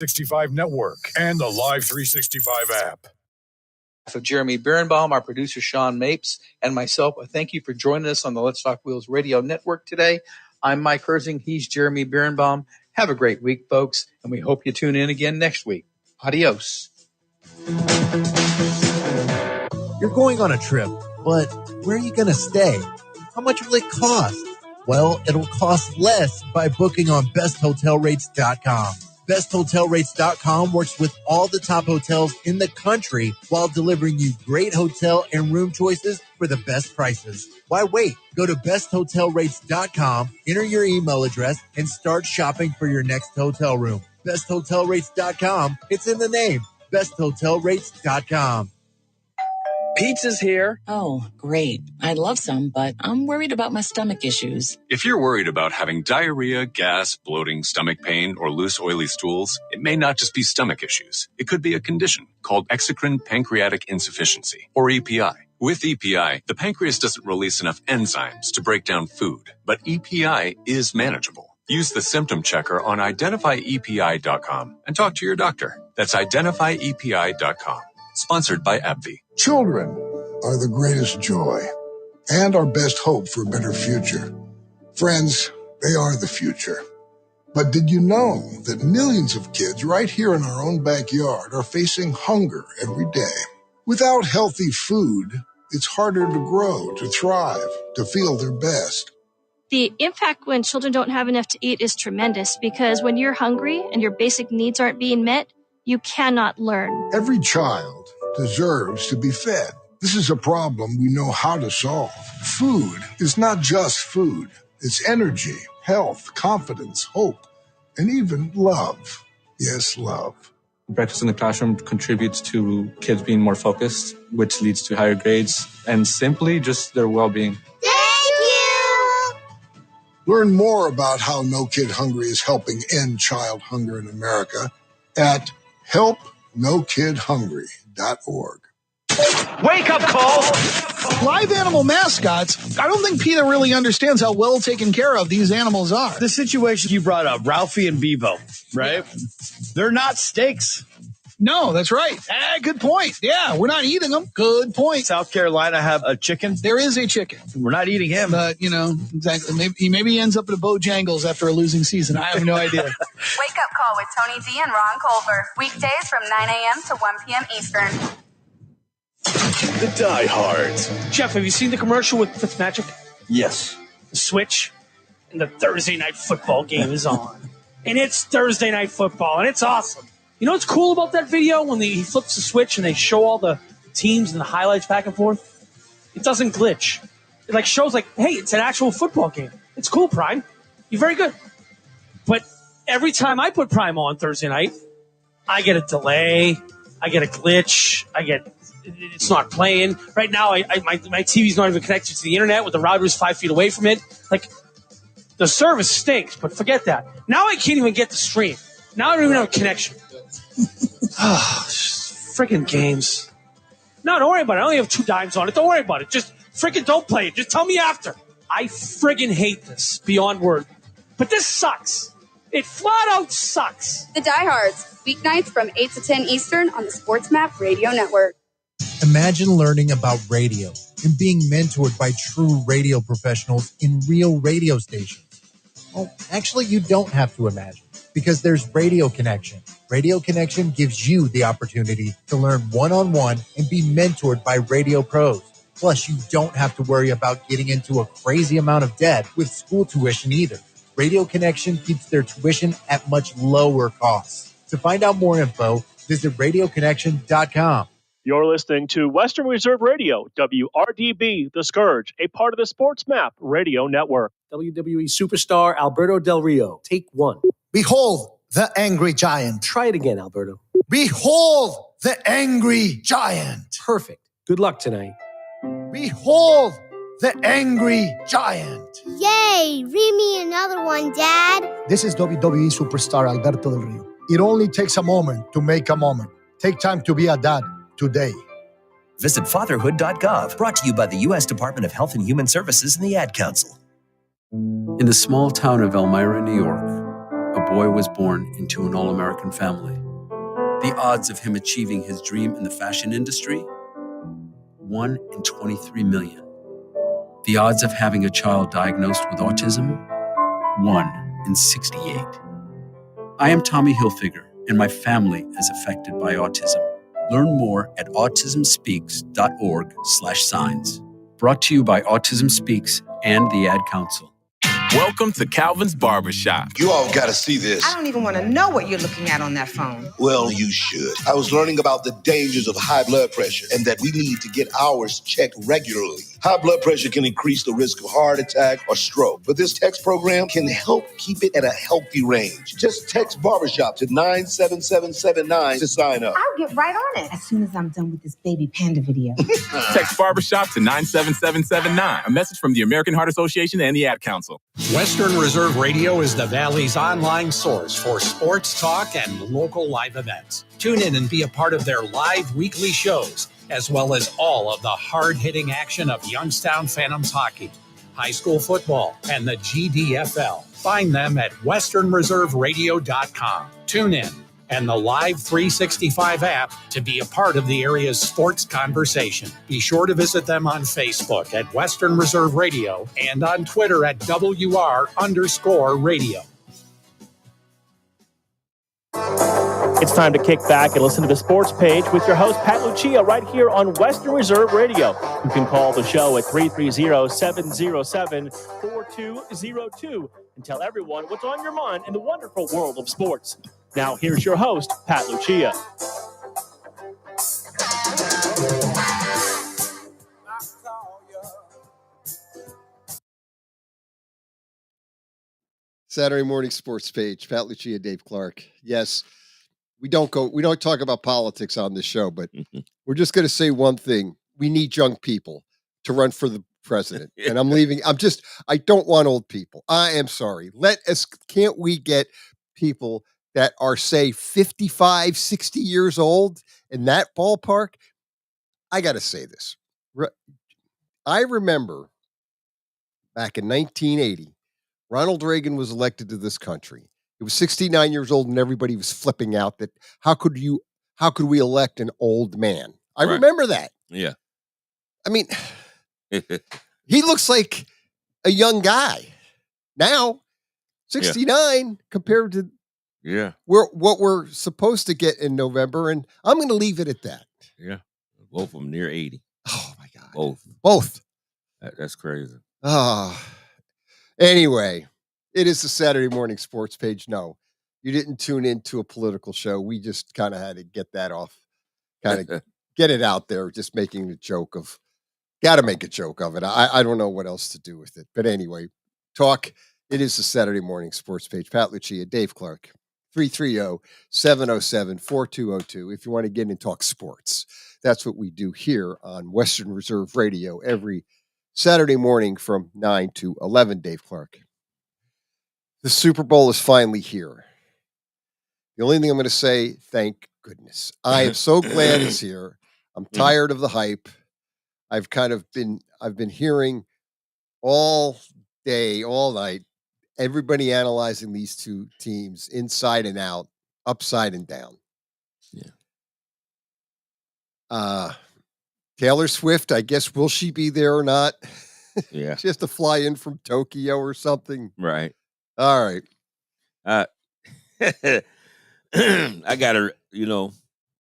65 Network and the Live 365 app. Of Jeremy Birnbaum, our producer Sean Mapes, and myself, thank you for joining us on the Let's Talk Wheels Radio Network today. I'm Mike Herzing. He's Jeremy Birnbaum. Have a great week, folks, and we hope you tune in again next week. Adios. You're going on a trip, but where are you going to stay? How much will it cost? Well, it'll cost less by booking on besthotelrates.com. BestHotelRates.com works with all the top hotels in the country while delivering you great hotel and room choices for the best prices. Why wait? Go to BestHotelRates.com, enter your email address, and start shopping for your next hotel room. BestHotelRates.com. It's in the name. BestHotelRates.com. Pizza's here. Oh, great. I'd love some, but I'm worried about my stomach issues. If you're worried about having diarrhea, gas, bloating, stomach pain, or loose, oily stools, it may not just be stomach issues. It could be a condition called exocrine pancreatic insufficiency, or EPI. With EPI, the pancreas doesn't release enough enzymes to break down food, but EPI is manageable. Use the symptom checker on identifyepi.com and talk to your doctor. That's identifyepi.com. Sponsored by AbbVie. Children are the greatest joy and our best hope for a better future. Friends, they are the future. But did you know that millions of kids right here in our own backyard are facing hunger every day? Without healthy food, it's harder to grow, to thrive, to feel their best. The impact when children don't have enough to eat is tremendous because when you're hungry and your basic needs aren't being met, you cannot learn. Every child deserves to be fed. This is a problem we know how to solve. Food is not just food. It's energy, health, confidence, hope, and even love. Yes, love. Breakfast in the classroom contributes to kids being more focused, which leads to higher grades, and simply just their well-being. Thank you! Learn more about how No Kid Hungry is helping end child hunger in America at helpnokidhungry.org. Wake up call! Live animal mascots, I don't think PETA really understands how well taken care of these animals are. The situation you brought up, Ralphie and Bevo, right? They're not steaks. No, that's right. Good point. Yeah, we're not eating them. Good point. South Carolina have a chicken. There is a chicken. We're not eating him. But, exactly. Maybe he ends up at a Bojangles after a losing season. I have no idea. Wake up call with Tony D and Ron Culver. Weekdays from 9 a.m. to 1 p.m. Eastern. The Diehards. Jeff, have you seen the commercial with Fitzmagic? Yes. The Switch and the Thursday night football game is on. And it's Thursday night football, and it's awesome. You know what's cool about that video? When he flips the switch and they show all the teams and the highlights back and forth, it doesn't glitch. It shows hey, it's an actual football game. It's cool, Prime. You're very good. But every time I put Prime on Thursday night, I get a delay. I get a glitch. It's not playing. Right now, my TV's not even connected to the internet with the routers 5 feet away from it. The service stinks, but forget that. Now I can't even get the stream. Now I don't even have a connection. Freaking games. No, don't worry about it. I only have 2 dimes on it. Don't worry about it. Just freaking don't play it. Just tell me after. I friggin' hate this beyond word. But this sucks. It flat out sucks. The Diehards, weeknights from 8 to 10 Eastern on the Sports Map Radio Network. Imagine learning about radio and being mentored by true radio professionals in real radio stations. Well, actually, you don't have to imagine because there's Radio Connection. Radio Connection gives you the opportunity to learn one-on-one and be mentored by radio pros. Plus, you don't have to worry about getting into a crazy amount of debt with school tuition either. Radio Connection keeps their tuition at much lower costs. To find out more info, visit radioconnection.com. You're listening to Western Reserve Radio, WRDB, The Scourge, a part of the Sports Map Radio Network. WWE superstar Alberto Del Rio, take 1. Behold the angry giant. Try it again, Alberto. Behold the angry giant. Perfect. Good luck tonight. Behold the angry giant. Yay! Read me another one, Dad. This is WWE superstar Alberto Del Rio. It only takes a moment to make a moment. Take time to be a dad today. Visit fatherhood.gov, brought to you by the U.S. Department of Health and Human Services and the Ad Council. In the small town of Elmira, New York, a boy boy was born into an all-American family. The odds of him achieving his dream in the fashion industry? 1 in 23 million. The odds of having a child diagnosed with autism? 1 in 68. I am Tommy Hilfiger, and my family is affected by autism. Learn more at autismspeaks.org/signs. Brought to you by Autism Speaks and the Ad Council. Welcome to Calvin's Barbershop. You all got to see this. I don't even want to know what you're looking at on that phone. Well, you should. I was learning about the dangers of high blood pressure and that we need to get ours checked regularly. High blood pressure can increase the risk of heart attack or stroke, but this text program can help keep it at a healthy range. Just text Barbershop to 97779 to sign up. I'll get right on it as soon as I'm done with this baby panda video. Text Barbershop to 97779. A message from the American Heart Association and the Ad Council. Western Reserve Radio is the Valley's online source for sports talk and local live events. Tune in and be a part of their live weekly shows, as well as all of the hard-hitting action of Youngstown Phantoms hockey, high school football, and the GDFL. Find them at westernreserveradio.com. Tune in and the Live 365 app to be a part of the area's sports conversation. Be sure to visit them on Facebook at Western Reserve Radio and on Twitter at WR_radio. It's time to kick back and listen to the Sports Page with your host, Pat Lucia, right here on Western Reserve Radio. You can call the show at 330-707-4202 and tell everyone what's on your mind in the wonderful world of sports. Now, here's your host, Pat Lucia. Saturday morning Sports Page, Pat Lucia, Dave Clark. Yes, we don't talk about politics on this show, but we're just going to say one thing. We need young people to run for the president. And I don't want old people. I am sorry. Can't we get people that are, say, 55, 60 years old in that ballpark? I got to say this. I remember back in 1980, Ronald Reagan was elected to this country. He was 69 years old, and everybody was flipping out that how could we elect an old man? I remember that. Yeah. I mean, he looks like a young guy now, 69 compared to what we're supposed to get in November, and I'm going to leave it at that. Yeah, both of them near 80. Oh my God, both. That's crazy. Anyway, it is the Saturday morning Sports Page. No, you didn't tune into a political show. We just kind of had to get that off, kind of get it out there. Just making a joke of, got to make a joke of it. I don't know what else to do with it, but anyway, talk. It is the Saturday morning Sports Page. Pat Lucia, Dave Clark. 330-707-4202 if you want to get in and talk sports. That's what we do here on Western Reserve Radio every Saturday morning from 9 to 11, Dave Clark. The Super Bowl is finally here. The only thing I'm going to say, thank goodness. I am so glad it's here. I'm tired of the hype. I've been hearing all day, all night, everybody analyzing these two teams inside and out, upside and down. Yeah. Taylor Swift, I guess, will she be there or not? Yeah. She has to fly in from Tokyo or something. Right. All right. I got her,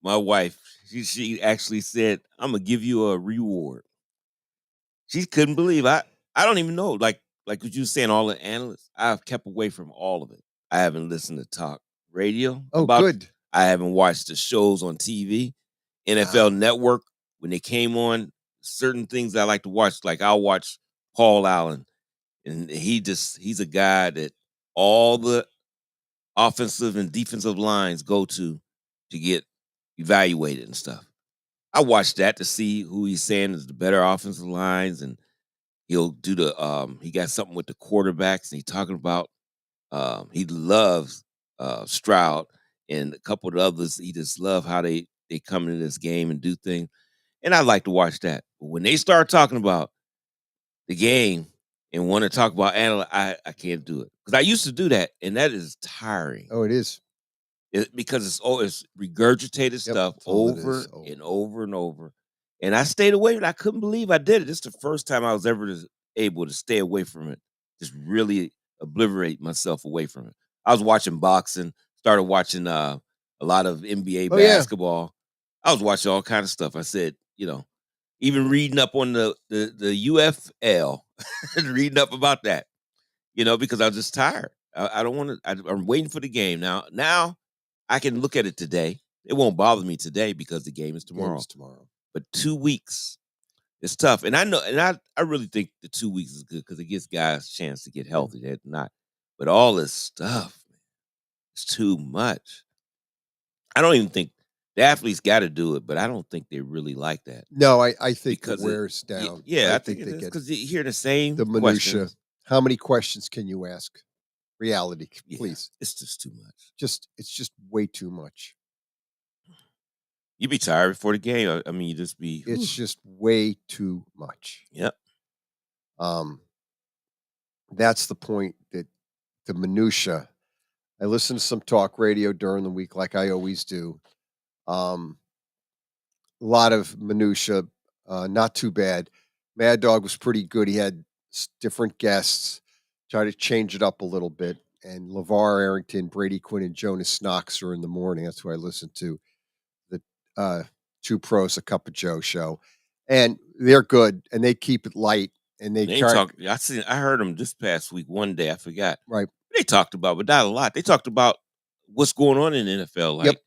my wife, she actually said, I'm going to give you a reward. She couldn't believe I don't even know. Like what you were saying, all the analysts, I've kept away from all of it. I haven't listened to talk radio. Oh, good. I haven't watched the shows on TV. NFL Network, when they came on, certain things I like to watch, like I'll watch Paul Allen. And he's a guy that all the offensive and defensive lines go to get evaluated and stuff. I watched that to see who he's saying is the better offensive lines, and he'll do he got something with the quarterbacks, and he's talking about he loves Stroud and a couple of the others. He just love how they come into this game and do things. And I like to watch that. But when they start talking about the game, and want to talk about I can't do it because I used to do that, and that is tiring. Oh, it is. Because it's regurgitated stuff over and over and over. And I stayed away, and I couldn't believe I did it. This is the first time I was ever able to stay away from it, just really obliterate myself away from it. I was watching boxing, started watching a lot of NBA basketball. I was watching all kind of stuff. I said, even reading up on the UFL, reading up about that, because I was just tired. I don't want to. I'm waiting for the game now. Now I can look at it today. It won't bother me today because the game is tomorrow. But 2 weeks, it's tough. And I know, and I really think the 2 weeks is good because it gives guys a chance to get healthy. They're not. But all this stuff, man, it's too much. I don't even think the athletes got to do it, but I don't think they really like that. No, I think it wears down. Yeah, I think it is because you hear the same minutia. questions. How many questions can you ask? Reality, please. It's just too much. It's just way too much. You'd be tired before the game. I mean, you just be. It's just way too much. Yep. That's the point that the minutia. I listen to some talk radio during the week, like I always do. A lot of minutia, not too bad. Mad Dog was pretty good. He had different guests, try to change it up a little bit. And LeVar Arrington, Brady Quinn, and Jonas Knox are in the morning. That's who I listen to. The Two Pros, A Cup of Joe show. And they're good, and they keep it light. And they try. Talk. I heard them this past week. One day, I forgot. Right. They talked about, but not a lot. They talked about what's going on in the NFL. Like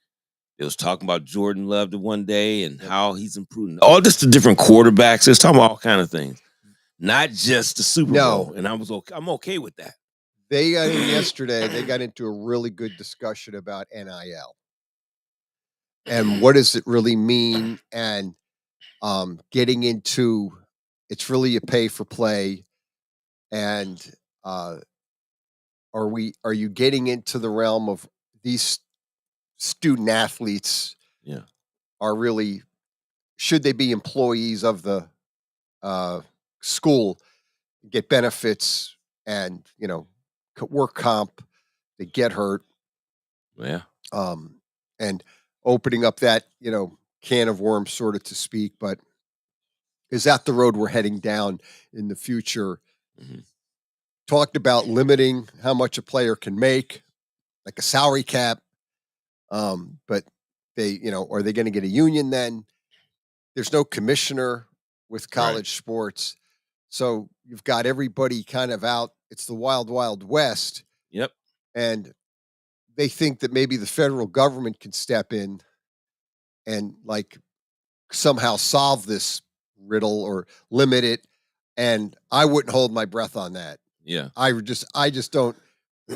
they was talking about Jordan Love the one day and how he's improving. All just the different quarterbacks. It's talking about all kind of things, not just the Super Bowl. And I'm okay with that. They got in yesterday. They got into a really good discussion about NIL and what does it really mean, and getting into it's really a pay for play, and are you getting into the realm of these student athletes? Yeah, are really, should they be employees of the school, get benefits and work comp, they get hurt. Yeah. And opening up that, can of worms, sort of to speak, but is that the road we're heading down in the future? Mm-hmm. Talked about limiting how much a player can make, like a salary cap. But they, are they going to get a union then? There's no commissioner with college sports. So you've got everybody kind of out. It's the wild, wild west. Yep. And they think that maybe the federal government can step in and somehow solve this riddle or limit it. And I wouldn't hold my breath on that. Yeah. I just don't.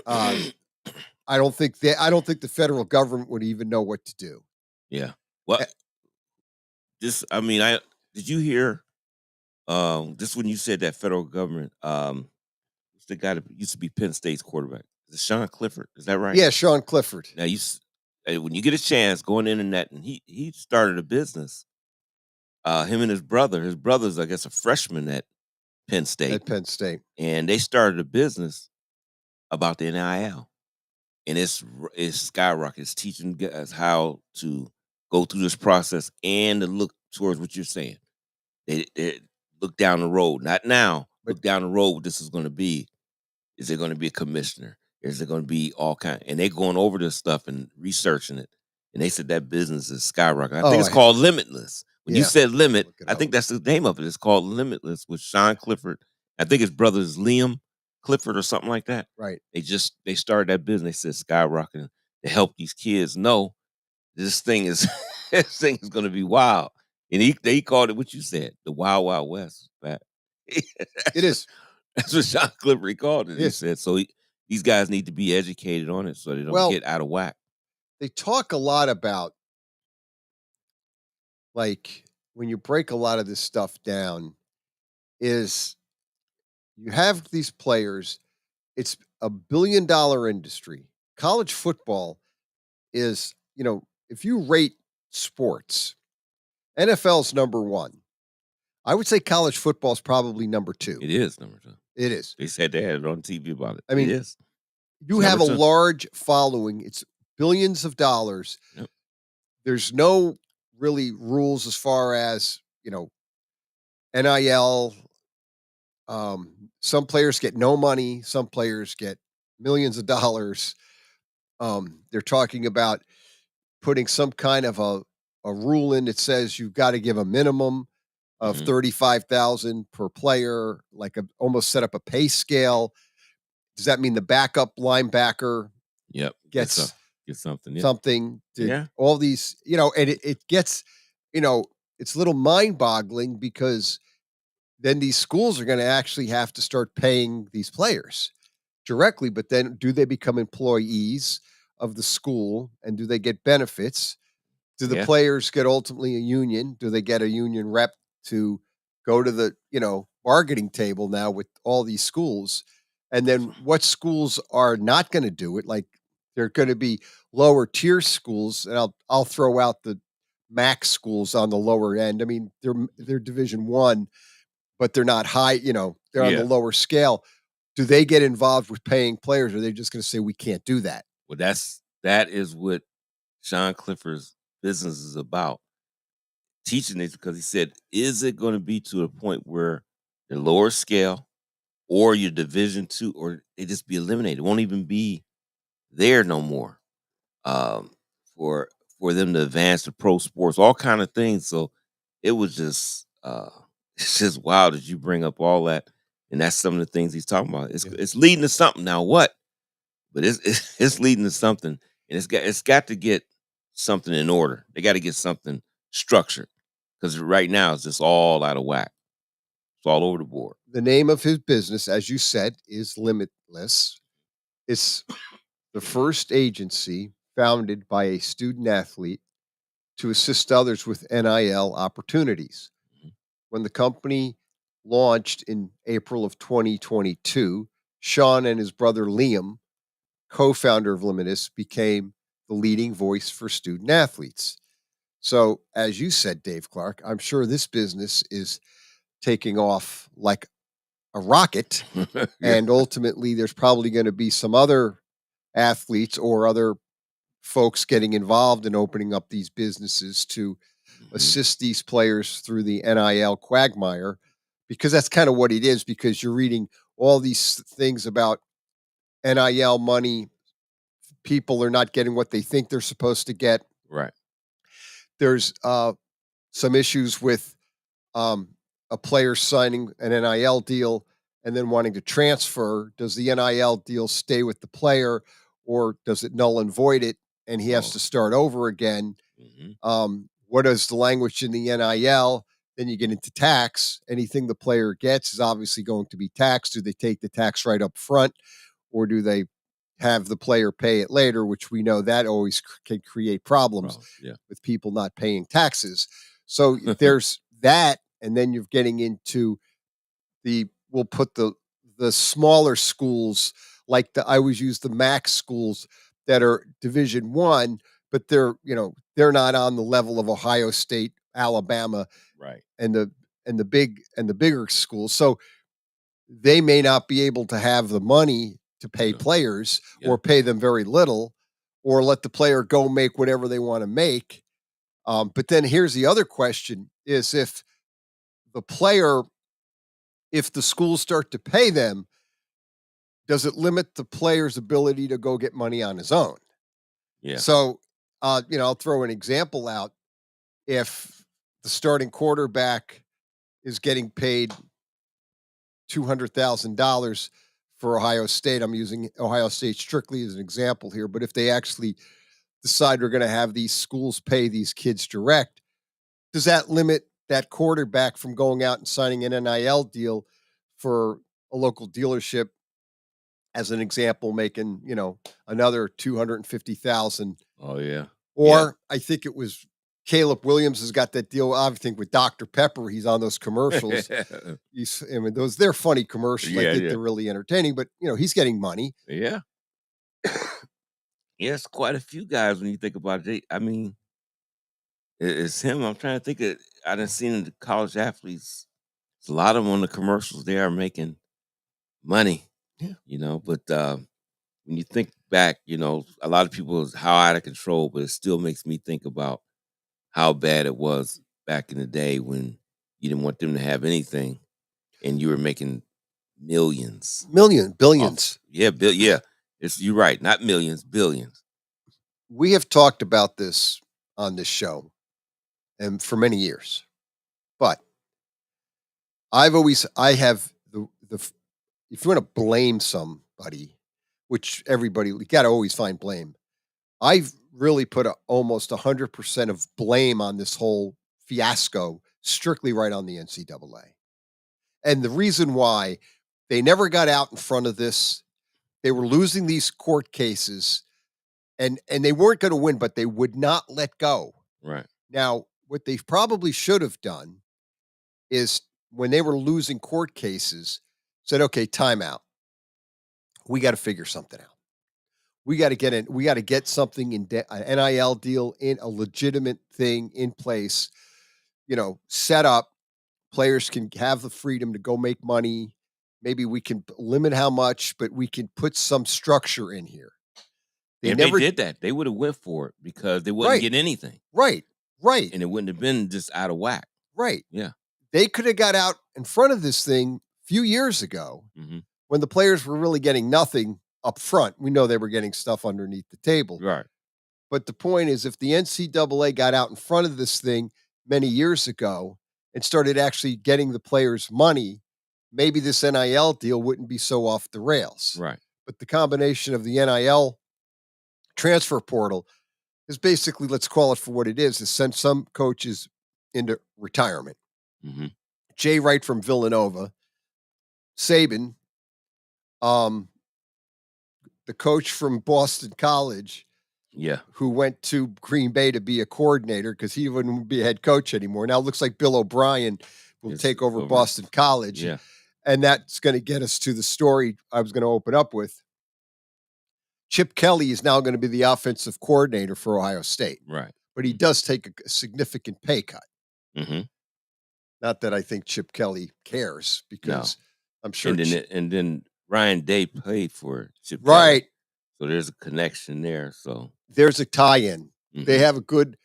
I don't think the federal government would even know what to do. Yeah. Well, did you hear? Just when you said that federal government, the guy that used to be Penn State's quarterback, is it Sean Clifford? Is that right? Yeah, Sean Clifford. Now when you get a chance, go on the internet, and he started a business. Him and his brother's, I guess, a freshman at Penn State. And they started a business about the NIL. And it's skyrocketed. It's teaching guys how to go through this process and to look towards what you're saying. They look down the road, not now. Look down the road what this is going to be. Is it going to be a commissioner? Is it going to be all kind? And they're going over this stuff and researching it. And they said that business is skyrocketing. I think it's called Limitless. When you said limit, I think that's the name of it. It's called Limitless with Sean Clifford. I think his brother is Liam Clifford or something like that. Right. They started that business. They said skyrocketing to help these kids know this thing is going to be wild. And they called it what you said, the Wild Wild West. It is. That's what Sean Clifford called it. He said so. These guys need to be educated on it so they don't get out of whack. They talk a lot about, when you break a lot of this stuff down, is you have these players. It's a $1 billion industry. College football is, if you rate sports, NFL's number one. I would say college football is probably number two. It is number two. It is. They said they had it on TV about it. I mean, it is. You It's have a never took- large following. It's billions of dollars. Yep. There's no really rules as far as, NIL. Some players get no money. Some players get millions of dollars. They're talking about putting some kind of a rule in that says you've got to give a minimum of 35,000 per player, like almost set up a pay scale. Does that mean the backup linebacker Yep. gets Get something. Yeah. something? Yeah. All these, and it gets, it's a little mind boggling because then these schools are going to actually have to start paying these players directly. But then do they become employees of the school and do they get benefits? Do the Yeah. players get ultimately a union? Do they get a union rep to go to the, bargaining table now with all these schools? And then what schools are not going to do it? Like they're going to be lower tier schools, and I'll throw out the max schools on the lower end. I mean, they're Division 1, but they're not high, they're on the lower scale. Do they get involved with paying players, or are they just going to say we can't do that? Well, that is what Sean Clifford's business is about. Teaching this because he said, is it going to be to a point where the lower scale or your Division 2 or they just be eliminated? It won't even be there no more. For them to advance to pro sports, all kind of things. So it was just it's just wild that you bring up all that, and that's some of the things he's talking about. It's leading to something. Now what? But it's leading to something, and it's got to get something in order. They got to get something structured because right now it's just all out of whack. It's all over the board. The name of his business, as you said, is Limitless. It's the first agency founded by a student athlete to assist others with NIL opportunities. When the company launched in April of 2022, Sean and his brother Liam, co-founder of Limitless, became the leading voice for student athletes. So, as you said, Dave Clark, I'm sure this business is taking off like a rocket. Yeah. And ultimately, there's probably going to be some other athletes or other folks getting involved in opening up these businesses to assist these players through the NIL quagmire, because that's kind of what it is, because you're reading all these things about NIL money. People are not getting what they think they're supposed to get. Right. There's some issues with a player signing an NIL deal and then wanting to transfer. Does the NIL deal stay with the player, or does it null and void it and he has to start over again? What is the language in the NIL? Then you get into tax. Anything the player gets is obviously going to be taxed. Do they take the tax right up front, or do they have the player pay it later, which we know that always can create problems with people not paying taxes. So there's that. And then you're getting into we'll put the smaller schools, like I always use the max schools that are Division 1, but they're not on the level of Ohio State, Alabama, right, and the bigger schools. So they may not be able to have the money to pay players, or pay them very little, or let the player go make whatever they want to make. But then here's the other question: is if the schools start to pay them, does it limit the player's ability to go get money on his own? Yeah. So, I'll throw an example out. If the starting quarterback is getting paid $200,000 for Ohio State, I'm using Ohio State strictly as an example here, but if they actually decide we're going to have these schools pay these kids direct, does that limit that quarterback from going out and signing an NIL deal for a local dealership, as an example, making, another $250,000? Oh yeah. Or I think it was Caleb Williams has got that deal, I think, with Dr. Pepper. He's on those commercials. They're funny commercials. I think they're really entertaining, but he's getting money. Yeah. Yes, quite a few guys when you think about it. I mean, it's him. I'm trying to think of. I done seen the college athletes. There's a lot of them on the commercials. They are making money. Yeah. You know, but when you think back, you know, a lot of people is how out of control, but it still makes me think about how bad it was back in the day when you didn't want them to have anything and you were making millions. Billions. Yeah. You're right, not millions, billions. We have talked about this on this show and for many years. But I have the if you want to blame somebody, which everybody, you got to always find blame. I've really put almost 100% of blame on this whole fiasco strictly right on the NCAA. And the reason why they never got out in front of this, they were losing these court cases and they weren't going to win, but they would not let go. Right. Now, what they probably should have done is when they were losing court cases, said, okay, timeout. We got to figure something out. We got to get in. We got to get something in an NIL deal, in a legitimate thing in place. You know, set up. Players can have the freedom to go make money. Maybe we can limit how much, but we can put some structure in here. If they did that, they would have went for it because they wouldn't get anything. Right. And it wouldn't have been just out of whack. Right. Yeah. They could have got out in front of this thing a few years ago when the players were really getting nothing up front. We know they were getting stuff underneath the table. Right. But the point is, if the NCAA got out in front of this thing many years ago and started actually getting the players money, maybe this NIL deal wouldn't be so off the rails. Right. But the combination of the NIL transfer portal is basically, let's call it for what it is send some coaches into retirement. Jay Wright from Villanova, Saban, the coach from Boston College, who went to Green Bay to be a coordinator because he wouldn't be a head coach anymore. Now it looks like Bill O'Brien will take over Boston College. Yeah. And that's going to get us to the story I was going to open up with. Chip Kelly is now going to be the offensive coordinator for Ohio State. Right. But he does take a significant pay cut. Not that I think Chip Kelly cares because I'm sure. And then Ryan Day paid for Chip Right. Kelly. So there's a connection there. So there's a tie-in. They have a good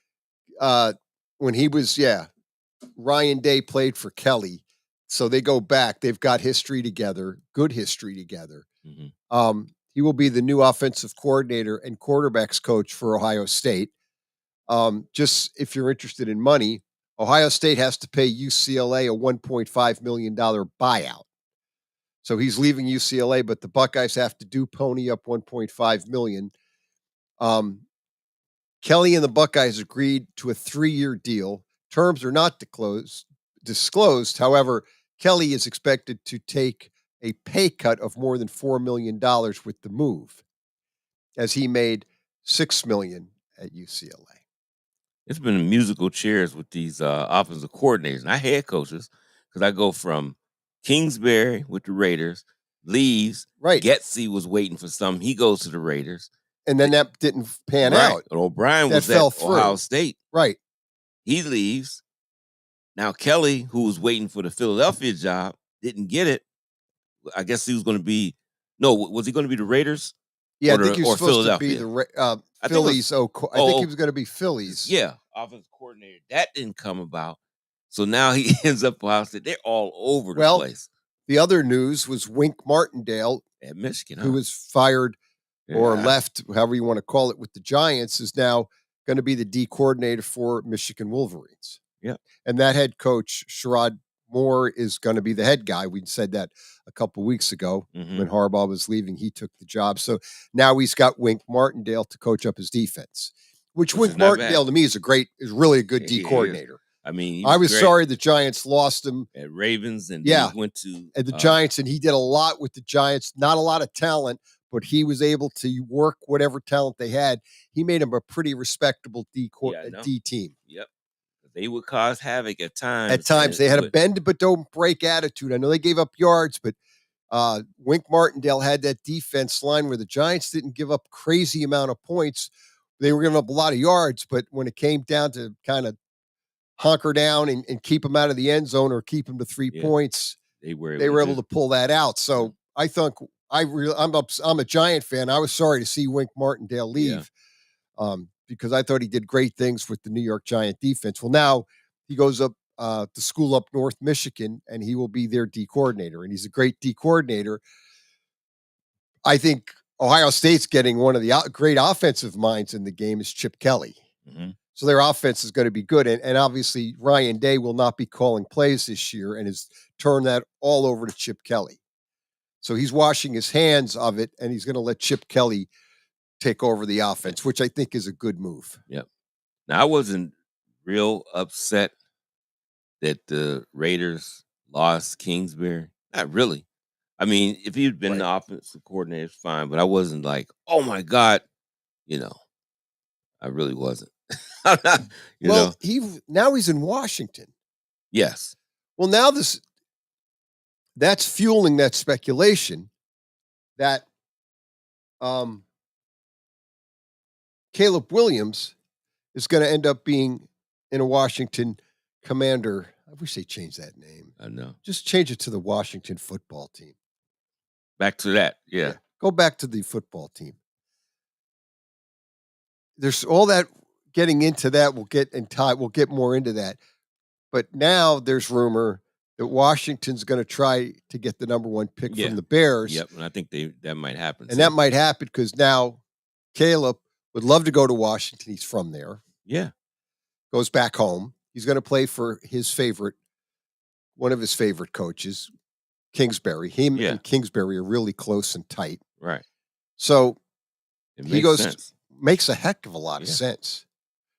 when he was, Ryan Day played for Kelly. So they go back. They've got history together, good history together. He will be the new offensive coordinator and quarterbacks coach for Ohio State. Just if you're interested in money, Ohio State has to pay UCLA a $1.5 million buyout. So he's leaving UCLA, but the Buckeyes have to pony up $1.5 million. Kelly and the Buckeyes agreed to a 3-year deal. Terms are not disclosed. However, Kelly is expected to take a pay cut of more than $4 million with the move, as he made $6 million at UCLA. It's been musical chairs with these offensive coordinators, not head coaches, because I go from Kingsbury with the Raiders, leaves. Right. Getsy was waiting for something. He goes to the Raiders. And then that didn't pan out. And O'Brien that was fell at through. Ohio State. Right. He leaves. Now Kelly, who was waiting for the Philadelphia job, didn't get it. I guess he was going to be was he going to be the Raiders? Yeah, I think he was supposed to be the Phillies. I think he was going to be Phillies. Yeah, offensive coordinator. That didn't come about. So now he ends up Ohio State. They're all over the place. The other news was Wink Martindale at Michigan, who was fired or left, however you want to call it, with the Giants, is now going to be the D coordinator for Michigan Wolverines. Yeah. And that head coach, Sherrod Moore, is going to be the head guy. We said that a couple weeks ago when Harbaugh was leaving. He took the job. So now he's got Wink Martindale to coach up his defense, which Wink Martindale to me is really a good D coordinator. I mean, I was sorry the Giants lost him at Ravens, and he went to the Giants, and he did a lot with the Giants. Not a lot of talent, but he was able to work whatever talent they had. He made him a pretty respectable D team. Yep, they would cause havoc at times. At times, they had a bend but don't break attitude. I know they gave up yards, but Wink Martindale had that defense line where the Giants didn't give up crazy amount of points. They were giving up a lot of yards, but when it came down to kind of hunker down and keep them out of the end zone or keep them to 3 points, they were able to pull that out. So I think I'm a Giant fan. I was sorry to see Wink Martindale leave because I thought he did great things with the New York Giant defense. Well, now he goes up to school up North Michigan, and he will be their D coordinator, and he's a great D coordinator. I think Ohio State's getting one of the great offensive minds in the game is Chip Kelly. Mm-hmm. So their offense is going to be good. And obviously Ryan Day will not be calling plays this year and has turned that all over to Chip Kelly. So he's washing his hands of it, and he's going to let Chip Kelly take over the offense, which I think is a good move. Yep. Now, I wasn't real upset that the Raiders lost Kingsbury. Not really. I mean, if he'd been the offensive coordinator, it's fine. But I wasn't like, oh, my God. I really wasn't. Well, now he's in Washington. Yes. Well, now that's fueling that speculation that Caleb Williams is going to end up being in a Washington Commander. I wish they changed that name. I know. Just change it to the Washington football team. Back to that, yeah. Go back to the football team. There's all that getting into that. We'll get more into that. But now there's rumor that Washington's going to try to get the number 1 pick from the Bears. Yep, and I think that might happen. And that might happen because now Caleb would love to go to Washington. He's from there. Yeah. Goes back home. He's going to play for one of his favorite coaches, Kingsbury. Him and Kingsbury are really close and tight. Right. So he goes, makes a heck of a lot of sense.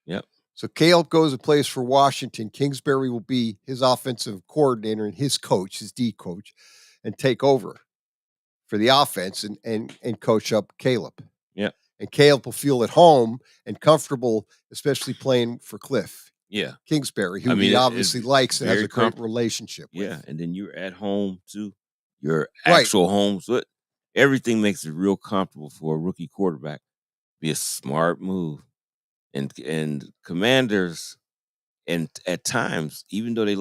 Yep. So Caleb goes and plays for Washington. Kingsbury will be his offensive coordinator and his coach, his D coach, and take over for the offense and coach up Caleb. Yeah. And Caleb will feel at home and comfortable, especially playing for Cliff. Yeah. Kingsbury, who he obviously likes and has a great relationship with. Yeah, and then you're at home too. Your actual home. So everything makes it real comfortable for a rookie quarterback. Be a smart move. And Commanders, and at times, even though they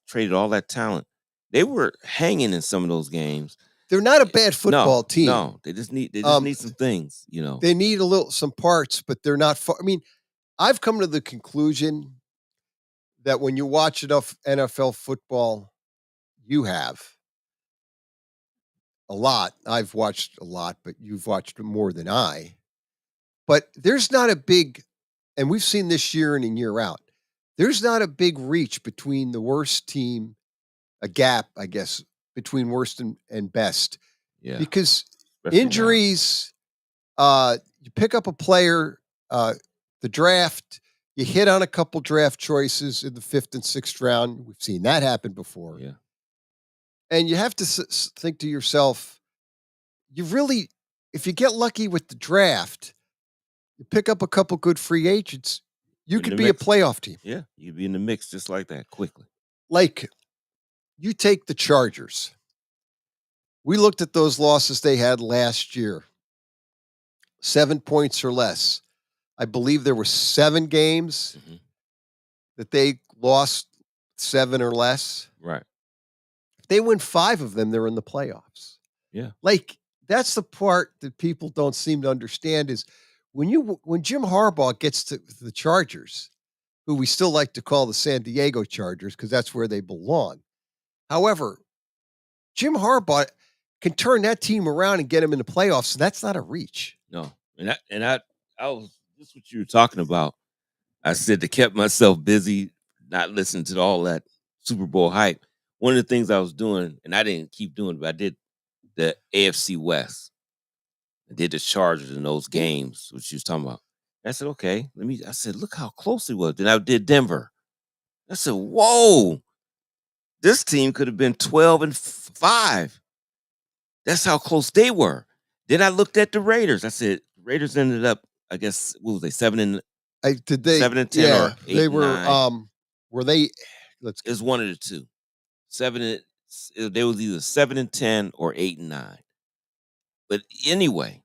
traded all that talent, they were hanging in some of those games. They're not a bad football team. No, they just need some things, They need some parts, but they're not far. I mean, I've come to the conclusion that when you watch enough NFL football, you have a lot. I've watched a lot, but you've watched more than I. But there's not a big, and we've seen this year in and year out, there's not a big reach between the worst team, a gap, I guess, between worst and best. Yeah. Because Especially injuries, you pick up a player, the draft, you hit on a couple draft choices in the 5th and 6th round. We've seen that happen before. Yeah. And you have to think to yourself, if you get lucky with the draft, you pick up a couple good free agents, you could be a playoff team. Yeah, you'd be in the mix just like that quickly. Like, you take the Chargers. We looked at those losses they had last year. 7 points or less. I believe there were 7 games that they lost 7 or less. Right. If they win 5 of them, they're in the playoffs. Yeah. Like, that's the part that people don't seem to understand is when Jim Harbaugh gets to the Chargers, who we still like to call the San Diego Chargers because that's where they belong. However, Jim Harbaugh can turn that team around and get them in the playoffs. So that's not a reach. No. And I was just what you were talking about. I said to keep myself busy, not listening to all that Super Bowl hype. One of the things I was doing, and I didn't keep doing, but I did the AFC West. I did the Chargers in those games, which you was talking about. And I said, okay, I said, look how close it was. Then I did Denver. I said, whoa, this team could have been 12-5. That's how close they were. Then I looked at the Raiders. I said, Raiders ended up, I guess, what was they, 7-10 Yeah, or 8 they were. 9? Were they? It's one of the two. They was either 7-10 or 8-9. But anyway,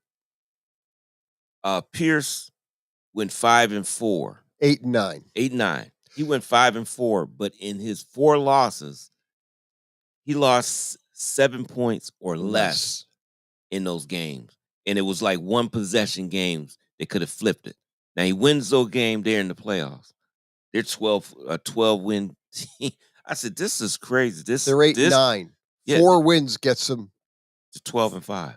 Pierce went 5-4. 8-9. 8-9. He went 5-4, but in his 4 losses, he lost 7 points or less in those games. And it was like one possession games that could have flipped it. Now he wins those games there in the playoffs. They're 12 win team. I said, this is crazy. They're 8-9. Yeah. 4 wins gets them to 12-5.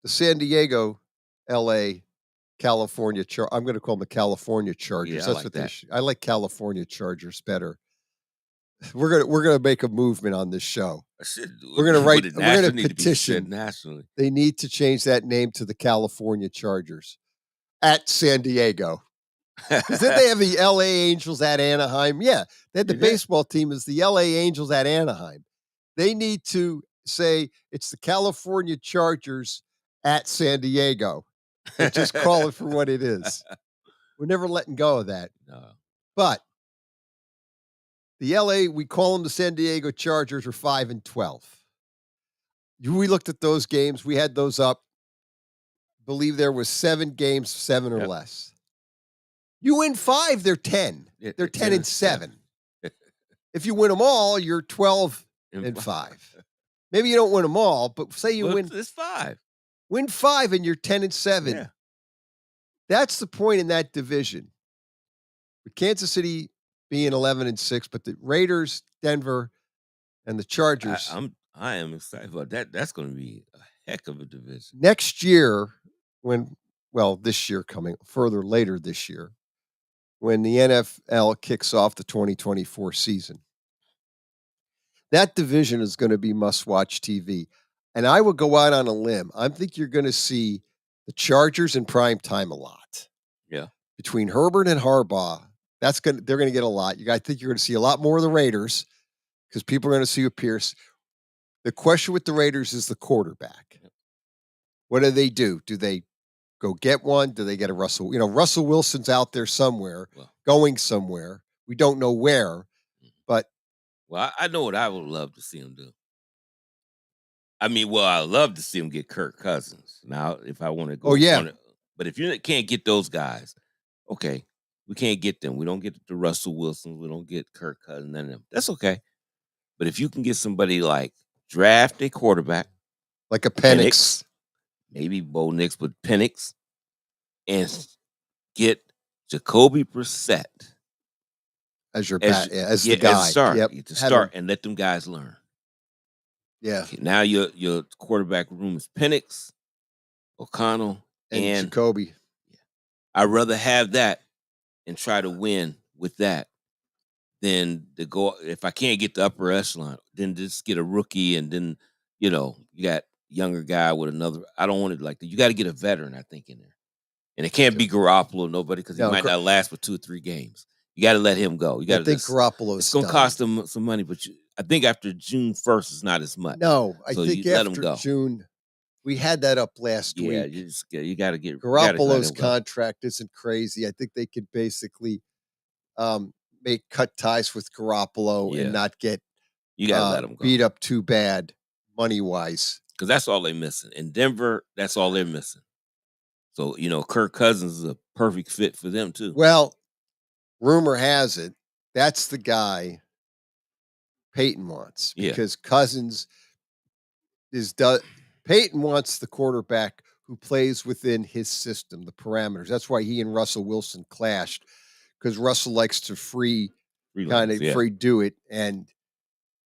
The San Diego, LA, California I'm going to call them the California Chargers. Yeah, I That's like what that. I like California Chargers better. We're gonna make a movement on this show. We're gonna write. We're gonna petition nationally. They need to change that name to the California Chargers at San Diego. Because then they have the LA Angels at Anaheim. Yeah, they had the baseball team is the LA Angels at Anaheim. They need to say it's the California Chargers at San Diego. And just call it for what it is. We're never letting go of that. No. But the LA, we call them the San Diego Chargers, are 5-12. We looked at those games. We had those up. Believe there was 7 games, 7 or less. You win 5, they're 10. Yeah, they're 10-7. If you win them all, you're 12-5. Maybe you don't win them all, but say you win. It's 5. Win 5 and you're 10-7. Yeah. That's the point in that division. With Kansas City being 11-6, but the Raiders, Denver, and the Chargers. I am excited about that. That's going to be a heck of a division. Next year, this year coming further later this year, when the NFL kicks off the 2024 season, that division is going to be must-watch TV. And I would go out on a limb. I think you're going to see the Chargers in prime time a lot. Yeah. Between Herbert and Harbaugh, they're going to get a lot. I think you're going to see a lot more of the Raiders because people are going to see who Pierce. The question with the Raiders is the quarterback. What do? Do they go get one? Do they get a Russell? Russell Wilson's out there somewhere, going somewhere. We don't know where, but. Well, I know what I would love to see him do. I love to see him get Kirk Cousins. Now, if I want to go. Oh, yeah. But if you can't get those guys, okay, we can't get them. We don't get the Russell Wilsons. We don't get Kirk Cousins, none of them. That's okay. But if you can get somebody like draft a quarterback. Like a Penix. Maybe Bo Nix, but Penix. And get Jacoby Brissett. As your as the guy. To start and let them guys learn. Yeah. Okay, now your quarterback room is Penix, O'Connell, and Jacoby. I'd rather have that and try to win with that than to go. If I can't get the upper echelon, then just get a rookie and then, you got younger guy with another. I don't want it like that. You got to get a veteran, I think, in there. And it can't be Garoppolo, nobody, because he might not last for 2 or 3 games. You got to let him go. I think Garoppolo's it's going to cost them some money, but I think after June 1st, it's not as much. No, I think after June, we had that up last week. Yeah, you got to get Garoppolo's contract isn't crazy. I think they could basically cut ties with Garoppolo and not get you got to let him go. Beat up too bad money wise. Because that's all they're missing. In Denver, that's all they're missing. So, Kirk Cousins is a perfect fit for them too. Well, rumor has it that's the guy Peyton wants because Cousins Peyton wants the quarterback who plays within his system, the parameters. That's why he and Russell Wilson clashed, because Russell likes to free do it, and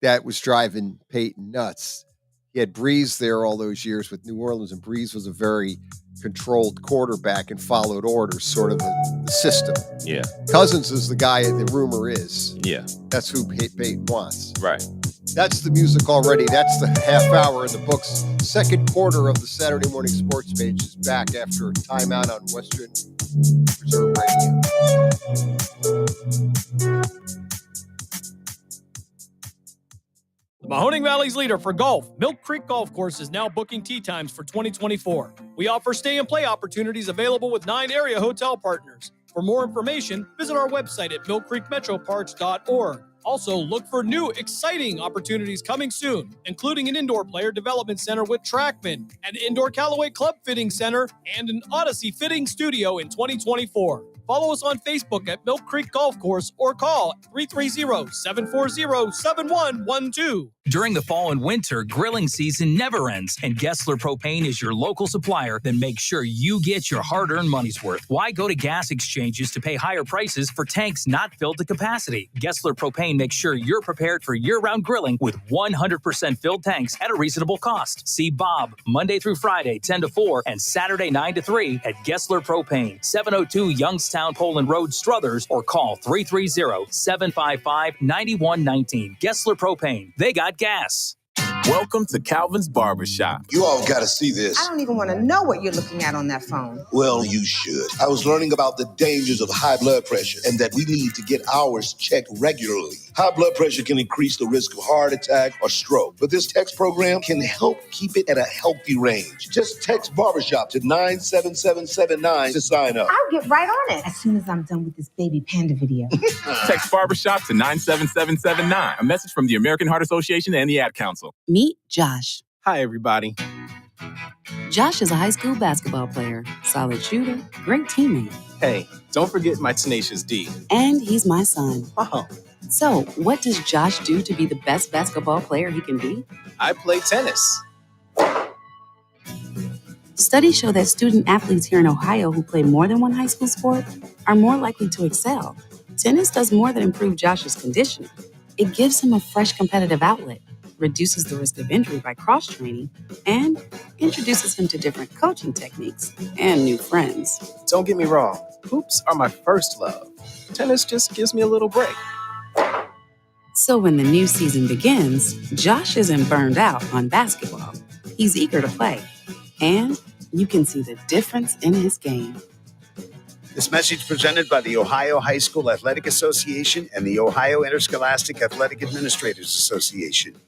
that was driving Peyton nuts. He had Breeze there all those years with New Orleans, and Breeze was a very controlled quarterback and followed orders, sort of the system. Yeah. Cousins is the guy, the rumor is. Yeah. That's who Peyton wants. Right. That's the music already. That's the half hour in the books. Second quarter of the Saturday Morning Sports Page is back after a timeout on Western Reserve Radio. The Mahoning Valley's leader for golf, Milk Creek Golf Course, is now booking tee times for 2024. We offer stay and play opportunities available with 9 area hotel partners. For more information, visit our website at millcreekmetroparks.org. Also, look for new, exciting opportunities coming soon, including an indoor player development center with Trackman, an indoor Callaway Club Fitting Center, and an Odyssey Fitting Studio in 2024. Follow us on Facebook at Milk Creek Golf Course or call 330-740-7112. During the fall and winter, grilling season never ends, and Gessler Propane is your local supplier that makes sure you get your hard-earned money's worth. Why go to gas exchanges to pay higher prices for tanks not filled to capacity? Gessler Propane makes sure you're prepared for year-round grilling with 100% filled tanks at a reasonable cost. See Bob Monday through Friday, 10 to 4, and Saturday, 9 to 3 at Gessler Propane, 702 Youngstown Poland Road, Struthers, or call 330-755-9119. Gessler Propane. They got gas. Welcome to Calvin's Barbershop. You all got to see this. I don't even want to know what you're looking at on that phone. Well, you should. I was learning about the dangers of high blood pressure and that we need to get ours checked regularly. High blood pressure can increase the risk of heart attack or stroke, but this text program can help keep it at a healthy range. Just text Barbershop to 97779 to sign up. I'll get right on it as soon as I'm done with this baby panda video. Text Barbershop to 97779. A message from the American Heart Association and the Ad Council. Meet Josh. Hi, everybody. Josh is a high school basketball player, solid shooter, great teammate. Hey, don't forget my tenacious D. And he's my son. Oh. So, what does Josh do to be the best basketball player he can be? I play tennis. Studies show that student athletes here in Ohio who play more than one high school sport are more likely to excel. Tennis does more than improve Josh's conditioning. It gives him a fresh competitive outlet, reduces the risk of injury by cross-training, and introduces him to different coaching techniques and new friends. Don't get me wrong, hoops are my first love. Tennis just gives me a little break. So when the new season begins, Josh isn't burned out on basketball. He's eager to play, and you can see the difference in his game. This message presented by the Ohio High School Athletic Association and the Ohio Interscholastic Athletic Administrators Association.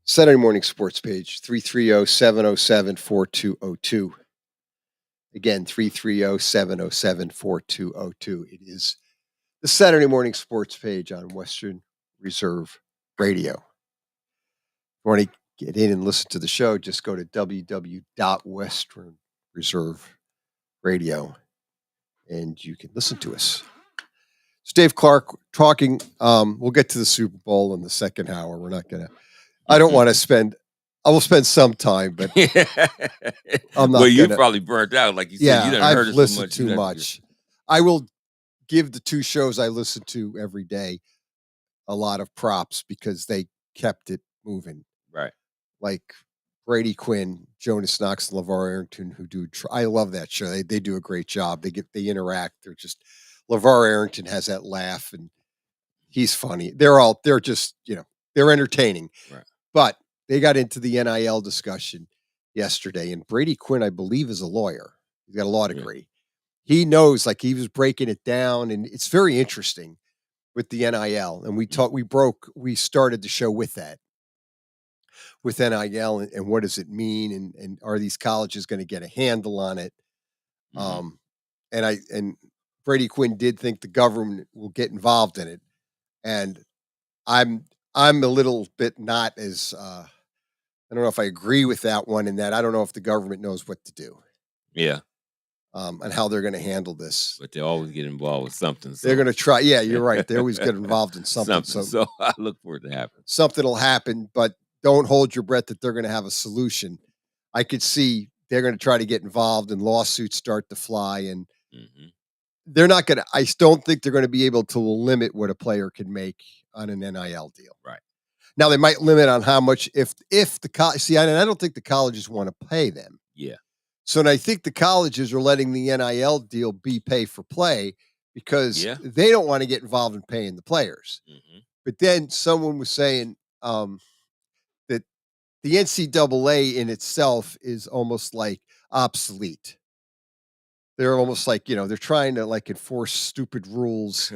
Saturday morning sports page, 330-707-4202. Again, 330-707-4202. It is the Saturday morning sports page on Western Reserve Radio. If you want to get in and listen to the show, just go to www.westernreserveradio and you can listen to us. It's Dave Clark talking. We'll get to the Super Bowl in the second hour. We're not going to. I don't want to spend. I will spend some time, but I'm not. Well, you probably burnt out, like you said. You done heard I've it listened so much. too much. I will give the two shows I listen to every day a lot of props because they kept it moving. Right. Like Brady Quinn, Jonas Knox, and LeVar Arrington, who do. I love that show. They do a great job. They interact. They're just. LeVar Arrington has that laugh, and he's funny. They're just they're entertaining. Right. But they got into the NIL discussion yesterday, and Brady Quinn, I believe, is a lawyer. He's got a law degree. He knows, like he was breaking it down, and it's very interesting with the NIL. And we started the show with that, with NIL and what does it mean, and are these colleges going to get a handle on it? Mm-hmm. And Brady Quinn did think the government will get involved in it, and I'm a little bit not as I don't know if I agree with that one. In that I don't know if the government knows what to do. Yeah. And how they're going to handle this. But they always get involved with something. So. They're going to try. Yeah, you're right. They always get involved in something. So I look for it to happen. Something will happen, but don't hold your breath that they're going to have a solution. I could see they're going to try to get involved and lawsuits start to fly, and they're not going to. I don't think they're going to be able to limit what a player can make on an NIL deal. Right. Now they might limit on how much if the college. See, I don't think the colleges want to pay them. Yeah. So I think the colleges are letting the NIL deal be pay for play because they don't want to get involved in paying the players. Mm-hmm. But then someone was saying that the NCAA in itself is almost like obsolete. They're almost like, they're trying to like enforce stupid rules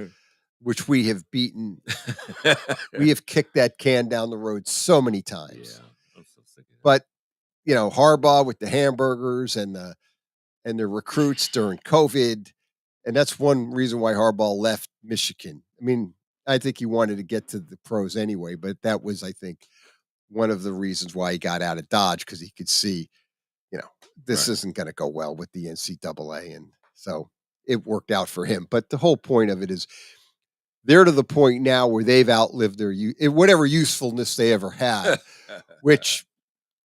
which we have beaten. We have kicked that can down the road so many times. Yeah, I'm so sick of that. But Harbaugh with the hamburgers and the recruits during COVID, and that's one reason why Harbaugh left Michigan. I mean, I think he wanted to get to the pros anyway, but that was, I think, one of the reasons why he got out of Dodge, because he could see, this isn't going to go well with the NCAA, and so it worked out for him. But the whole point of it is, they're to the point now where they've outlived their whatever usefulness they ever had, which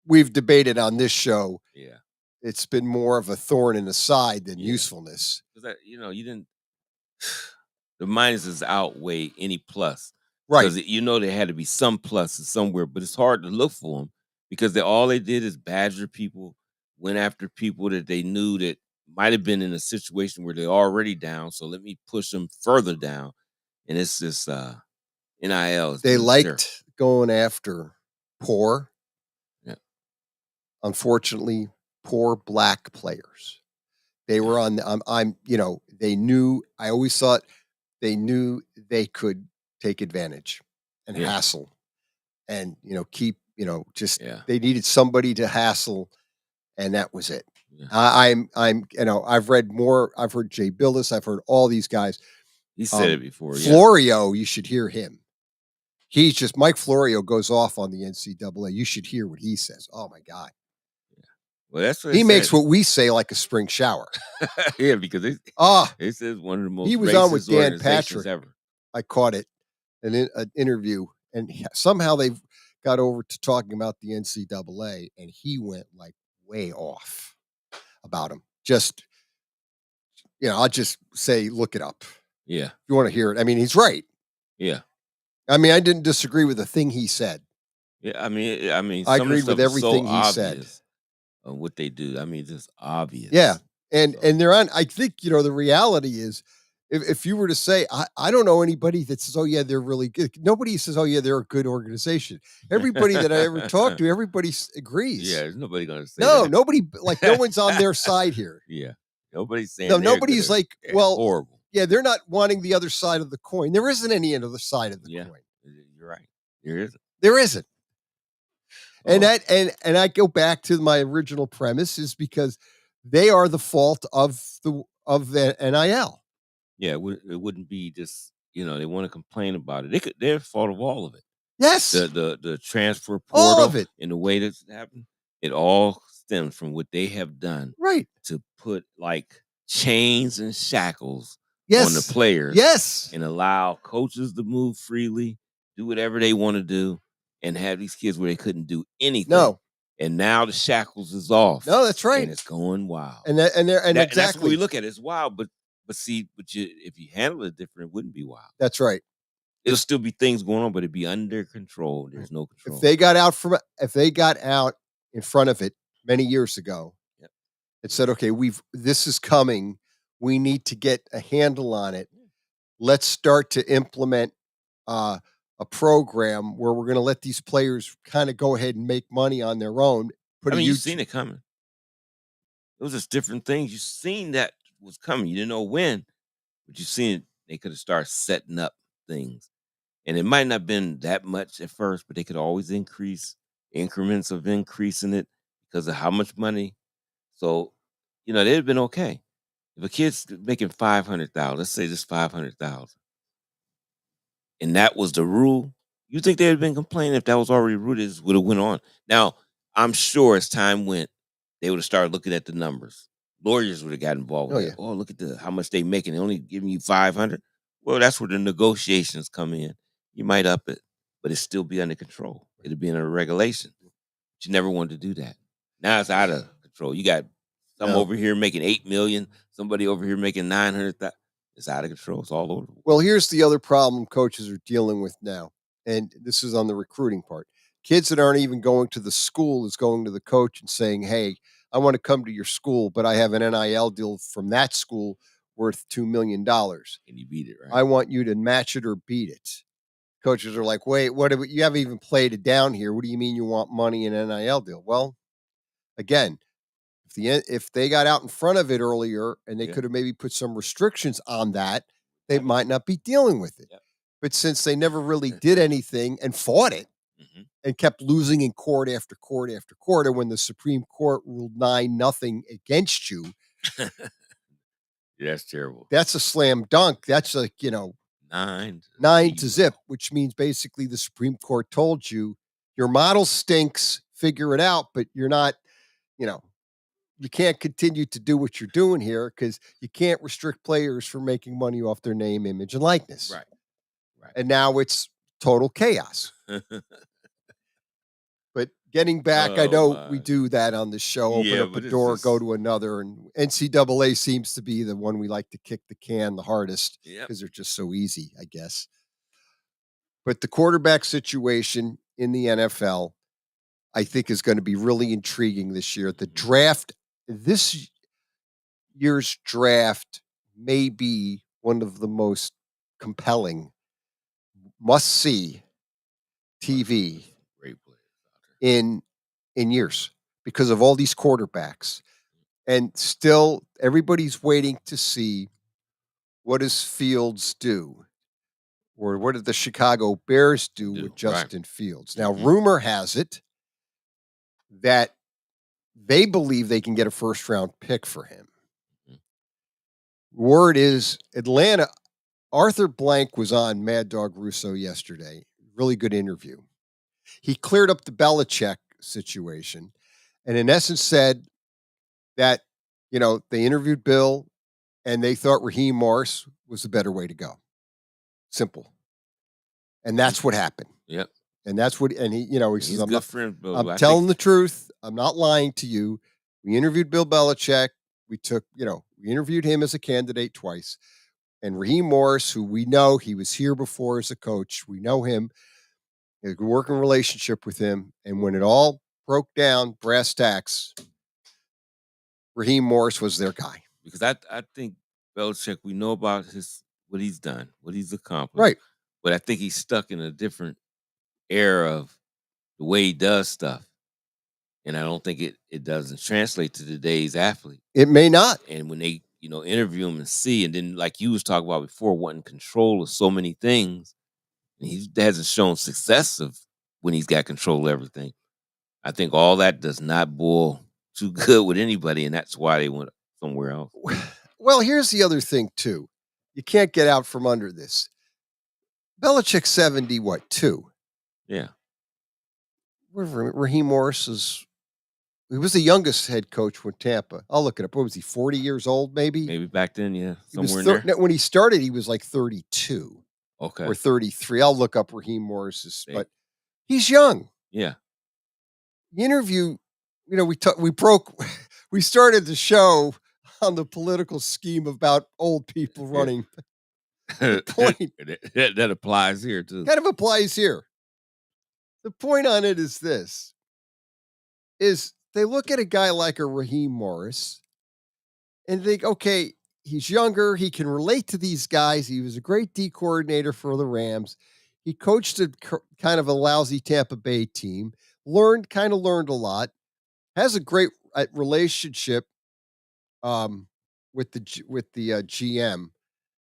we've debated on this show. Yeah. It's been more of a thorn in the side than usefulness. Because you didn't. The minuses outweigh any plus, right? Because there had to be some pluses somewhere, but it's hard to look for them because all they did is badger people, went after people that they knew that might have been in a situation where they're already down. So let me push them further down, and it's just NIL. They liked going after poor. Yeah. Unfortunately, poor black players. They were on. They knew. I always thought they knew they could take advantage and hassle, and keep. They needed somebody to hassle, and that was it. Yeah. I've read more. I've heard Jay Billis. I've heard all these guys. He said it before. Florio, you should hear him. He's just Mike Florio goes off on the NCAA. You should hear what he says. Oh my God. Well, that's what he makes what we say like a spring shower. Yeah, because it says one of the most. He was on with Dan Patrick ever. I caught it in an interview, and somehow they got over to talking about the NCAA, and he went like way off about him. Just I'll just say, look it up. Yeah, if you want to hear it. I mean, he's right. Yeah, I mean, I didn't disagree with a thing he said. Yeah, I mean, I agreed with everything he said. What they do, I mean, just obvious. Yeah, and they're on. I think the reality is, if you were to say, I don't know anybody that says, oh yeah, they're really good. Nobody says, oh yeah, they're a good organization. Everybody that I ever talked to, everybody agrees. Yeah, there's nobody going to say no, that. nobody no one's on their side here. Yeah, nobody's saying no, nobody's like, well, horrible. Yeah, they're not wanting the other side of the coin. There isn't any other side of the coin. You're right. There isn't. There isn't. And I go back to my original premise is because they are the fault of the NIL. Yeah, it wouldn't be just they want to complain about it. They're fault of all of it. Yes, the transfer portal, all of it, and the way that's happened. It all stems from what they have done, right? To put like chains and shackles on the players, and allow coaches to move freely, do whatever they want to do. And have these kids where they couldn't do anything. No. And now the shackles is off. No, that's right. And it's going wild. And exactly. That's what we look at. It's wild, but if you handle it different, it wouldn't be wild. That's right. It'll still be things going on, but it'd be under control. There's no control. If they got out in front of it many years ago, and said, okay, this is coming. We need to get a handle on it. Let's start to implement a program where we're going to let these players kind of go ahead and make money on their own. You've seen it coming. It was just different things. You've seen that was coming. You didn't know when, but you've seen it. They could have started setting up things. And it might not have been that much at first, but they could always increase increments of increasing it because of how much money. So, they'd have been okay. If a kid's making $500,000, let's say just $500,000. And that was the rule, you think they'd have been complaining if that was already rooted, it would have went on. Now, I'm sure as time went, they would have started looking at the numbers. Lawyers would have got involved with it. Oh, look at how much they making. They're only giving you $500. Well, that's where the negotiations come in. You might up it, but it still be under control. It'd be in a regulation. But you never wanted to do that. Now it's out of control. You got some over here making $8 million, somebody over here making $900,000. It's out of control. It's all over. Well, here's the other problem coaches are dealing with now, and this is on the recruiting part. Kids that aren't even going to the school is going to the coach and saying, hey, I want to come to your school, but I have an NIL deal from that school worth $2 million. And you beat it, right? I want you to match it or beat it. Coaches are like, wait, you haven't even played it down here. What do you mean you want money in an NIL deal? Well, again, if they got out in front of it earlier and they could have maybe put some restrictions on that, they might not be dealing with it. But since they never really did anything and fought it and kept losing in court after court after court, and when the Supreme Court ruled 9-0 against you, That's terrible. that's a slam dunk. That's like, 9 to zip, which means basically the Supreme Court told you your model stinks, figure it out, but you're not, you can't continue to do what you're doing here because you can't restrict players from making money off their name, image, and likeness. Right. And now it's total chaos. But getting back, I know we do that on the show, open up a door, go to another, and NCAA seems to be the one we like to kick the can the hardest because they're just so easy, I guess. But the quarterback situation in the NFL, I think, is going to be really intriguing this year. The draft, this year's draft may be one of the most compelling, must-see TV in years because of all these quarterbacks. And still, everybody's waiting to see what does Fields do, or what did the Chicago Bears do with Justin Fields. Now, rumor has it that they believe they can get a first-round pick for him. Word is Atlanta. Arthur Blank was on Mad Dog Russo yesterday. Really good interview. He cleared up the Belichick situation and in essence said that, they interviewed Bill and they thought Raheem Morris was the better way to go. Simple. And that's what happened. Yep. And that's what, and he says, I'm good friend, Bill. I'm telling the truth. I'm not lying to you. We interviewed Bill Belichick. We took, we interviewed him as a candidate twice. And Raheem Morris, who we know, he was here before as a coach. We know him. A good working relationship with him. And when it all broke down, brass tacks, Raheem Morris was their guy. Because I think Belichick, we know about what he's done, what he's accomplished. Right. But I think he's stuck in a different era of the way he does stuff. And I don't think it doesn't translate to today's athlete. It may not. And when they, interview him and see, and then like you was talking about before, wanting control of so many things, and he hasn't shown success of when he's got control of everything. I think all that does not boil too good with anybody, and that's why they went somewhere else. Well, here's the other thing, too. You can't get out from under this. Belichick's 72? Yeah. Raheem Morris he was the youngest head coach with Tampa. I'll look it up. What was he, 40 years old, maybe? Maybe back then, yeah. Somewhere in there. When he started, he was like 32. Okay. Or 33. I'll look up Raheem Morris's, but he's young. Yeah. The interview, we started the show on the political scheme about old people running. Point. That applies here, too. Kind of applies here. The point on it is this, is they look at a guy like a Raheem Morris and think, okay, he's younger. He can relate to these guys. He was a great D coordinator for the Rams. He coached a kind of a lousy Tampa Bay team, learned a lot, has a great relationship with the GM.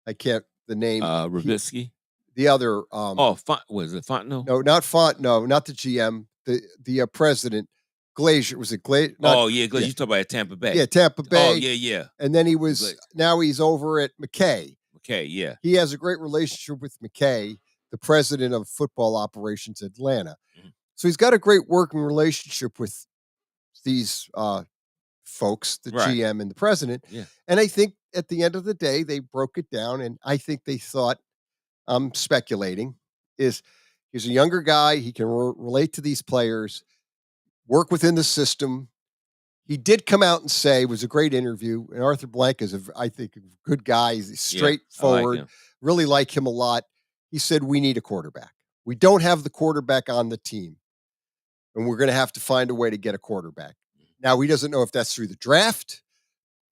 I can't, the name. Rabitsky? The other. Was it Fontenot? No, not Fontenot, not the GM. The president. Glazier, was it Glazier? Glazier. You talk about Tampa Bay. Yeah, Tampa Bay. Oh, yeah. And then now he's over at McKay. McKay, yeah. He has a great relationship with McKay, the president of football operations at Atlanta. Mm-hmm. So he's got a great working relationship with these folks, the GM and the president. Yeah. And I think at the end of the day, they broke it down, and I think they thought, I'm speculating, he's a younger guy. He can relate to these players, work within the system. He did come out and say, it was a great interview. And Arthur Blank is, I think, a good guy. He's straightforward. Really like him a lot. He said, we need a quarterback. We don't have the quarterback on the team. And we're going to have to find a way to get a quarterback. Now, he doesn't know if that's through the draft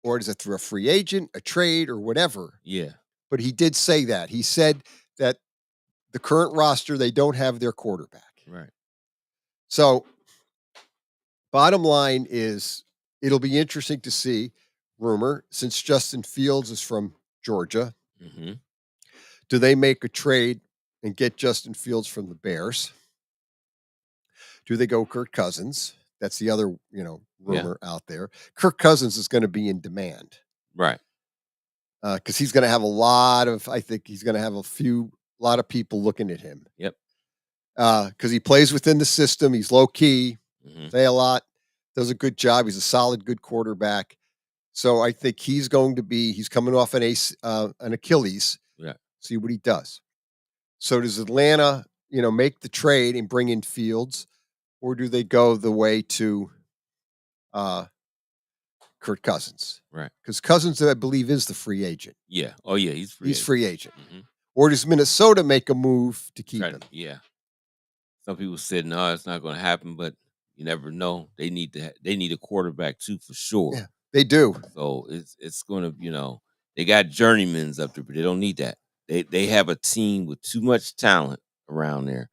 or is it through a free agent, a trade, or whatever. Yeah. But he did say that. He said that the current roster, they don't have their quarterback. Right. So, bottom line is, it'll be interesting to see, rumor, since Justin Fields is from Georgia, Do they make a trade and get Justin Fields from the Bears? Do they go Kirk Cousins? That's the other, rumor out there. Kirk Cousins is going to be in demand. Right. Because he's going to have I think he's going to have a lot of people looking at him. Yep. Because he plays within the system. He's low key, Mm-hmm. say a lot, does a good job. He's a solid, good quarterback. So I think he's coming off an Achilles. Yeah. See what he does. So does Atlanta, make the trade and bring in Fields, or do they go the way to Kirk Cousins? Right. Because Cousins, I believe, is the free agent. Yeah. Oh, yeah. He's free agent. Mm-hmm. Or does Minnesota make a move to keep him? Yeah. Some people said, no, it's not going to happen, but you never know. They need a quarterback too, for sure. Yeah, they do. So it's going to, they got journeymans up there, but they don't need that. They have a team with too much talent around there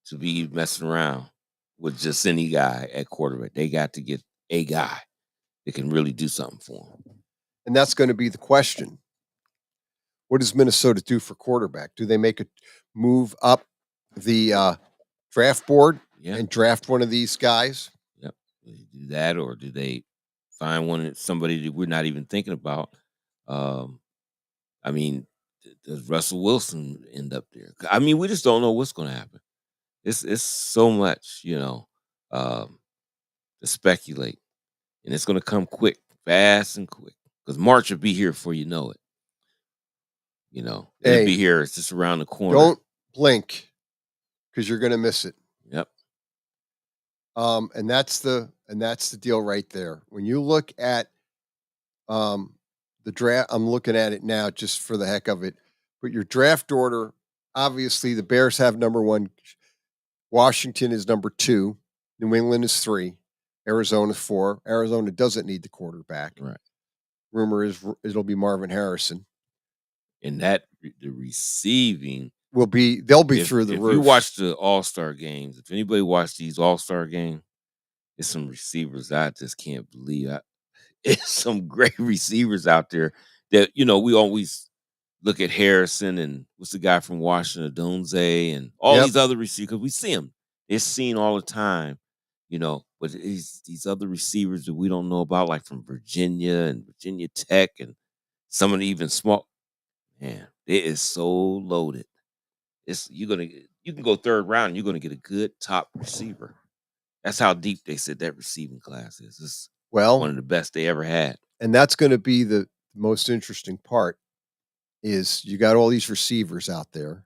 to be messing around with just any guy at quarterback. They got to get a guy that can really do something for them. And that's going to be the question. What does Minnesota do for quarterback? Do they make a move up the draft board and draft one of these guys? Yep. Do they do that, or do they find somebody that we're not even thinking about? I mean, does Russell Wilson end up there? I mean, we just don't know what's going to happen. It's so much, to speculate, and it's going to come quick, fast and quick, because March will be here before you know it. It'll be here. It's just around the corner. Don't blink, because you're going to miss it. Yep. And that's the deal right there. When you look at the draft, I'm looking at it now just for the heck of it. But your draft order, obviously, the Bears have number 1. Washington is number 2. New England is 3. Arizona 4. Arizona doesn't need the quarterback. Right. Rumor is it'll be Marvin Harrison. And the receiving they'll be through the roof. If you watch the All-Star games, if anybody watched these All-Star games, there's some receivers I just can't believe. It's some great receivers out there that, we always look at Harrison and what's the guy from Washington, Donze, and all these other receivers. We see them. They're seen all the time, but these other receivers that we don't know about, like from Virginia and Virginia Tech and some of the even small, man, it is so loaded. You can go third round and you're going to get a good top receiver. That's how deep they said that receiving class is. It's one of the best they ever had. And that's going to be the most interesting part is you got all these receivers out there.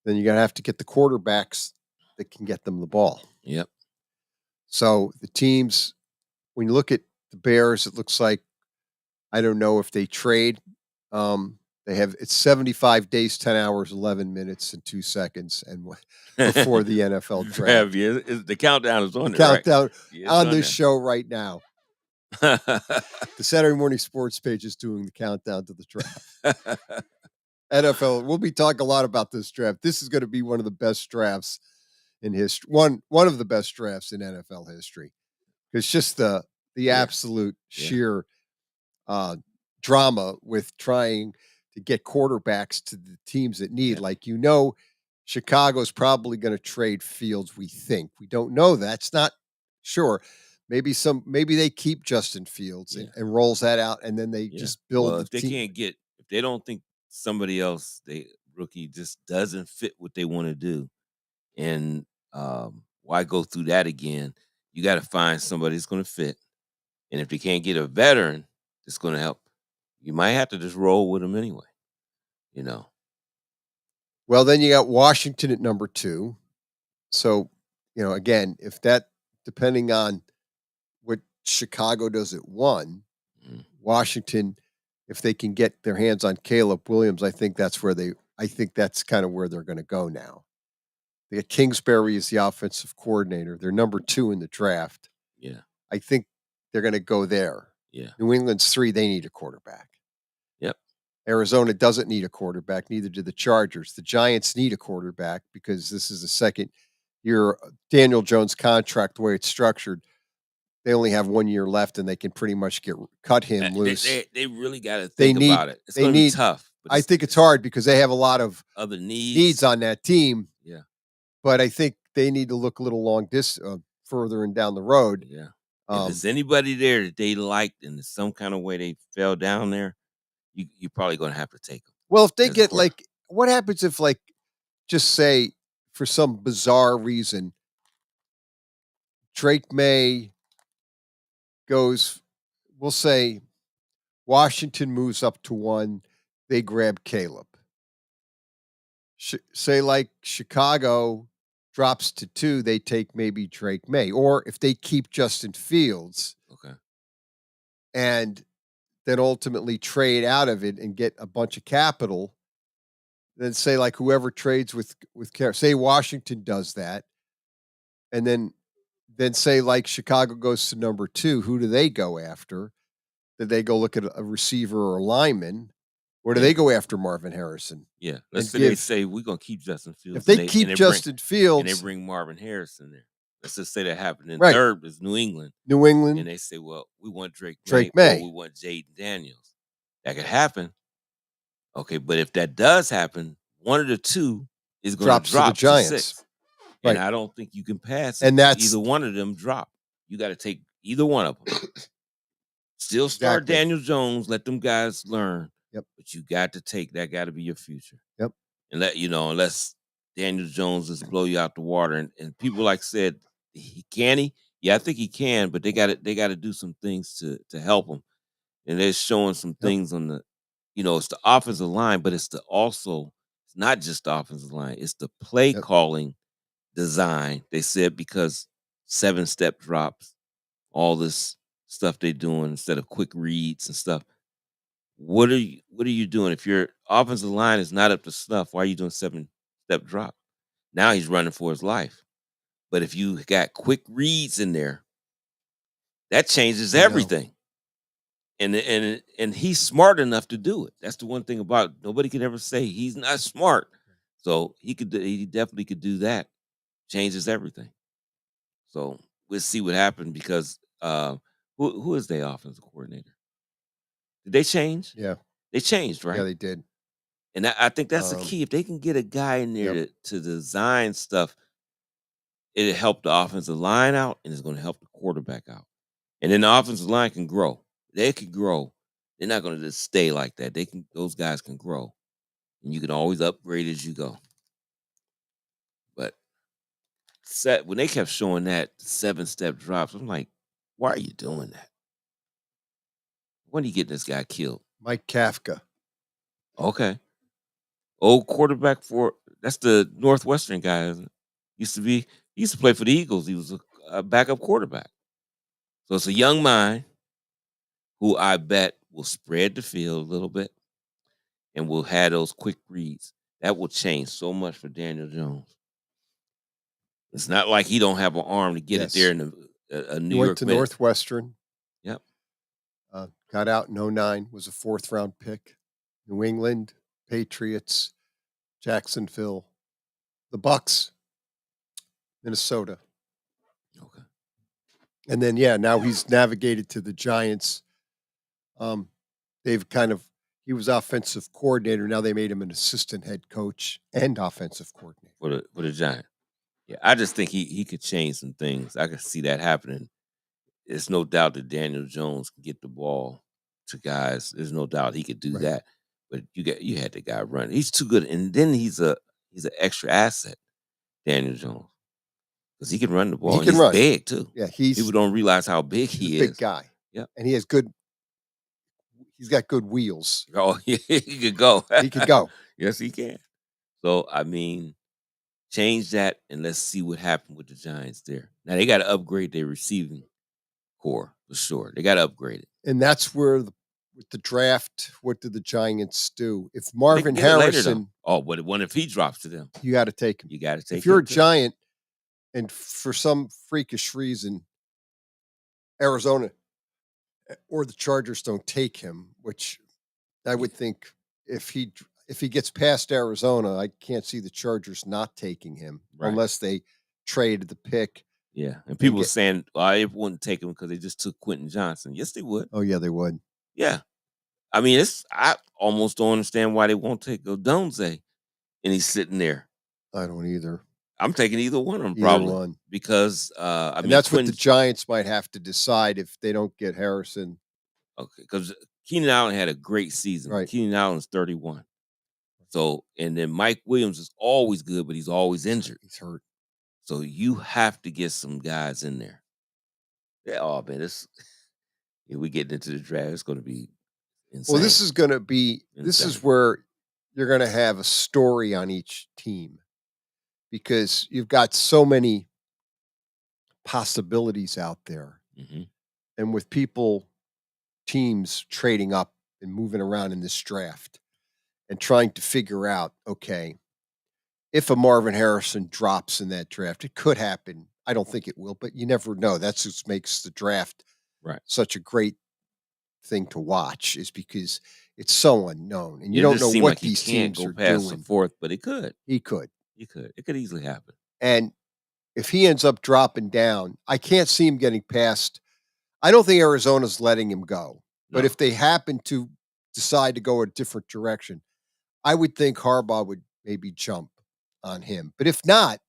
Then you're going to have to get the quarterbacks that can get them the ball. Yep. So the teams, when you look at the Bears, it looks like, I don't know if they trade. It's 75 days, 10 hours, 11 minutes, and 2 seconds, and before the NFL draft. The countdown is on. Countdown right? on this show right now. The Saturday Morning Sports page is doing the countdown to the draft. NFL. We'll be talking a lot about this draft. This is going to be one of the best drafts in history. One of the best drafts in NFL history. It's just the absolute sheer drama with trying to get quarterbacks to the teams that need. Like, Chicago's probably going to trade Fields, we think. We don't know that. It's not sure. Maybe they keep Justin Fields and rolls that out, and then they just build if they team. if they don't think somebody else, rookie just doesn't fit what they want to do, and why go through that again? You got to find somebody that's going to fit. And if they can't get a veteran that's going to help, you might have to just roll with them anyway. Well, then you got Washington at number 2. So, again, if that, depending on what Chicago does at 1, Washington, if they can get their hands on Caleb Williams, I think that's kind of where they're going to go now. They got Kingsbury as the offensive coordinator. They're number 2 in the draft. Yeah. I think they're going to go there. Yeah. New England's 3, they need a quarterback. Yep. Arizona doesn't need a quarterback, neither do the Chargers. The Giants need a quarterback because this is the second year Daniel Jones contract, the way it's structured. They only have 1 year left, and they can pretty much cut him loose. They really got to think about it. It's going to be tough I think it's hard because they have a lot of other needs on that team. Yeah. But I think they need to look a little further and down the road. Yeah. If there's anybody there that they liked and in some kind of way they fell down there, you're probably going to have to take them. Well, if they get what happens if just say for some bizarre reason, Drake May goes, we'll say Washington moves up to 1, they grab Caleb. Say Chicago drops to 2, they take maybe Drake May. Or if they keep Justin Fields. Okay. And then ultimately trade out of it and get a bunch of capital, then say whoever trades with say Washington does that. And then say Chicago goes to number 2, who do they go after? Did they go look at a receiver or a lineman? Or do they go after Marvin Harrison? Yeah. Let's say they say we're going to keep Justin Fields. If they keep Justin Fields. And they bring Marvin Harrison there. Let's just say that happened. And Right. third is New England. And they say, well, we want Drake May. Or we want Jaden Daniels. That could happen. Okay, but if that does happen, one of the two is going to drop to the Giants. To 6. And I don't think you can pass it. And that's either one of them drop. You got to take either one of them. Still start Daniel Jones. Let them guys learn. Yep. But you got to take that. Got to be your future. Yep. And unless Daniel Jones just blow you out the water, and people said, can he? Yeah, I think he can. But they got to do some things to help him. And they're showing some things on the, it's the offensive line, but it's not just the offensive line. It's the play calling design. They said because 7-step drops, all this stuff they're doing instead of quick reads and stuff. What are you doing? If your offensive line is not up to snuff, why are you doing 7-step drop? Now he's running for his life. But if you got quick reads in there, that changes everything. And he's smart enough to do it. That's the one thing about nobody can ever say he's not smart. So he definitely could do that. Changes everything. So we'll see what happens because who is their offensive coordinator? Did they change? Yeah. They changed, right? Yeah, they did. And I think that's the key. If they can get a guy in there to design stuff, it'll help the offensive line out and it's going to help the quarterback out. And then the offensive line can grow. They can grow. They're not going to just stay like that. Those guys can grow. And you can always upgrade as you go. But when they kept showing that 7-step drops, I'm like, why are you doing that? When are you getting this guy killed? Mike Kafka. Okay. Old quarterback that's the Northwestern guy, isn't it? He used to play for the Eagles. He was a backup quarterback. So it's a young mind who I bet will spread the field a little bit and will have those quick reads. That will change so much for Daniel Jones. It's not like he don't have an arm to get it there in a New York. Went to Northwestern. Yep. Got out in 2009, was a 4th-round pick. New England, Patriots, Jacksonville, the Bucks, Minnesota. Okay. And then, now he's navigated to the Giants. He was offensive coordinator. Now they made him an assistant head coach and offensive coordinator. For the Giants. Yeah, I just think he could change some things. I could see that happening. There's no doubt that Daniel Jones can get the ball to guys. There's no doubt he could do that. But you had the guy run. He's too good. And then he's an extra asset, Daniel Jones. Because he can run the ball. He can run. run. Big too. Yeah, people don't realize how big he is. Big guy. Yeah. And he's got good wheels. Oh, yeah, he could go. He could go. Yes, he can. So, I mean, change that and let's see what happened with the Giants there. Now, they got to upgrade their receiving core for sure. They got to upgrade it. And that's where, with the draft, what did the Giants do? If Marvin Harrison... but what if he drops to them? You got to take him. You got to take him. If you're a Giant and for some freakish reason, Arizona or the Chargers don't take him, which I would think if he gets past Arizona, I can't see the Chargers not taking him unless they trade the pick. Yeah, and people were saying, they wouldn't take him because they just took Quentin Johnson. Yes, they would. Oh, yeah, they would. Yeah. I mean, I almost don't understand why they won't take Odunze, and he's sitting there. I don't either. I'm taking either one of them Either probably one. because And that's what the Giants might have to decide if they don't get Harrison. Okay, because Keenan Allen had a great season. Right. Keenan Allen's 31. So, and then Mike Williams is always good, but he's always injured. He's hurt. So you have to get some guys in there. Yeah, oh man, if we get into the draft, it's going to be insane. Well, this is going to be. This is where you're going to have a story on each team because you've got so many possibilities out there, and with teams trading up and moving around in this draft and trying to figure out, okay, if a Marvin Harrison drops in that draft, it could happen. I don't think it will, but you never know. That's what makes the draft such a great thing to watch, is because it's so unknown, and you don't know what these teams are past doing. The fourth, but it could. He could. It could easily happen. And if he ends up dropping down, I can't see him getting past. I don't think Arizona's letting him go. But if they happen to decide to go a different direction, I would think Harbaugh would maybe jump on him. But if not,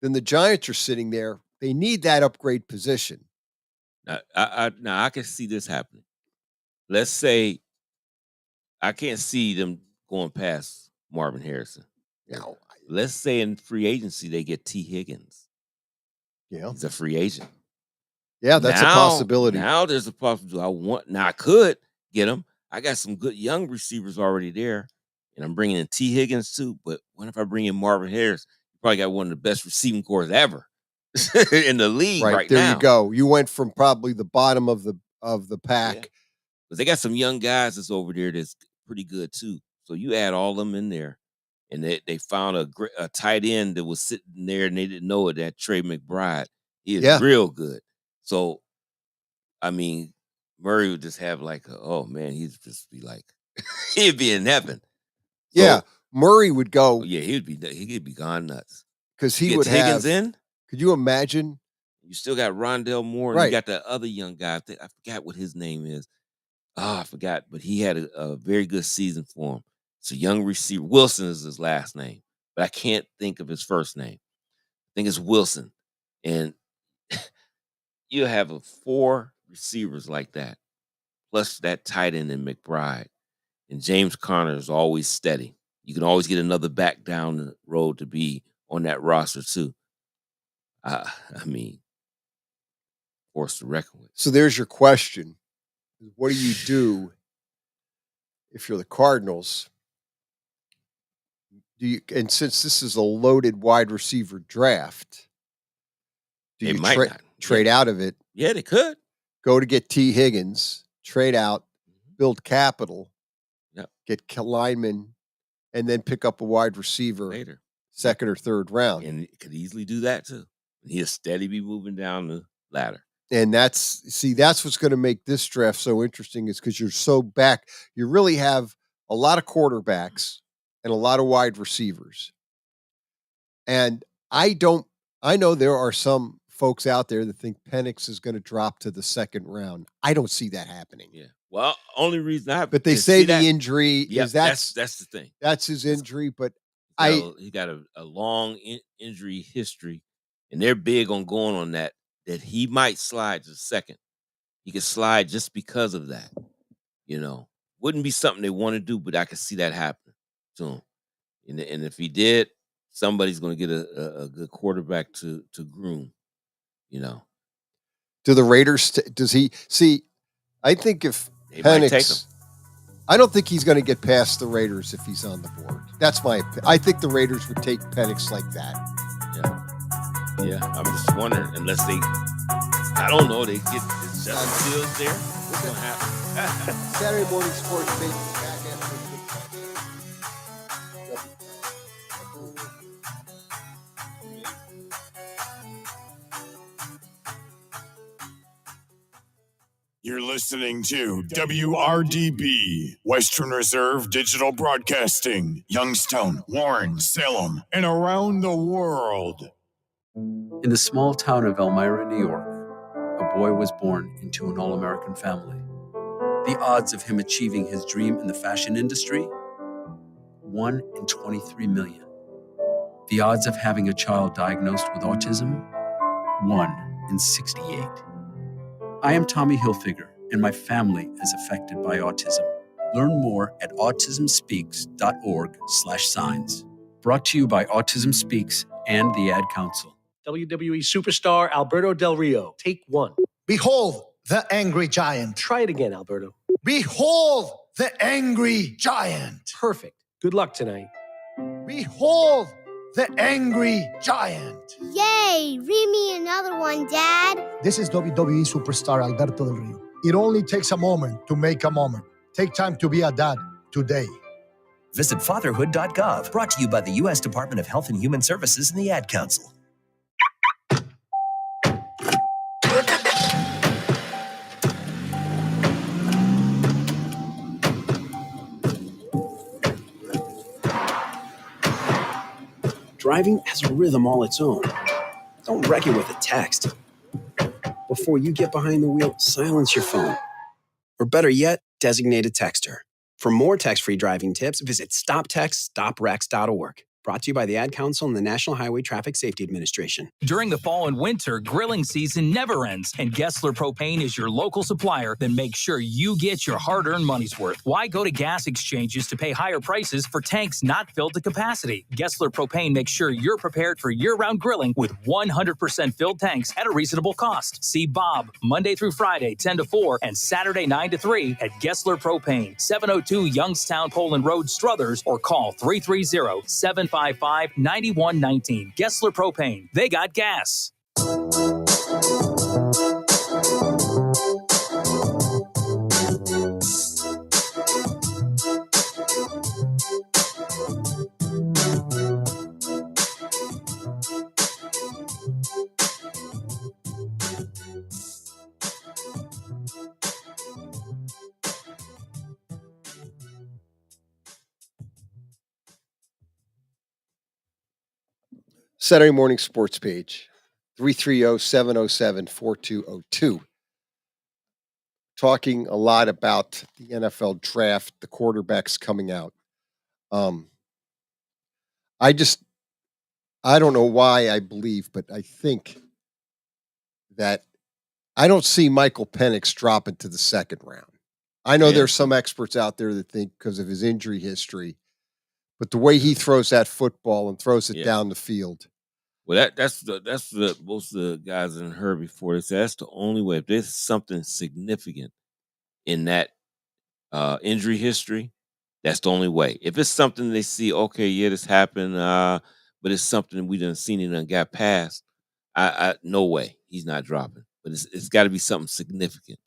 then the Giants are sitting there. They need that upgrade position. Now, I can see this happening. Let's say I can't see them going past Marvin Harrison. No. Let's say in free agency they get T. Higgins. Yeah. He's a free agent. Yeah, that's a possibility. Now there's a possibility. I could get him. I got some good young receivers already there, and I'm bringing in T. Higgins too. But what if I bring in Marvin Harris? You probably got one of the best receiving corps ever in the league right there now. You go. You went from probably the bottom of the pack. But they got some young guys that's over there that's pretty good too. So you add all of them in there, and they found a tight end that was sitting there, and they didn't know it. That Trey McBride, he is real good. So, I mean, Murray would just have like, he'd just be like, he'd be in heaven. So, Murray would go. Yeah, he'd be gone nuts because he would Higgins have. In. Could you imagine? You still got Rondell Moore, and you got that other young guy. I forgot what his name is. I forgot, but he had a very good season for him. It's a young receiver. Wilson is his last name, but I can't think of his first name. I think it's Wilson. And you have 4 receivers like that, plus that tight end in McBride. And James Conner is always steady. You can always get another back down the road to be on that roster too. I mean, force to reckon with. So there's your question. What do you do if you're the Cardinals? And since this is a loaded wide receiver draft, do you trade out of it? Yeah, they could. Go to get T. Higgins, trade out, build capital, get linemen, and then pick up a wide receiver later, second or third round. And it could easily do that too. He'll steady be moving down the ladder. And that's what's going to make this draft so interesting, is because you're so back. You really have a lot of quarterbacks and a lot of wide receivers. And I know there are some folks out there that think Penix is going to drop to the second round. I don't see that happening. Yeah. Well, only reason but they say the injury is that's the thing. That's his injury, but he got a long injury history, and they're big on going on that he might slide to second. He could slide just because of that. Wouldn't be something they want to do, but I could see that happen to him. And if he did, somebody's going to get a good quarterback to groom. Do the Raiders? Does he see? I think if they might take Penix, I don't think he's going to get past the Raiders if he's on the board. That's my opinion. I think the Raiders would take Penix like that. Yeah, I'm just wondering, unless I don't know, they get Justin Fields there. What's going to happen? Saturday Morning Sports Baby back You're listening to WRDB, Western Reserve Digital Broadcasting, Youngstown, Warren, Salem, and around the world. In the small town of Elmira, New York, a boy was born into an all-American family. The odds of him achieving his dream in the fashion industry? 1 in 23 million. The odds of having a child diagnosed with autism? 1 in 68. I am Tommy Hilfiger, and my family is affected by autism. Learn more at autismspeaks.org/signs. Brought to you by Autism Speaks and the Ad Council. WWE superstar Alberto Del Rio, take one. Behold the angry giant. Try it again, Alberto. Behold the angry giant. Perfect. Good luck tonight. Behold the angry giant. Yay! Read me another one, Dad. This is WWE superstar Alberto Del Rio. It only takes a moment to make a moment. Take time to be a dad today. Visit fatherhood.gov. Brought to you by the U.S. Department of Health and Human Services and the Ad Council. Driving has a rhythm all its own. Don't wreck it with a text. Before you get behind the wheel, silence your phone. Or better yet, designate a texter. For more text-free driving tips, visit stoptextstoprex.org. Brought to you by the Ad Council and the National Highway Traffic Safety Administration. During the fall and winter, grilling season never ends, and Gessler Propane is your local supplier that makes sure you get your hard-earned money's worth. Why go to gas exchanges to pay higher prices for tanks not filled to capacity? Gessler Propane makes sure you're prepared for year-round grilling with 100% filled tanks at a reasonable cost. See Bob Monday through Friday, 10 to 4, and Saturday, 9 to 3 at Gessler Propane, 702 Youngstown Poland Road, Struthers, or call 330-755-9119. Gessler Propane. They got gas. Saturday morning sports page, 330-707-4202. Talking a lot about the NFL draft, the quarterbacks coming out. I don't know why I believe, but I think that I don't see Michael Penix dropping to the second round. I know there's some experts out there that think because of his injury history, but the way he throws that football and throws it down the field. Well, that's the most of the guys that heard before. They say that's the only way. If there's something significant in that injury history, that's the only way. If it's something they see, okay, yeah, this happened, but it's something we done seen and done got past, I no way he's not dropping. But it's got to be something significant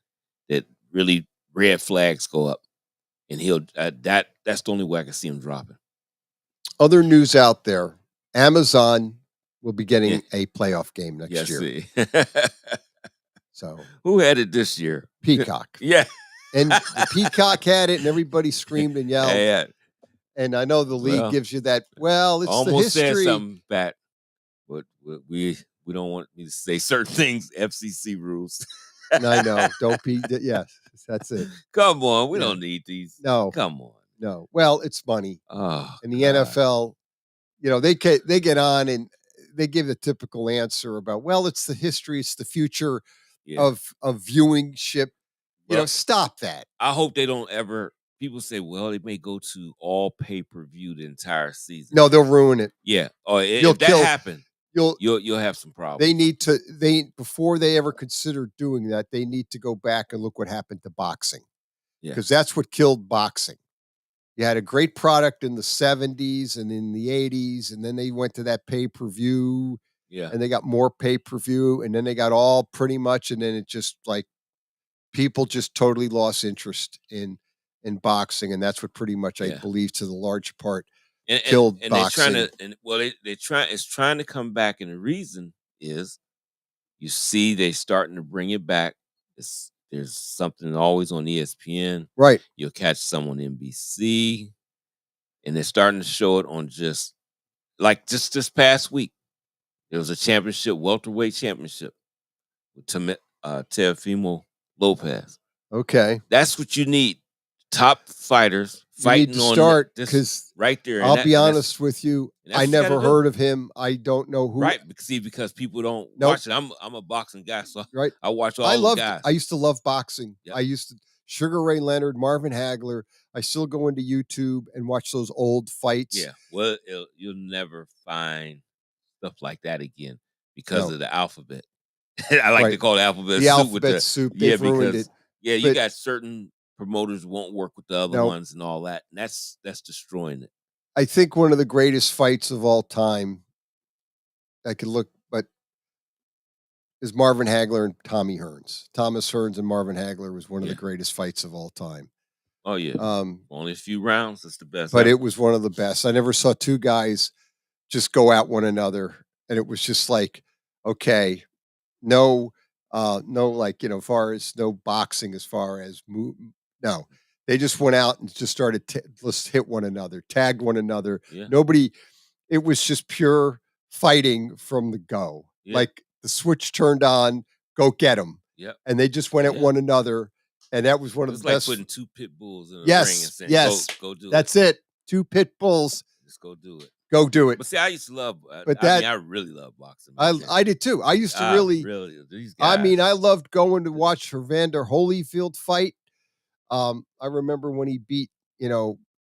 that really red flags go up, and he'll that's the only way I can see him dropping. Other news out there: Amazon will be getting a playoff game next year. See. So who had it this year? Peacock. Yeah. And the Peacock had it, and everybody screamed and yelled. Yeah. And I know the league gives you that. Well, it's almost the history. Said something back, but we don't want me to say certain things. FCC rules. I know. Don't be. Yes, that's it. Come on, we don't need these. No, come on. No. Well, it's money. Oh, and the NFL, they get on and they give the typical answer about, well, it's the history, it's the future of viewingship. Stop that. I hope they don't ever. People say, well, they may go to all pay-per-view the entire season. No, they'll ruin it. Yeah. If that happens, you'll have some problems. They need to. Before they ever consider doing that, they need to go back and look what happened to boxing, because that's what killed boxing. You had a great product in the 70s and in the 80s, and then they went to that pay-per-view, and they got more pay-per-view, and then they got all pretty much, and then it just like people just totally lost interest in boxing, and that's what pretty much I believe to the large part killed boxing. It's trying to come back, and the reason is you see they starting to bring it back. There's something always on ESPN. Right. You'll catch some on NBC. And they're starting to show it on just this past week. There was a championship, welterweight championship with Teofimo Lopez. Okay. That's what you need. Top fighters You fighting need to on start this because right there. I'll be honest with you. and that's I what you gotta never do. heard of him. I don't know who. Right, because people don't Nope. watch it. I'm a boxing guy, so Right. I watch all the guys. I used to love boxing. Yep. I used to Sugar Ray Leonard, Marvin Hagler. I still go into YouTube and watch those old fights. Yeah, well, you'll never find stuff like that again because of the alphabet. I like to call it alphabet The soup. alphabet soup. They've ruined it. You But got certain promoters won't work with the other Nope. ones and all that, and that's destroying it. I think one of the greatest fights of all time, I could look, but is Marvin Hagler and Tommy Hearns. Thomas Hearns and Marvin Hagler was one of the greatest fights of all time. Oh yeah, only a few rounds. That's the best. But ever. it was one of the best. I never saw two guys just go at one another, and it was just like, okay, no, like far as no boxing, as far as no, they just went out and just started let's hit one another, tagged one another. Yeah. Nobody. It was just pure fighting from the go. Yeah. Like the switch turned on, go get them. Yep. And they just went at one another, and that was one of It's the like best. putting two pit bulls in a ring and Yes, saying, yes, go do that's it. it. Two pit bulls. Just go do it. Go do it. But see, I used to love. But I really love boxing. I did too. I used to really. These guys. I mean, I loved going to watch Evander Holyfield fight. I remember when he beat,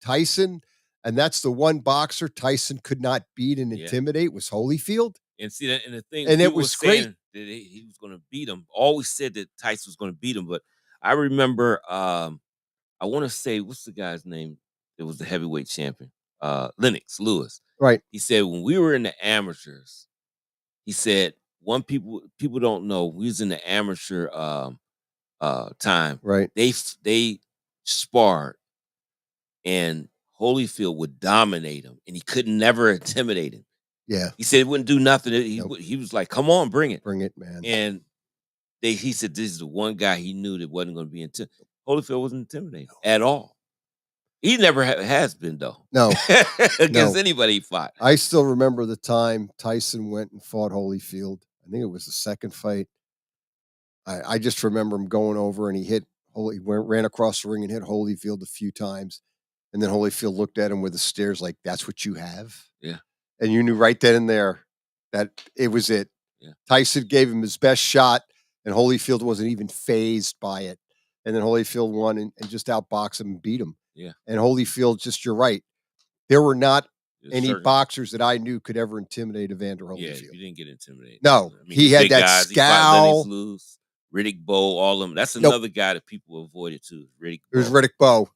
Tyson, and that's the one boxer Tyson could not beat and intimidate was Holyfield. And see that, and the thing, And it people was were saying great. that he was going to beat him. Always said that Tyson was going to beat him, but I remember, I want to say, what's the guy's name? It was the heavyweight champion, Lennox Lewis. Right. He said when we were in the amateurs, he said people don't know we was in the amateur time. Right. They sparred, and Holyfield would dominate him, and he could never intimidate him. Yeah. He said it wouldn't do nothing. He was like, "Come on, bring it, man." And he said this is the one guy he knew that wasn't going to be intimidated. Holyfield wasn't intimidated at all. He never has been though. No, against anybody he fought. I still remember the time Tyson went and fought Holyfield. I think it was the second fight. I just remember him going over and he ran across the ring and hit Holyfield a few times, and then Holyfield looked at him with the stares like, "That's what you have." Yeah, and you knew right then and there that it was it. Yeah. Tyson gave him his best shot, and Holyfield wasn't even fazed by it. And then Holyfield won and just outboxed him and beat him. Yeah. And Holyfield, you're right. There were not any certain boxers that I knew could ever intimidate Evander Holyfield. Yeah, you didn't get intimidated. No, I mean, he had big that guys, scowl. He fought Lennox, Riddick Bowe, all of them. That's another guy that people avoided too. Riddick. It was Riddick Bowe.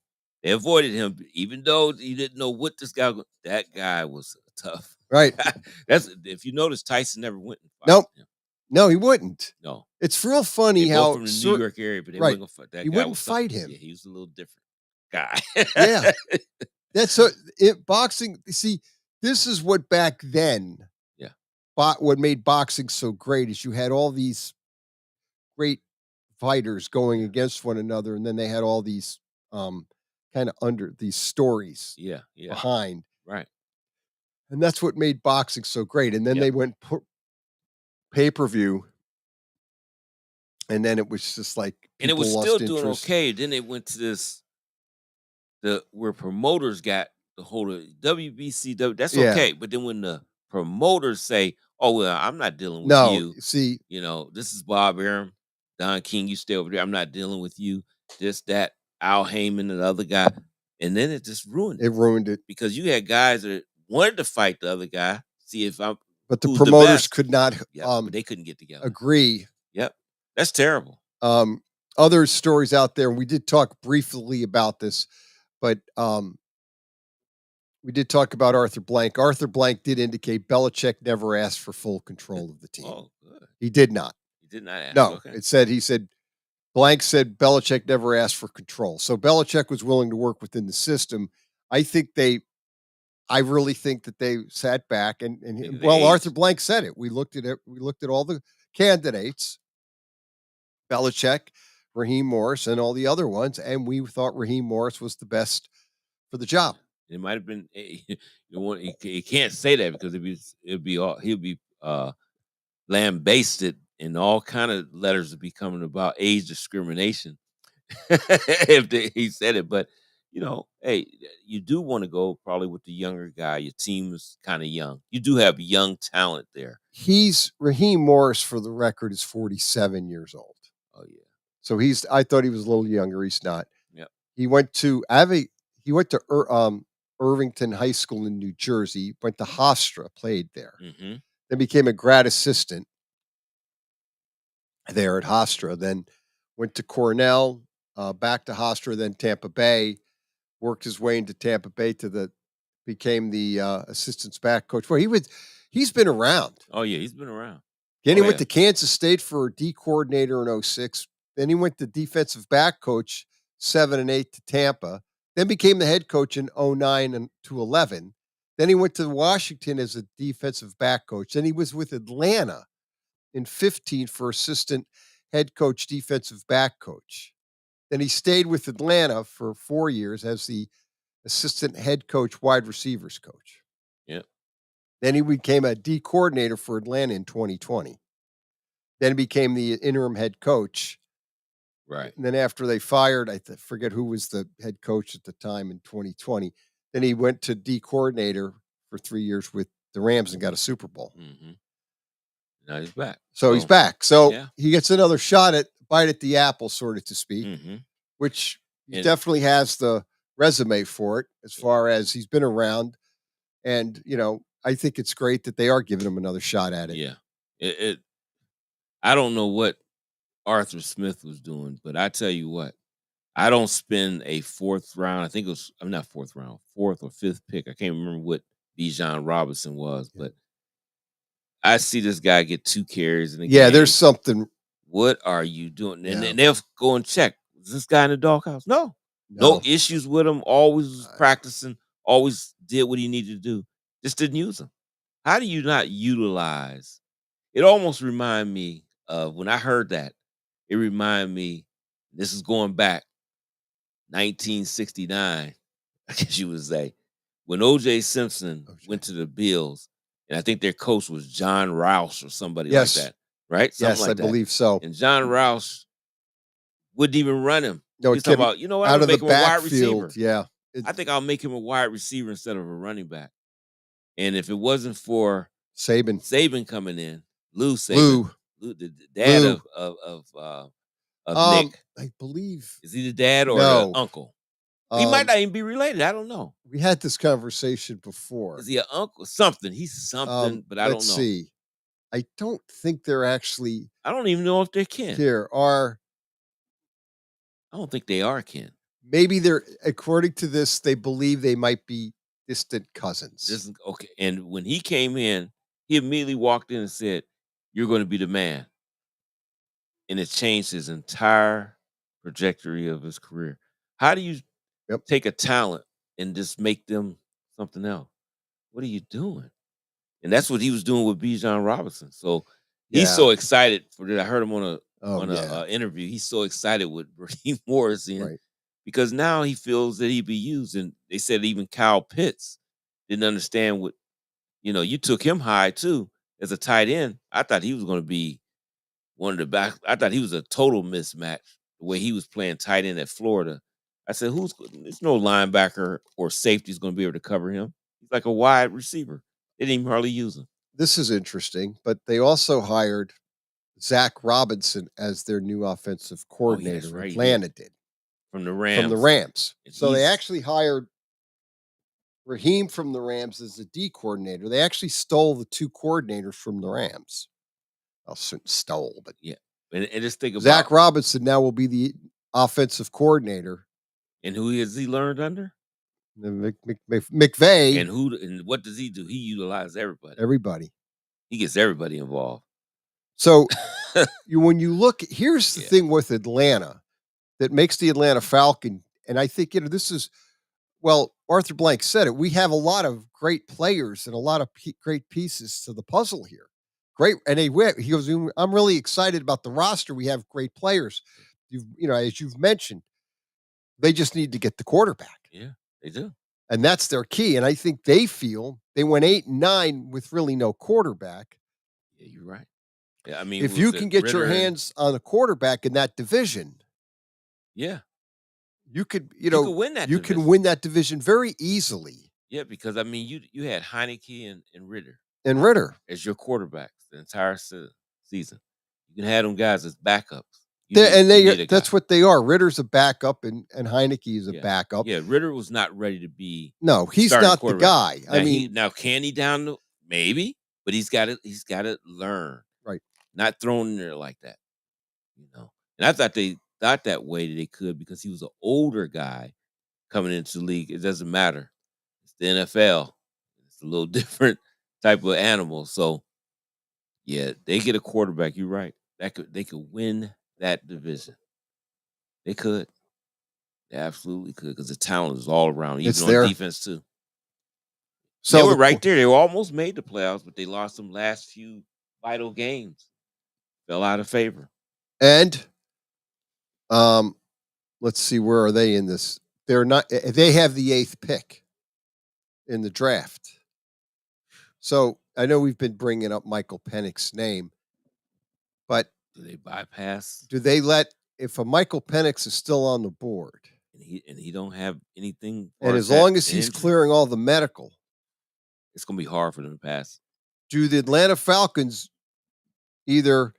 They avoided him, even though you didn't know what this guy. That guy was tough. Right. That's if you notice, Tyson never went and fought Nope. him. No, he wouldn't. No. It's real funny They how both from the New York area, but they right. wouldn't fight that he guy. wouldn't Was fight tough. him. Yeah, he was a little different guy. Yeah. That's so boxing. See, this is what back then. Yeah. What made boxing so great is you had all these great fighters going against one another, and then they had all these kind of under these stories Yeah. behind. Right. And that's what made boxing so great. And then they went pay-per-view, and then it was just like And it was people still lost doing interest. okay. Then they went to this, where promoters got the whole of WBCW. That's Yeah. okay. But then when the promoters say, "Oh well, I'm not dealing with No, you," see, this is Bob Arum, Don King. You stay over there. I'm not dealing with you. This, that, Al Heyman, and the other guy, and then it just ruined it. It ruined it because you had guys that wanted to fight the other guy. See if I'm. But the who's promoters best. could not but they couldn't get together. agree. Yep, that's terrible. Other stories out there, and we did talk briefly about this, but we did talk about Arthur Blank. Arthur Blank did indicate Belichick never asked for full control of the team. Oh, good. He did not. He did not ask. No, Okay. he said Blank said Belichick never asked for control. So Belichick was willing to work within the system. I really think that they sat back and Arthur Blank said it. We looked at it. We looked at all the candidates, Belichick, Raheem Morris, and all the other ones, and we thought Raheem Morris was the best for the job. It might have been. You can't say that because he'll be lambasted, and all kind of letters will be coming about age discrimination. if he said it. But hey, you do want to go probably with the younger guy. Your team is kind of young. You do have young talent there. Raheem Morris, for the record, is 47 years old. Oh yeah. So I thought he was a little younger. He's not. Yep. He went to Irvington High School in New Jersey. Went to Hofstra, played there. Mm-hmm. Then became a grad assistant there at Hofstra. Then went to Cornell, back to Hofstra, then Tampa Bay. Worked his way into Tampa Bay became the assistant's back coach. Well, he's been around. Oh yeah, he's been around. Then he went to Kansas State for D coordinator in 06. Then he went to defensive back coach 7 and 8 to Tampa. Then became the head coach in 09 to 11. Then he went to Washington as a defensive back coach. Then he was with Atlanta in 15 for assistant head coach, defensive back coach. Then he stayed with Atlanta for 4 years as the assistant head coach, wide receivers coach. Yeah. Then he became a D coordinator for Atlanta in 2020. Then he became the interim head coach. Right. And then after they fired, I forget who was the head coach at the time in 2020. Then he went to D coordinator for 3 years with the Rams and got a Super Bowl. Mm-hmm. Now he's back. So he's back. So he gets another bite at the apple, sort of to speak, which he definitely has the resume for it as far as he's been around. And, I think it's great that they are giving him another shot at it. Yeah. I don't know what Arthur Smith was doing, but I tell you what, I don't spend a fourth round. I think I'm not fourth round, fourth or fifth pick. I can't remember what Bijan Robinson was, but I see this guy get 2 carries in the game. Yeah, there's something. What are you doing? And then they'll go and check. Is this guy in the doghouse? No issues with him. Always was practicing. Always did what he needed to do. Just didn't use him. How do you not utilize? It almost reminded me of when I heard that. It reminded me. This is going back 1969. I guess you would say when O.J. Simpson went to the Bills, and I think their coach was John Roush or somebody like that. Right? Yes, I believe so. And John Roush wouldn't even run him. No, he's talking about, what? Out I'm of make the him a wide receiver. backfield, yeah. I think I'll make him a wide receiver instead of a running back. And if it wasn't for Saban coming in, Lou Saban, the dad of Nick. I believe. Is he the dad or the uncle? He might not even be related. I don't know. We had this conversation before. Is he an uncle? Something. He's something, but I don't know. Let's see. I don't think they're actually. I don't even know if they're kin. I don't think they are kin. Maybe they're, according to this, they believe they might be distant cousins. Okay. And when he came in, he immediately walked in and said, "You're going to be the man." And it changed his entire trajectory of his career. How do you take a talent and just make them something else? What are you doing? And that's what he was doing with Bijan Robinson. So he's so excited for that. I heard him on a interview. He's so excited with Raheem Morris because now he feels that he'd be used. And they said even Kyle Pitts didn't understand what, you took him high too as a tight end. I thought he was going to be one of the back. I thought he was a total mismatch the way he was playing tight end at Florida. I said, there's no linebacker or safety is going to be able to cover him. He's like a wide receiver. They didn't even hardly use him. This is interesting, but they also hired Zach Robinson as their new offensive coordinator. Right. Atlanta did. From the Rams. So they actually hired Raheem from the Rams as the D coordinator. They actually stole the 2 coordinators from the Rams. Well, stole, but yeah. And just think about Zach Robinson now will be the offensive coordinator. And who has he learned under? McVay. And what does he do? He utilizes everybody. Everybody. He gets everybody involved. So when you look, here's the thing with Atlanta that makes the Atlanta Falcon, and I think this is, Arthur Blank said it. We have a lot of great players and a lot of great pieces to the puzzle here. Great, and he goes, I'm really excited about the roster. We have great players. As you've mentioned, they just need to get the quarterback. Yeah, they do. And that's their key. And I think they feel they went 8-9 with really no quarterback. Yeah, you're right. Yeah, I mean, if you can get your hands on a quarterback in that division, Yeah. You could, You could win that you can division. win that division very easily. Yeah, because I mean, you had Heineke and Ritter And Ritter. as your quarterbacks the entire season. You can have them guys as backups. You need a guy. That's what they are. Ritter's a backup and Heineke is a Yeah. backup. Yeah, Ritter was not ready to be No, he's starting not the quarterback. guy. Now, I mean, now can he down the maybe, but he's got to learn. Right. Not thrown in there like that. And I thought they thought that way that they could because he was an older guy coming into the league. It doesn't matter. It's the NFL. It's a little different type of animal. So yeah, they get a quarterback. You're right. They could win that division. They could. They absolutely could because the talent is all around, even It's on there. defense too. So They were right there. They almost made the playoffs, but they lost some last few vital games. Fell out of favor. And let's see, where are they in this? They have the 8th pick in the draft. So I know we've been bringing up Michael Penix's name, but Do they bypass? do they if a Michael Penix is still on the board, And he don't have anything, and as long as he's clearing all the medical, it's gonna be hard for them to pass. do the Atlanta Falcons either,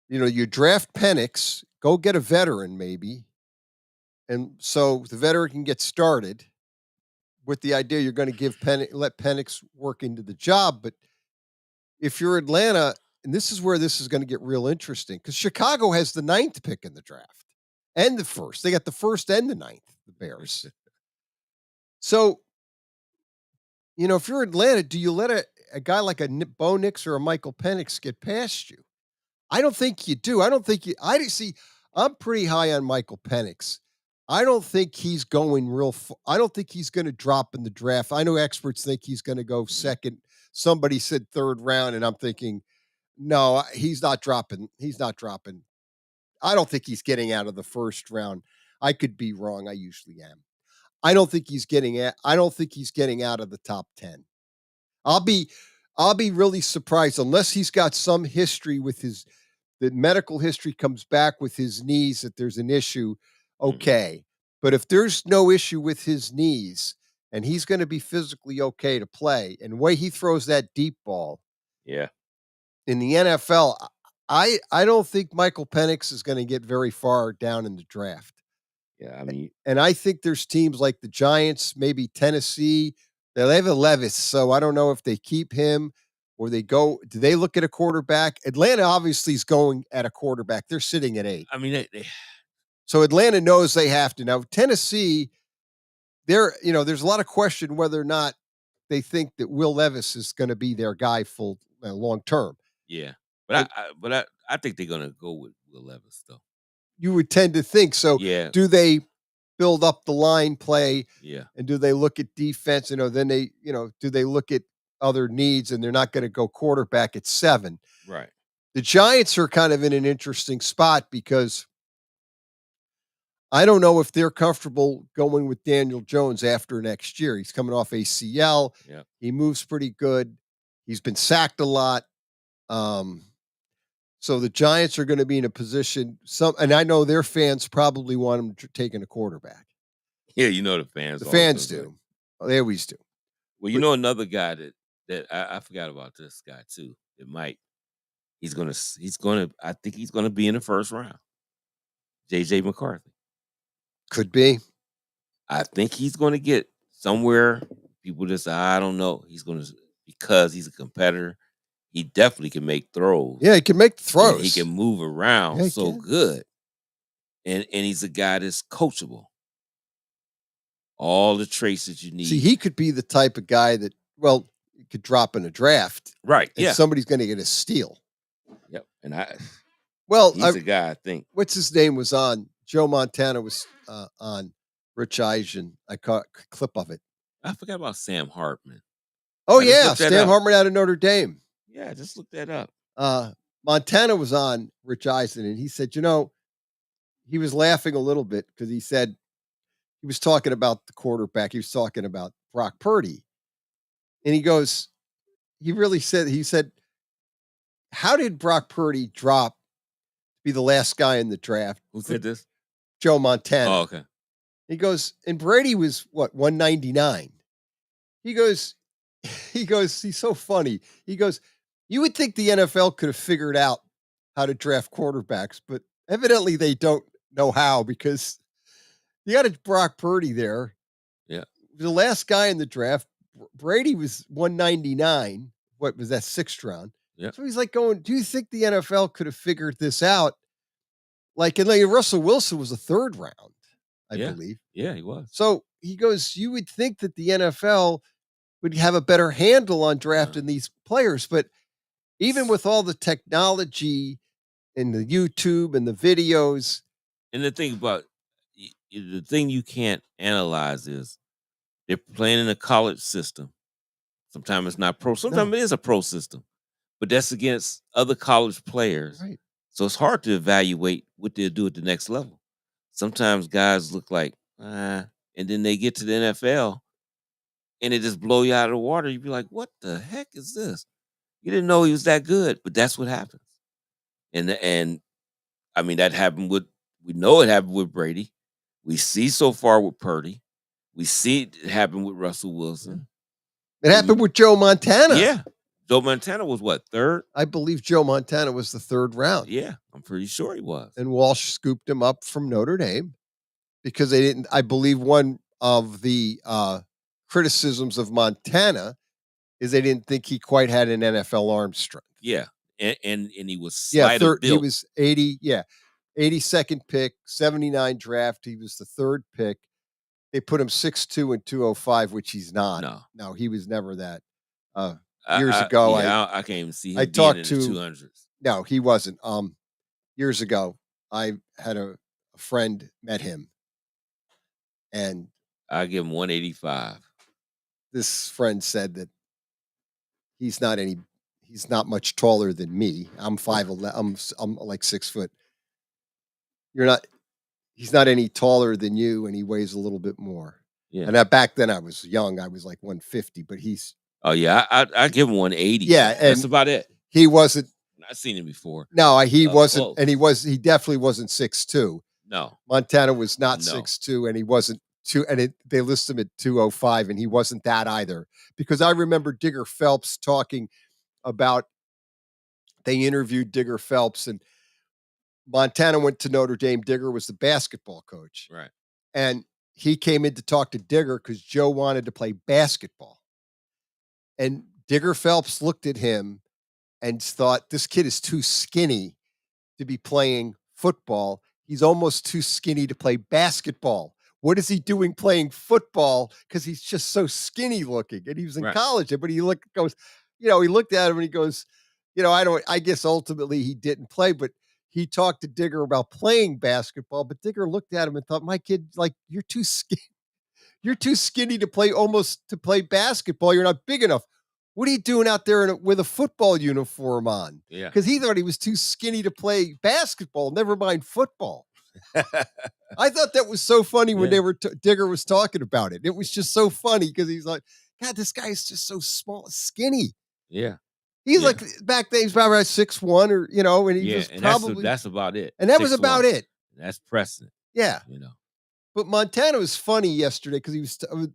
you draft Penix, go get a veteran maybe, and so the veteran can get started with the idea you're going to let Penix work into the job. But if you're Atlanta, and this is where this is going to get real interesting, because Chicago has the 9th pick in the draft and the first. They got the first and the 9th, the Bears. So, if you're Atlanta, do you let a guy like a Bo Nix or a Michael Penix get past you? I don't think you do. I don't think you. I'm pretty high on Michael Penix. I don't think he's going I don't think he's going to drop in the draft. I know experts think he's going to go second. Somebody said 3rd round, and I'm thinking, no, he's not dropping. He's not dropping. I don't think he's getting out of the 1st round. I could be wrong. I usually am. I don't think he's getting out of the top 10. I'll be really surprised unless he's got some history with the medical history comes back with his knees that there's an issue. Okay. But if there's no issue with his knees and he's going to be physically okay to play, and the way he throws that deep ball, Yeah. in the NFL, I don't think Michael Penix is going to get very far down in the draft. Yeah, I mean, and I think there's teams like the Giants, maybe Tennessee. They have a Levis, so I don't know if they keep him or they go. Do they look at a quarterback? Atlanta obviously is going at a quarterback. They're sitting at 8. I mean, So Atlanta knows they have to. Now Tennessee, there's a lot of question whether or not they think that Will Levis is going to be their guy long term. Yeah, but I think they're gonna go with Will Levis though. You would tend to think so. Yeah. Do they build up the line play? Yeah. And do they look at defense? Then they, do they look at other needs, and they're not going to go quarterback at 7? Right. The Giants are kind of in an interesting spot because I don't know if they're comfortable going with Daniel Jones after next year. He's coming off ACL. Yeah. He moves pretty good. He's been sacked a lot. So the Giants are going to be in a position. And I know their fans probably want him taking a quarterback. Yeah, the fans. The fans do. They always do. Well, another guy that I forgot about this guy too. I think he's gonna be in the 1st round. JJ McCarthy. Could be. I think he's gonna get somewhere. People just say, I don't know. Because he's a competitor. He definitely can make throws. Yeah, he can make throws. And he can move around Yeah, good. And he's a guy that's coachable. All the traits that you need. See, he could be the type of guy that, he could drop in a draft. Right. And somebody's going to get a steal. Yep. And he's a guy, I think. What's his name was on? Joe Montana was on Rich Eisen. I caught a clip of it. I forgot about Sam Hartman. Oh, yeah. Sam Hartman out of Notre Dame. Yeah, just look that up. Montana was on Rich Eisen, and he said, he was laughing a little bit because he said he was talking about the quarterback. He was talking about Brock Purdy. And he said, how did Brock Purdy drop to be the last guy in the draft? Who said this? Joe Montana. Oh, okay. He goes, and Brady was what, 199. He goes, he's so funny. He goes, you would think the NFL could have figured out how to draft quarterbacks, but evidently they don't know how because you got a Brock Purdy there. Yeah. The last guy in the draft, Brady was 199. What was that, 6th round? Yeah. So he's like going, do you think the NFL could have figured this out? And Russell Wilson was a 3rd round, I believe. Yeah, he was. So he goes, you would think that the NFL would have a better handle on drafting these players. But even with all the technology and the YouTube and the videos. And the thing about the thing you can't analyze is they're playing in a college system. Sometimes it's not pro. Sometimes it is a pro system, but that's against other college players. Right. So it's hard to evaluate what they'll do at the next level. Sometimes guys look like, and then they get to the NFL and it just blow you out of the water. You'd be like, what the heck is this? You didn't know he was that good, but that's what happens. And I mean, that happened we know it happened with Brady. We see so far with Purdy. We see it happen with Russell Wilson. It happened with Joe Montana. Yeah. Joe Montana was what, 3rd? I believe Joe Montana was the 3rd round. Yeah, I'm pretty sure he was. And Walsh scooped him up from Notre Dame because they didn't, I believe one of the criticisms of Montana is they didn't think he quite had an NFL arm strength. Yeah. And he was slighter built. He was 82nd pick, 79 draft. He was the 3rd pick. They put him 6'2" and 205, which he's not. No, he was never that. Years ago, I can't even see him being talked in to the 200s. No, he wasn't. Years ago, I had a friend met him, and I give him 185. This friend said that he's not much taller than me. I'm 5'11". I'm like 6 foot. He's not any taller than you, and he weighs a little bit more. Yeah. And back then I was young. I was like 150, but he's. Oh yeah, I give him 180. Yeah, and that's about it. He wasn't. I've seen him before. No, he wasn't, close. and he definitely wasn't 6'2". No, Montana was not 6'2", and he wasn't they list him at 205, and he wasn't that either. Because I remember Digger Phelps talking about. They interviewed Digger Phelps, and Montana went to Notre Dame. Digger was the basketball coach, right? And he came in to talk to Digger because Joe wanted to play basketball. And Digger Phelps looked at him and thought, this kid is too skinny to be playing football. He's almost too skinny to play basketball. What is he doing playing football? Because he's just so skinny looking. And he was in college, but he looked at him and he goes, I guess ultimately he didn't play, but he talked to Digger about playing basketball. But Digger looked at him and thought, my kid, you're too skinny. You're too skinny to play basketball. You're not big enough. What are you doing out there with a football uniform on? Yeah. Because he thought he was too skinny to play basketball, never mind football. I thought that was so funny when Digger was talking about it. It was just so funny because he's like, God, this guy is just so small, skinny. Yeah. He's like, back then, he's probably like 6'1", and he was probably. That's about it. And that was about it. That's pressing. Yeah. But Montana was funny yesterday because he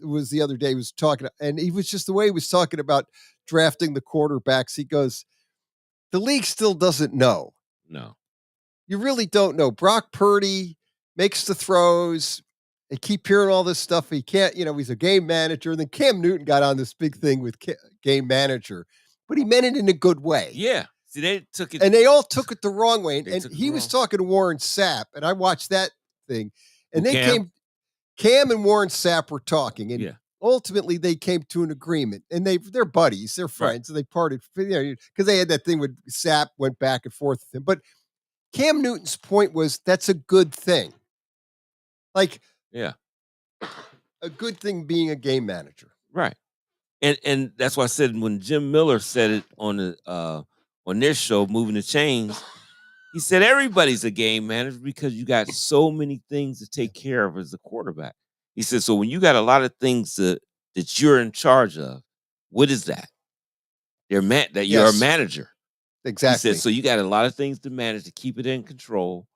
was the other day, he was talking, and he was just the way he was talking about drafting the quarterbacks. He goes, the league still doesn't know. No. You really don't know. Brock Purdy makes the throws. They keep hearing all this stuff. He can't, he's a game manager. And then Cam Newton got on this big thing with game manager, but he meant it in a good way. Yeah. See, they took it. And they all took it the wrong way. And he was talking to Warren Sapp, and I watched that thing. And Cam and Warren Sapp were talking, and ultimately they came to an agreement. And they're buddies, they're friends, and they parted because they had that thing with Sapp went back and forth with him. But Cam Newton's point was that's a good thing. A good thing being a game manager, right? And that's why I said when Jim Miller said it on their show, Moving the Chains. He said everybody's a game manager because you got so many things to take care of as a quarterback. He said, so when you got a lot of things that you're in charge of, what is that? You're a manager. Exactly. He said, so you got a lot of things to manage to keep it in control.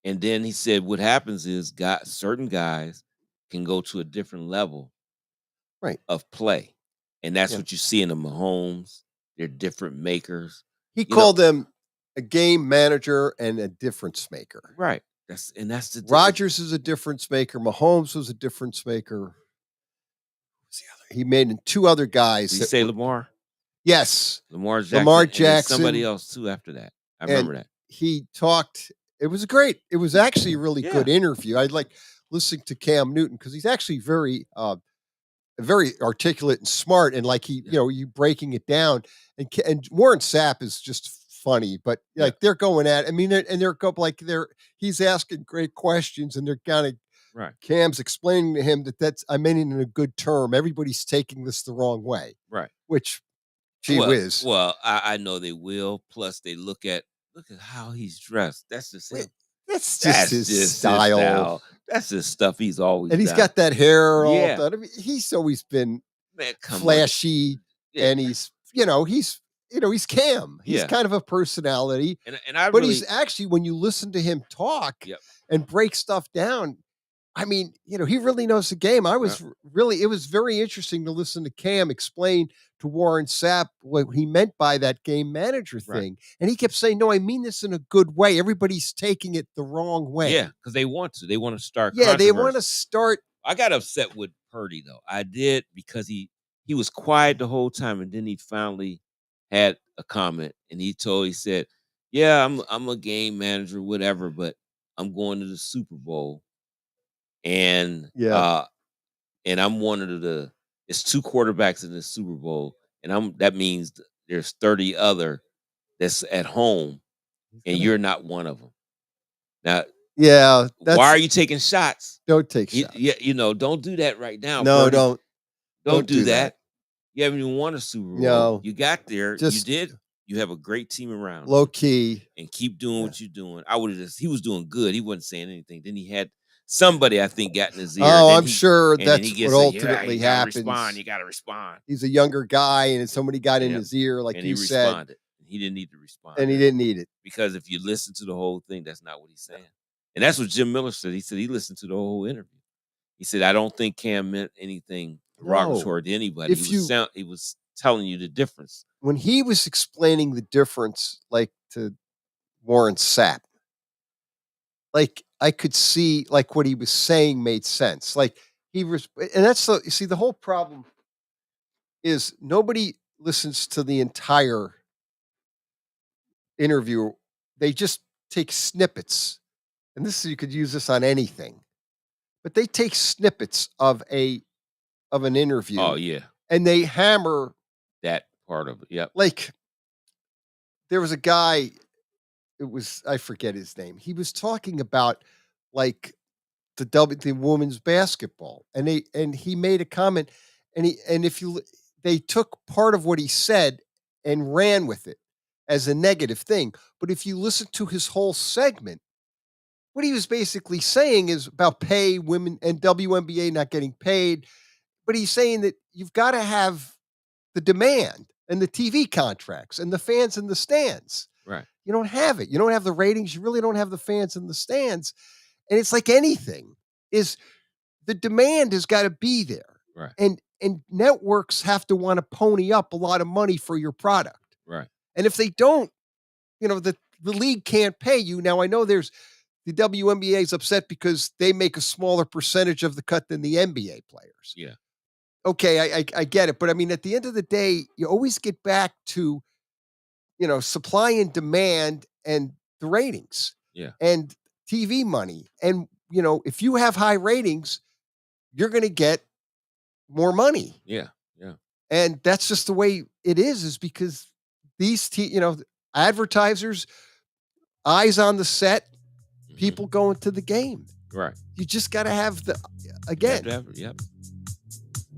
And then he said what happens is certain guys can go to a different level of play. And that's what you see in the Mahomes. They're different makers. He called them a game manager and a difference maker. Right. That's the Rodgers is a difference maker. Mahomes was a difference maker. He made two other guys. Did you say Lamar? Yes. Lamar Jackson. Lamar And then Jackson. somebody else too after that. I remember that. He talked. It was great. It was actually a really good interview. I like listening to Cam Newton because he's actually very articulate and smart, and like you breaking it down. And Warren Sapp is just funny, but like they're going at. I mean, he's asking great questions, and they're kind of Cam's explaining to him that's I meant it in a good term. Everybody's taking this the wrong way, right? Which, gee whiz. Well, I know they will. Plus, they look at how he's dressed. That's just him. That's just his style. That's just stuff he's always. And he's done. got that hair all done. I mean, he's always been flashy, and he's Cam. He's kind of a personality. But he's actually, when you listen to him talk and break stuff down, I mean, he really knows the game. It was very interesting to listen to Cam explain to Warren Sapp what he meant by that game manager thing. And he kept saying, no, I mean this in a good way. Everybody's taking it the wrong way. Yeah, because they want to. They want to start. Yeah, they want to start. I got upset with Purdy, though. I did, because he was quiet the whole time, and then he finally had a comment, and he said, yeah, I'm a game manager, whatever, but I'm going to the Super Bowl. And and I'm one of it's two quarterbacks in the Super Bowl, and that means there's 30 other that's at home, and you're not one of them. Now, why are you taking shots? Don't take shots. Don't do that right now. No, Purdy. Don't do that. You haven't even won a Super Bowl. No. You got there. You did. You have a great team around. Low key. And keep doing what you're doing. He was doing good. He wasn't saying anything. Then he had somebody, I think, got in his ear. Oh, I'm sure that's what ultimately happens. You got to respond. He's a younger guy, and somebody got in his ear, like you said. Responded. He didn't need to respond. And he didn't need it. Because if you listen to the whole thing, that's not what he's saying. And that's what Jim Miller said. He said he listened to the whole interview. He said, I don't think Cam meant anything derogatory to anybody. He was telling you the difference. When he was explaining the difference, like to Warren Sapp, like I could see like what he was saying made sense. Like he was, and that's the whole problem is nobody listens to the entire interview. They just take snippets, and you could use this on anything, but they take snippets of an interview. Oh yeah, and they hammer that part of it. Yep. Like there was a guy. I forget his name. He was talking about like the women's basketball, and he made a comment, and they took part of what he said and ran with it as a negative thing. But if you listen to his whole segment, what he was basically saying is about pay, women, and WNBA not getting paid. But he's saying that you've got to have the demand and the TV contracts and the fans in the stands. Right. You don't have it. You don't have the ratings. You really don't have the fans in the stands. And it's like anything is the demand has got to be there. Right. And networks have to want to pony up a lot of money for your product. Right. And if they don't, the league can't pay you. Now I know the WNBA is upset because they make a smaller percentage of the cut than the NBA players. Yeah. Okay, I get it. But I mean, at the end of the day, you always get back to, supply and demand and the ratings. Yeah. And TV money. And, if you have high ratings, you're going to get more money. Yeah. Yeah. And that's just the way it is because these, advertisers, eyes on the set, people going to the game. Right. You just got to have Yep.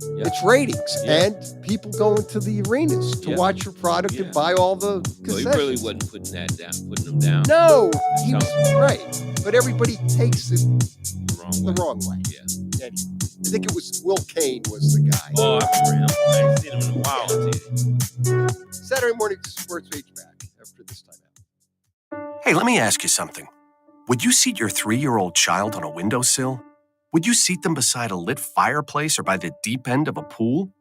It's ratings and people going to the arenas to watch your product and buy all the concessions. He really wasn't putting them down. No, he was right. But everybody takes it the wrong way. Yeah. Anyway, I think it was Will Kane was the guy. Oh, I remember him. I ain't seen him in a while on TV. Saturday morning sports page back after this time out. Hey, let me ask you something. Would you seat your 3-year-old child on a windowsill? Would you seat them beside a lit fireplace or by the deep end of a pool?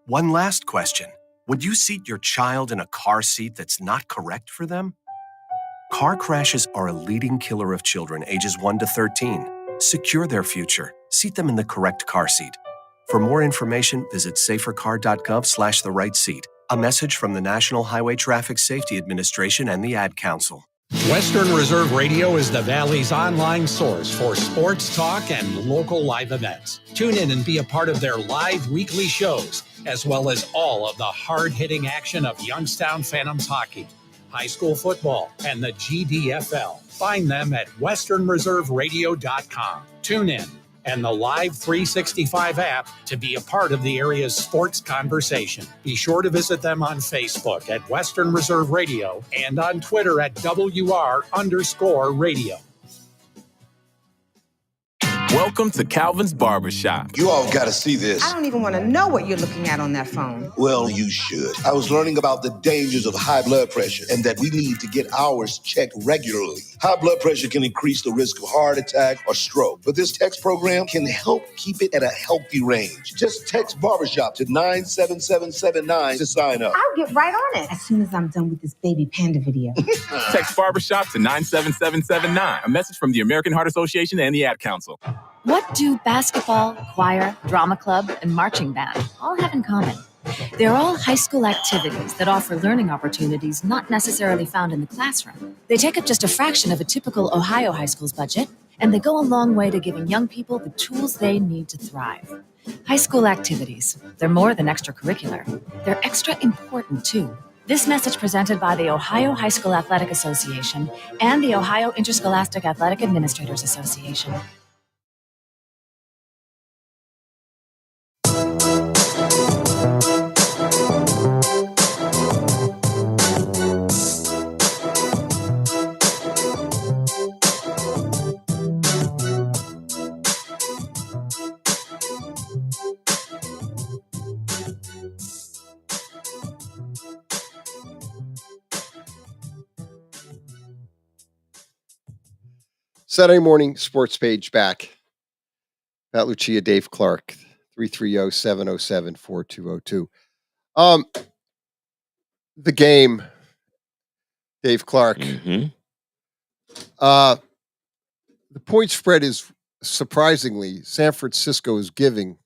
One last question. Would you seat your child in a car seat that's not correct for them? Car crashes are a leading killer of children ages 1 to 13. Secure their future. Seat them in the correct car seat. For more information, visit safercar.gov/the right seat. A message from the National Highway Traffic Safety Administration and the Ad Council. Western Reserve Radio is the Valley's online source for sports talk and local live events. Tune in and be a part of their live weekly shows, as well as all of the hard-hitting action of Youngstown Phantoms hockey, high school football, and the GDFL. Find them at westernreserveradio.com. Tune in and the Live 365 app to be a part of the area's sports conversation. Be sure to visit them on Facebook at Western Reserve Radio and on Twitter at WR_radio. Welcome to Calvin's Barbershop. You all got to see this. I don't even want to know what you're looking at on that phone. Well, you should. I was learning about the dangers of high blood pressure and that we need to get ours checked regularly. High blood pressure can increase the risk of heart attack or stroke, but this text program can help keep it at a healthy range. Just text barbershop to 97779 to sign up. I'll get right on it as soon as I'm done with this baby panda video. Text Barbershop to 97779. A message from the American Heart Association and the Ad Council. What do basketball, choir, drama club, and marching band all have in common? They're all high school activities that offer learning opportunities not necessarily found in the classroom. They take up just a fraction of a typical Ohio high school's budget, and they go a long way to giving young people the tools they need to thrive. High school activities, they're more than extracurricular. They're extra important, too. This message presented by the Ohio High School Athletic Association and the Ohio Interscholastic Athletic Administrators Association. Saturday morning sports page back. Pat Lucia, Dave Clark, 330-707-4202. The game, Dave Clark. Mm-hmm. The point spread is surprisingly, San Francisco is giving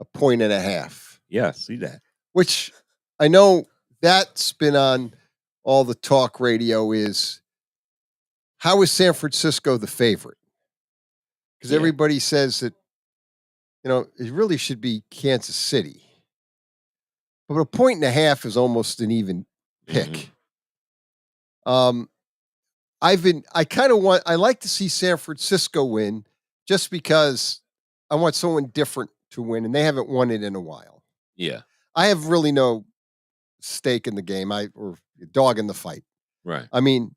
1.5. Yeah, see that. Which I know that's been on all the talk radio is, how is San Francisco the favorite? Because everybody says that, it really should be Kansas City. But 1.5 is almost an even pick. Mm-hmm. I like to see San Francisco win just because I want someone different to win, and they haven't won it in a while. Yeah. I have really no stake in the game, or dog in the fight. Right. I mean,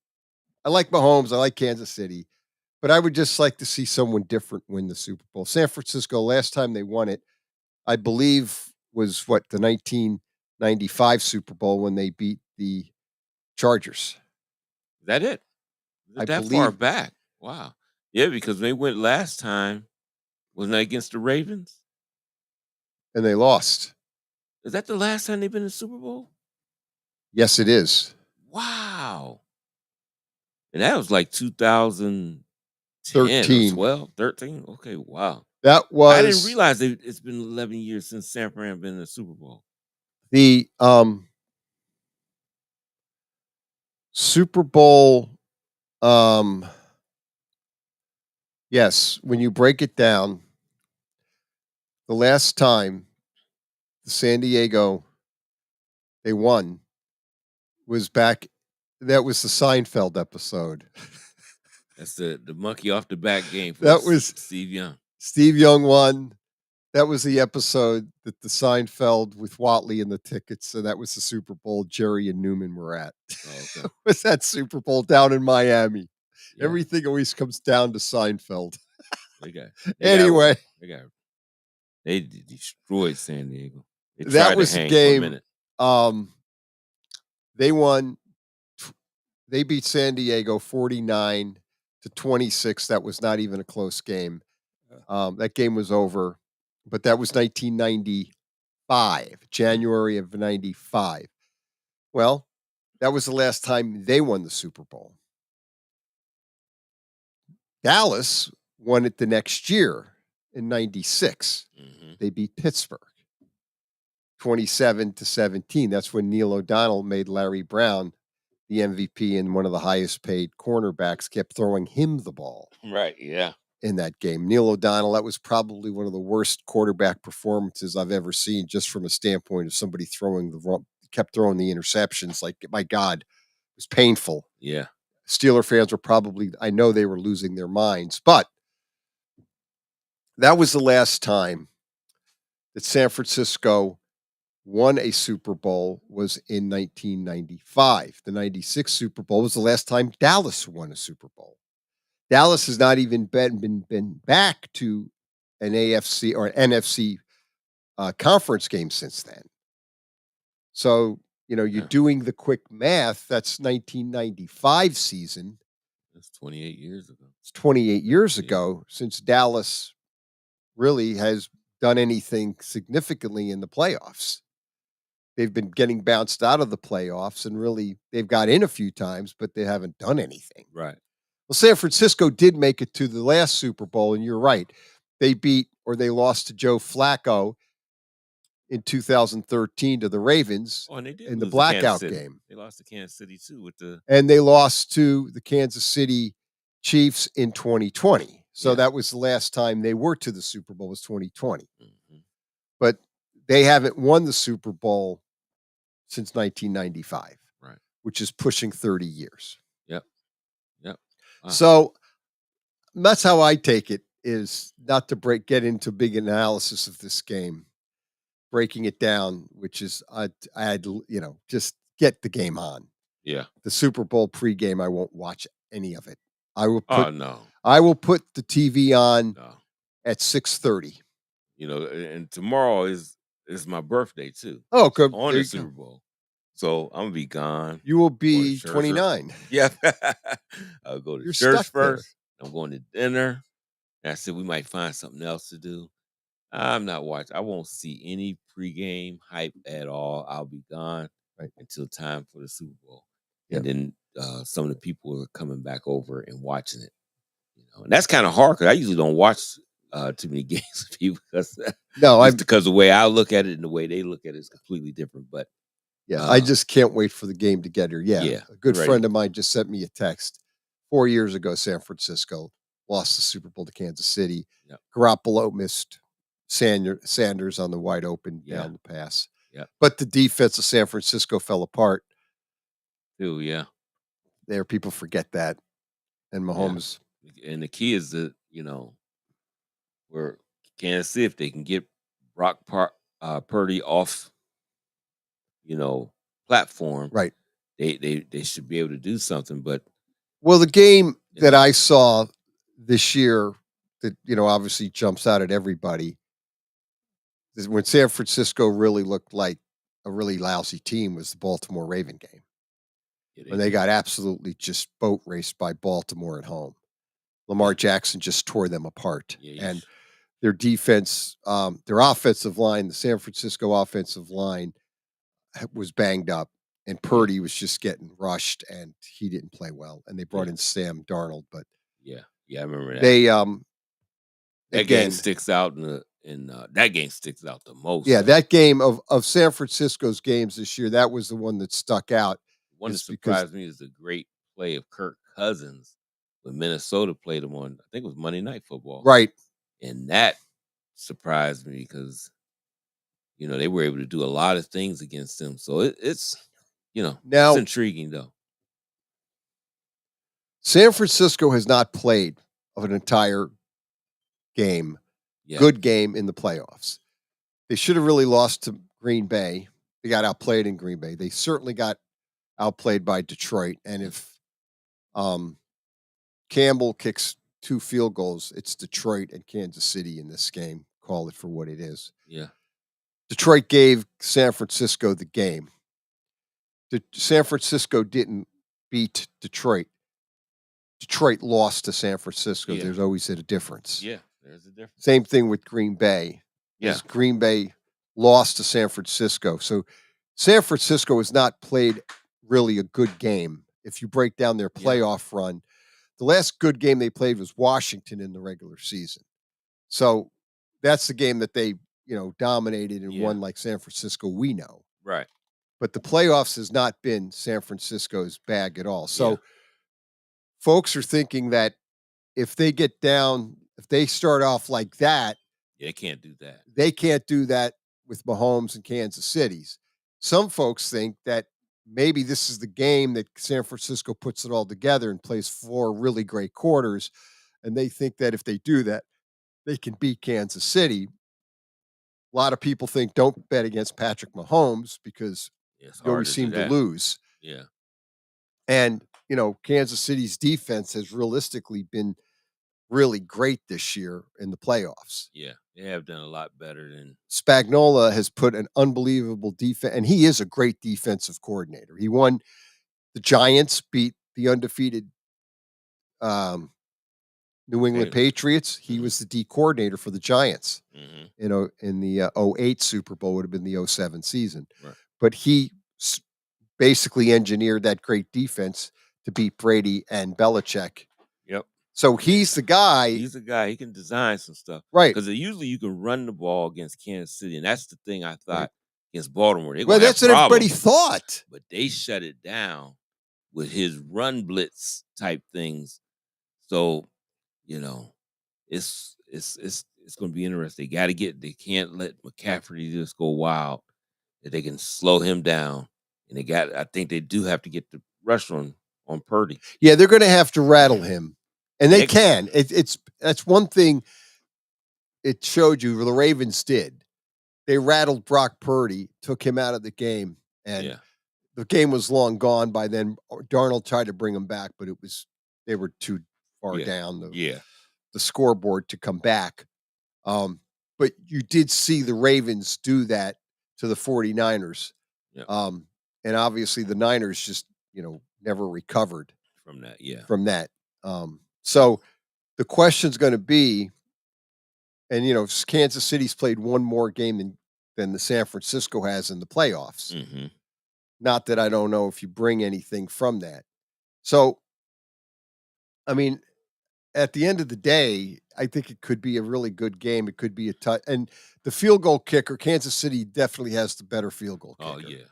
I like Mahomes, I like Kansas City, but I would just like to see someone different win the Super Bowl. San Francisco, last time they won it, I believe was the 1995 Super Bowl when they beat the Chargers. Is that it? Is it that far back? Wow. Yeah, because they went last time, wasn't that against the Ravens? And they lost. Is that the last time they've been in the Super Bowl? Yes, it is. Wow. And that was like 2013. 12, 13? Okay, wow. That was... I didn't realize it's been 11 years since San Fran been in the Super Bowl. The Super Bowl, yes, when you break it down, the last time the San Diego they won was back. That was the Seinfeld episode. That's the monkey off the back game. That was Steve Young. Steve Young won. That was the episode that the Seinfeld with Watley and the tickets. And that was the Super Bowl Jerry and Newman were at. Oh, okay. It was that Super Bowl down in Miami. Yeah. Everything always comes down to Seinfeld. They destroyed San Diego. That was the game. They won. They beat San Diego 49 to 26. That was not even a close game. That game was over, but that was 1995, January of 95. Well, that was the last time they won the Super Bowl. Dallas won it the next year in 96. They beat Pittsburgh 27-17. That's when Neil O'Donnell made Larry Brown the MVP, and one of the highest paid cornerbacks kept throwing him the ball. Right, yeah. In that game. Neil O'Donnell, that was probably one of the worst quarterback performances I've ever seen, just from a standpoint of somebody kept throwing the interceptions. Like, my God, it was painful. Yeah. Steeler fans were probably, I know they were losing their minds, but that was the last time that San Francisco won a Super Bowl, was in 1995. The 96 Super Bowl was the last time Dallas won a Super Bowl. Dallas has not even been back to an AFC or an NFC conference game since then. So, you're doing the quick math. That's 1995 season. That's 28 years ago. It's 28 years ago since Dallas really has done anything significantly in the playoffs. They've been getting bounced out of the playoffs, and really they've got in a few times, but they haven't done anything. Right. Well, San Francisco did make it to the last Super Bowl, and you're right. They lost to Joe Flacco in 2013 to the Ravens Oh, and they did in the lose to Kansas blackout City. game. They lost to Kansas City too And they lost to the Kansas City Chiefs in 2020. So that was the last time they were to the Super Bowl, was 2020. But they haven't won the Super Bowl since 1995, right? Which is pushing 30 years. Yep. Wow. So that's how I take it, is not to get into big analysis of this game, breaking it down, which is just get the game on. Yeah. The Super Bowl pregame, I won't watch any of it. I will put the TV on at 6:30. And tomorrow is my birthday too. Oh, good. On the Super Bowl. So I'm gonna be gone. You will be 29. Yeah. I'll go to You're church stuck there. first. I'm going to dinner. And I said we might find something else to do. I'm not watching. I won't see any pregame hype at all. I'll be gone until time for the Super Bowl. And then some of the people are coming back over and watching it. And that's kind of hard because I usually don't watch too many games with people because the way I look at it and the way they look at it is completely different. But I just can't wait for the game to get here. Yeah. A good ready. friend of mine just sent me a text. 4 years ago, San Francisco lost the Super Bowl to Kansas City. Yep. Garoppolo missed Sanders on the wide open down the pass. Yeah. But the defense of San Francisco fell apart. Ooh, yeah. There, people forget that. And Mahomes. Yeah. And the key is that, where Kansas City, if they can get Brock Purdy off, platform, right? They should be able to do something. But the game that I saw this year that obviously jumps out at everybody is when San Francisco really looked like a really lousy team was the Baltimore Raven game. When they got absolutely just boat raced by Baltimore at home. Lamar Jackson just tore them apart. And their defense, their offensive line, the San Francisco offensive line was banged up, and Purdy was just getting rushed, and he didn't play well. And they brought in Sam Darnold, but I remember that. They that game sticks out that game sticks out the most. Yeah, that game of San Francisco's games this year, that was the one that stuck out. One that surprised me is the great play of Kirk Cousins when Minnesota played him on, I think it was Monday Night Football. Right. And that surprised me because, they were able to do a lot of things against them. So it's now, it's intriguing though. San Francisco has not played of an entire game, good game in the playoffs. They should have really lost to Green Bay. They got outplayed in Green Bay. They certainly got outplayed by Detroit. And if Campbell kicks 2 field goals, it's Detroit and Kansas City in this game. Call it for what it is. Yeah. Detroit gave San Francisco the game. San Francisco didn't beat Detroit. Detroit lost to San Francisco, Yeah. there's always a difference. Yeah, there's a difference. Same thing with Green Bay. Yeah. As Green Bay lost to San Francisco. So San Francisco has not played really a good game. If you break down their playoff run, the last good game they played was Washington in the regular season. So that's the game that they, dominated and won like San Francisco, we know. Right. But the playoffs has not been San Francisco's bag at all. So folks are thinking that if they get down, if they start off like that, They can't do that. they can't do that with Mahomes and Kansas City's. Some folks think that maybe this is the game that San Francisco puts it all together and plays 4 really great quarters. And they think that if they do that, they can beat Kansas City. A lot of people think don't bet against Patrick Mahomes because It's you hard always to do seem to that. lose. Yeah. And, Kansas City's defense has realistically been really great this year in the playoffs. Yeah. They have done a lot better than Spagnuolo has put an unbelievable defense, and he is a great defensive coordinator. He won the Giants, beat the undefeated New England Patriots. He was the D coordinator for the Giants. In the 08 Super Bowl, would have been the 07 season. Right. But he basically engineered that great defense to beat Brady and Belichick. Yep. So he's the guy. He's a guy. He can design some stuff. Right. Because usually you can run the ball against Kansas City. And that's the thing I thought against Baltimore. Well, that's what everybody thought. But they shut it down with his run blitz type things. So, it's going to be interesting. They can't let McCaffrey just go wild. That they can slow him down. And I think they do have to get the rush on Purdy. Yeah, they're going to have to rattle him. And they can. That's one thing it showed you the Ravens did. They rattled Brock Purdy, took him out of the game, and the game was long gone by then. Darnold tried to bring him back, but they were too far down the scoreboard to come back. But you did see the Ravens do that to the 49ers. And obviously the Niners just, never recovered from that. Yeah. From that. So the question's going to be, and Kansas City's played one more game than the San Francisco has in the playoffs. Mm-hmm. Not that I don't know if you bring anything from that. So, I mean, at the end of the day, I think it could be a really good game. It could be a touch. And the field goal kicker, Kansas City definitely has the better field goal kicker. Oh, yeah.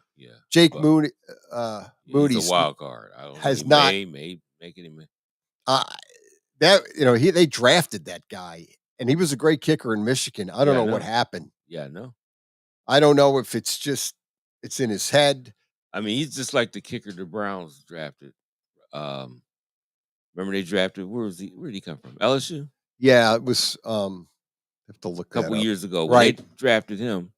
Jake Moody. Moody's a wild card. I don't know. Has He not may make it. they drafted that guy, and he was a great kicker in Michigan. I don't know what happened. Yeah, I know. I don't know if it's in his head. I mean, he's just like the kicker the Browns drafted. Remember they drafted? Where did he come from? LSU? Yeah, it was. I have to look a couple that up. years ago. When Right. they drafted him,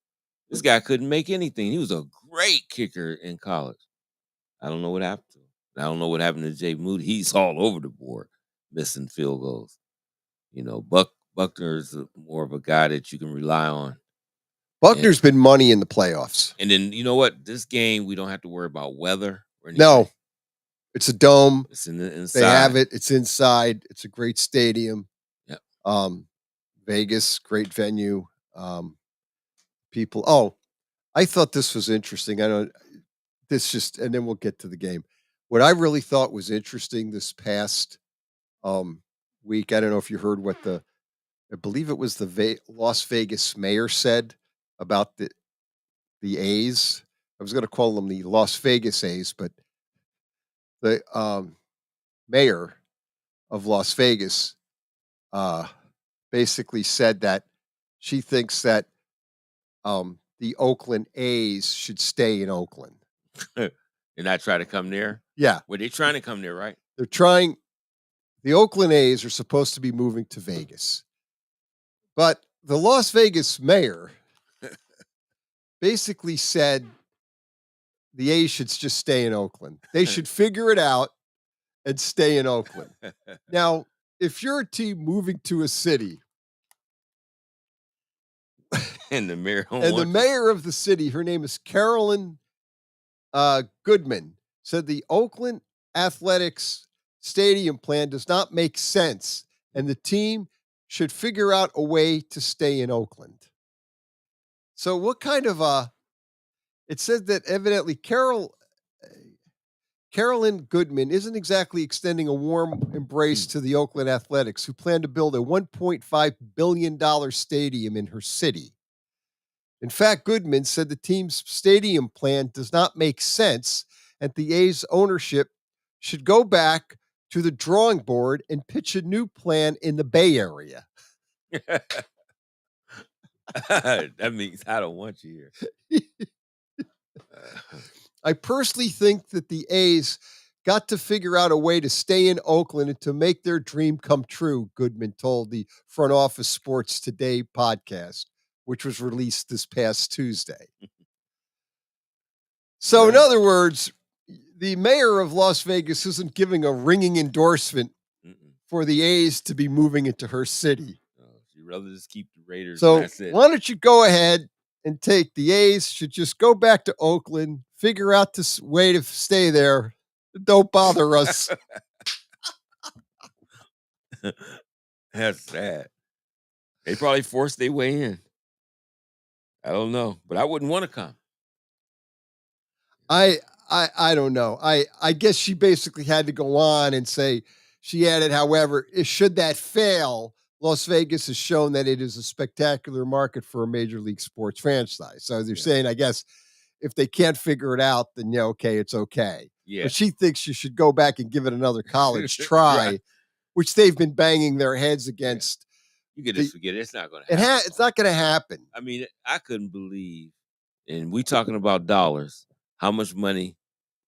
this guy couldn't make anything. He was a great kicker in college. I don't know what happened to him. I don't know what happened to Jay Moody. He's all over the board, missing field goals. Buckner is more of a guy that you can rely on. Buckner's been money in the playoffs. And then you know what? This game we don't have to worry about weather or anything. No, it's a dome. It's inside. They have it. It's inside. It's a great stadium. Yeah. Vegas, great venue. People. Oh, I thought this was interesting. I don't. And then we'll get to the game. What I really thought was interesting this past week. I don't know if you heard what I believe it was the Las Vegas mayor said about the A's. I was going to call them the Las Vegas A's, but the mayor of Las Vegas basically said that she thinks that the Oakland A's should stay in Oakland. And not try to come there? Yeah. Well, they're trying to come there, right? They're trying. The Oakland A's are supposed to be moving to Vegas. But the Las Vegas mayor basically said the A's should just stay in Oakland. They should figure it out and stay in Oakland. Now, if you're a team moving to a city, and the mayor the mayor of the city, her name is Carolyn Goodman, said the Oakland Athletics stadium plan does not make sense, and the team should figure out a way to stay in Oakland. So what kind of it says that evidently Carolyn Goodman isn't exactly extending a warm embrace to the Oakland Athletics, who plan to build a $1.5 billion stadium in her city. In fact, Goodman said the team's stadium plan does not make sense, and the A's ownership should go back to the drawing board and pitch a new plan in the Bay Area. That means I don't want you here. I personally think that the A's got to figure out a way to stay in Oakland and to make their dream come true, Goodman told the Front Office Sports Today podcast, which was released this past Tuesday. So, in other words, the mayor of Las Vegas isn't giving a ringing endorsement for the A's to be moving into her city. She'd rather just keep the Raiders. So, And that's it. why don't you go ahead and take the A's should just go back to Oakland, figure out this way to stay there. Don't bother us. That's sad. They probably forced their way in. I don't know, but I wouldn't want to come. I don't know. I guess she basically had to go on and say, she added, however, should that fail, Las Vegas has shown that it is a spectacular market for a major league sports franchise. So they're saying, I guess, if they can't figure it out, then okay, it's okay. Yeah. But she thinks you should go back and give it another college try, Right. which they've been banging their heads against. You could just forget it. It's not going to happen. It's not going to happen. I mean, I couldn't believe, and we talking about dollars, how much money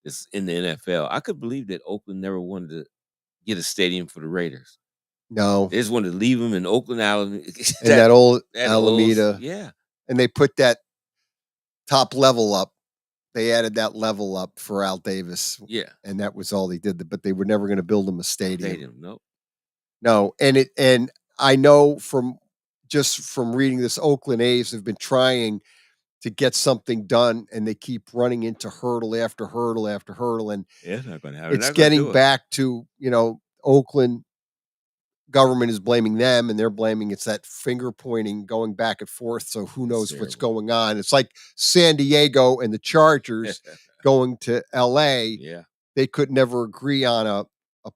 is in the NFL. I could believe that Oakland never wanted to get a stadium for the Raiders. No. They just wanted to leave them in Oakland, Alameda. And that old Alameda. Yeah. And they put that top level up. They added that level up for Al Davis. Yeah. And that was all they did. But they were never going to build him a stadium. Nope. No. And I know from reading this, Oakland A's have been trying to get something done, and they keep running into hurdle after hurdle after hurdle. And it's not going to happen. It's getting back to, Oakland government is blaming them, and they're blaming it's that finger pointing going back and forth. So who knows what's going on? It's like San Diego and the Chargers going to LA. Yeah. They could never agree on a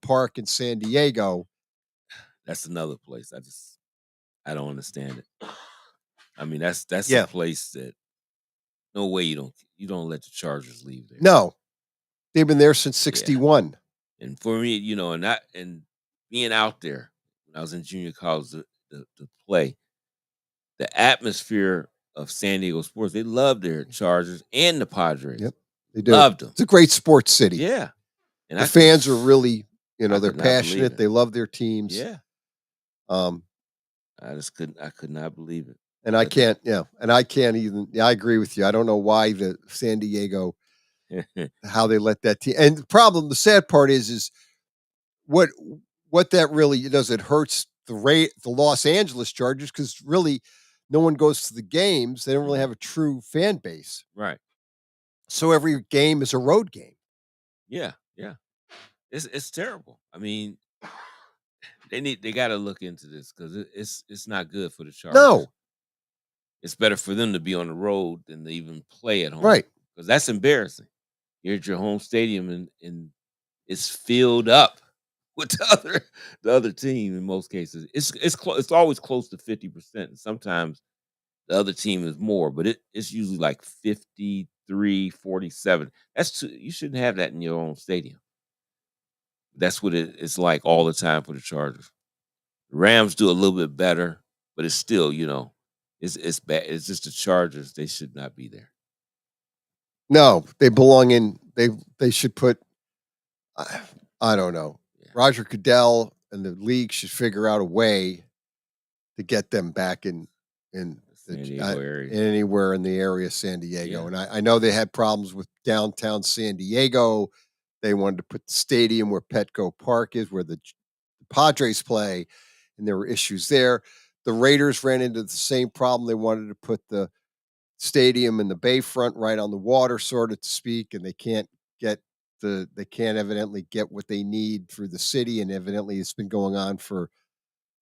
park in San Diego. That's another place. I don't understand it. I mean, that's a place that no way you don't let the Chargers leave there. No. They've been there since 61. And for me, and being out there when I was in junior college to play, the atmosphere of San Diego sports, they love their Chargers and the Padres. Yep. They do. Loved them. It's a great sports city. Yeah. And the fans are really, they're could not passionate. believe it. They love their teams. Yeah. I could not believe it. And I can't even, I agree with you. I don't know why the San Diego, how they let that team. And the sad part is what that really does, it hurts the Los Angeles Chargers, because really no one goes to the games. They don't really have a true fan base. Right. So every game is a road game. Yeah. Yeah. It's terrible. I mean, they got to look into this, because it's not good for the Chargers. No. It's better for them to be on the road than to even play at home. Right. Because that's embarrassing. You're at your home stadium and it's filled up with the other team in most cases. It's always close to 50%. Sometimes the other team is more, but it's usually like 53-47. You shouldn't have that in your own stadium. That's what it's like all the time for the Chargers. The Rams do a little bit better, but it's still, it's bad. It's just the Chargers. They should not be there. No, they belong in. They should put. I don't know. Yeah. Roger Goodell and the league should figure out a way to get them back in the area. Anywhere in the area of San Diego. Yeah. And I know they had problems with downtown San Diego. They wanted to put the stadium where Petco Park is, where the Padres play, and there were issues there. The Raiders ran into the same problem. They wanted to put the stadium in the bayfront right on the water, sort of to speak, and they can't get they can't evidently get what they need through the city, and evidently it's been going on for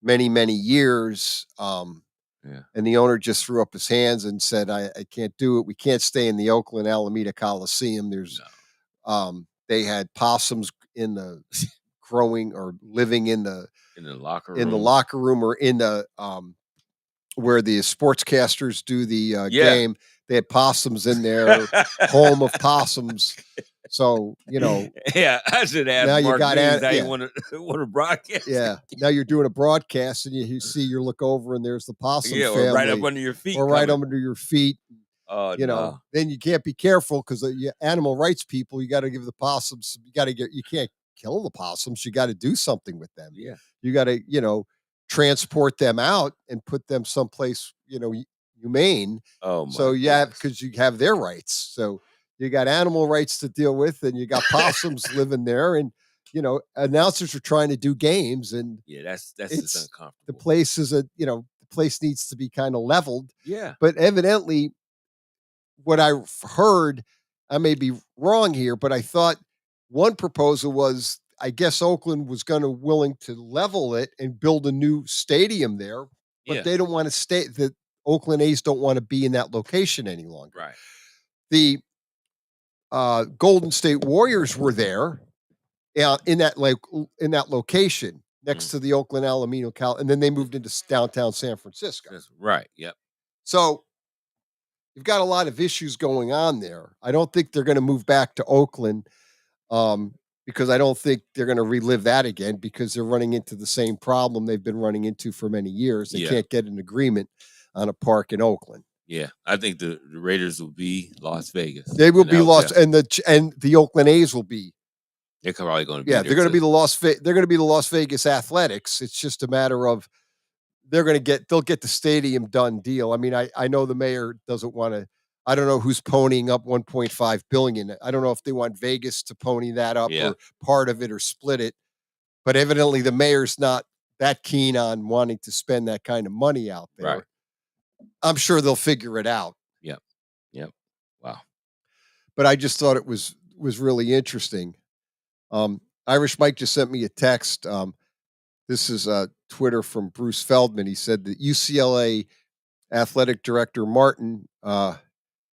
many, many years. And the owner just threw up his hands and said, I can't do it. We can't stay in the Oakland Alameda Coliseum. They had possums in the growing or living in the locker room or in the where the sportscasters do the Yeah. game. They had possums in there, home of possums. So, Yeah, I should ask now you Mark got Means how yeah. you want to broadcast. Yeah. Now you're doing a broadcast and you look over and there's the possum Yeah, family. or right up under your feet. Or right coming. under your feet. Oh, no. Then you can't be careful because the animal rights people, you got to give the possums, you can't kill the possums. You got to do something with them. Yeah. You got to, transport them out and put them someplace, humane. Oh, my So because you have their rights. So you got animal rights to deal with, and you got possums living there, and announcers are trying to do games, and Yeah, that's just uncomfortable. the place is the place needs to be kind of leveled. Yeah. But evidently, what I heard, I may be wrong here, but I thought one proposal was, I guess Oakland was willing to level it and build a new stadium there, but they don't want to stay. The Oakland A's don't want to be in that location any longer. Right. The Golden State Warriors were there in that location next to the Oakland Alameda and then they moved into downtown San Francisco. That's right. Yep. So you've got a lot of issues going on there. I don't think they're going to move back to Oakland because I don't think they're going to relive that again because they're running into the same problem they've been running into for many years. They can't get an agreement on a park in Oakland. Yeah, I think the Raiders will be Las Vegas. They will be lost, and the Oakland A's will be. They're probably going to be. Yeah, they're going to be they're going to be the Las Vegas Athletics. It's just a matter of they'll get the stadium done deal. I mean, I know the mayor doesn't want to. I don't know who's ponying up $1.5 billion. I don't know if they want Vegas to pony that up or part of it or split it. But evidently, the mayor's not that keen on wanting to spend that kind of money out there. Right. I'm sure they'll figure it out. Yep. Wow. But I just thought it was really interesting. Irish Mike just sent me a text. This is Twitter from Bruce Feldman. He said that UCLA athletic director Martin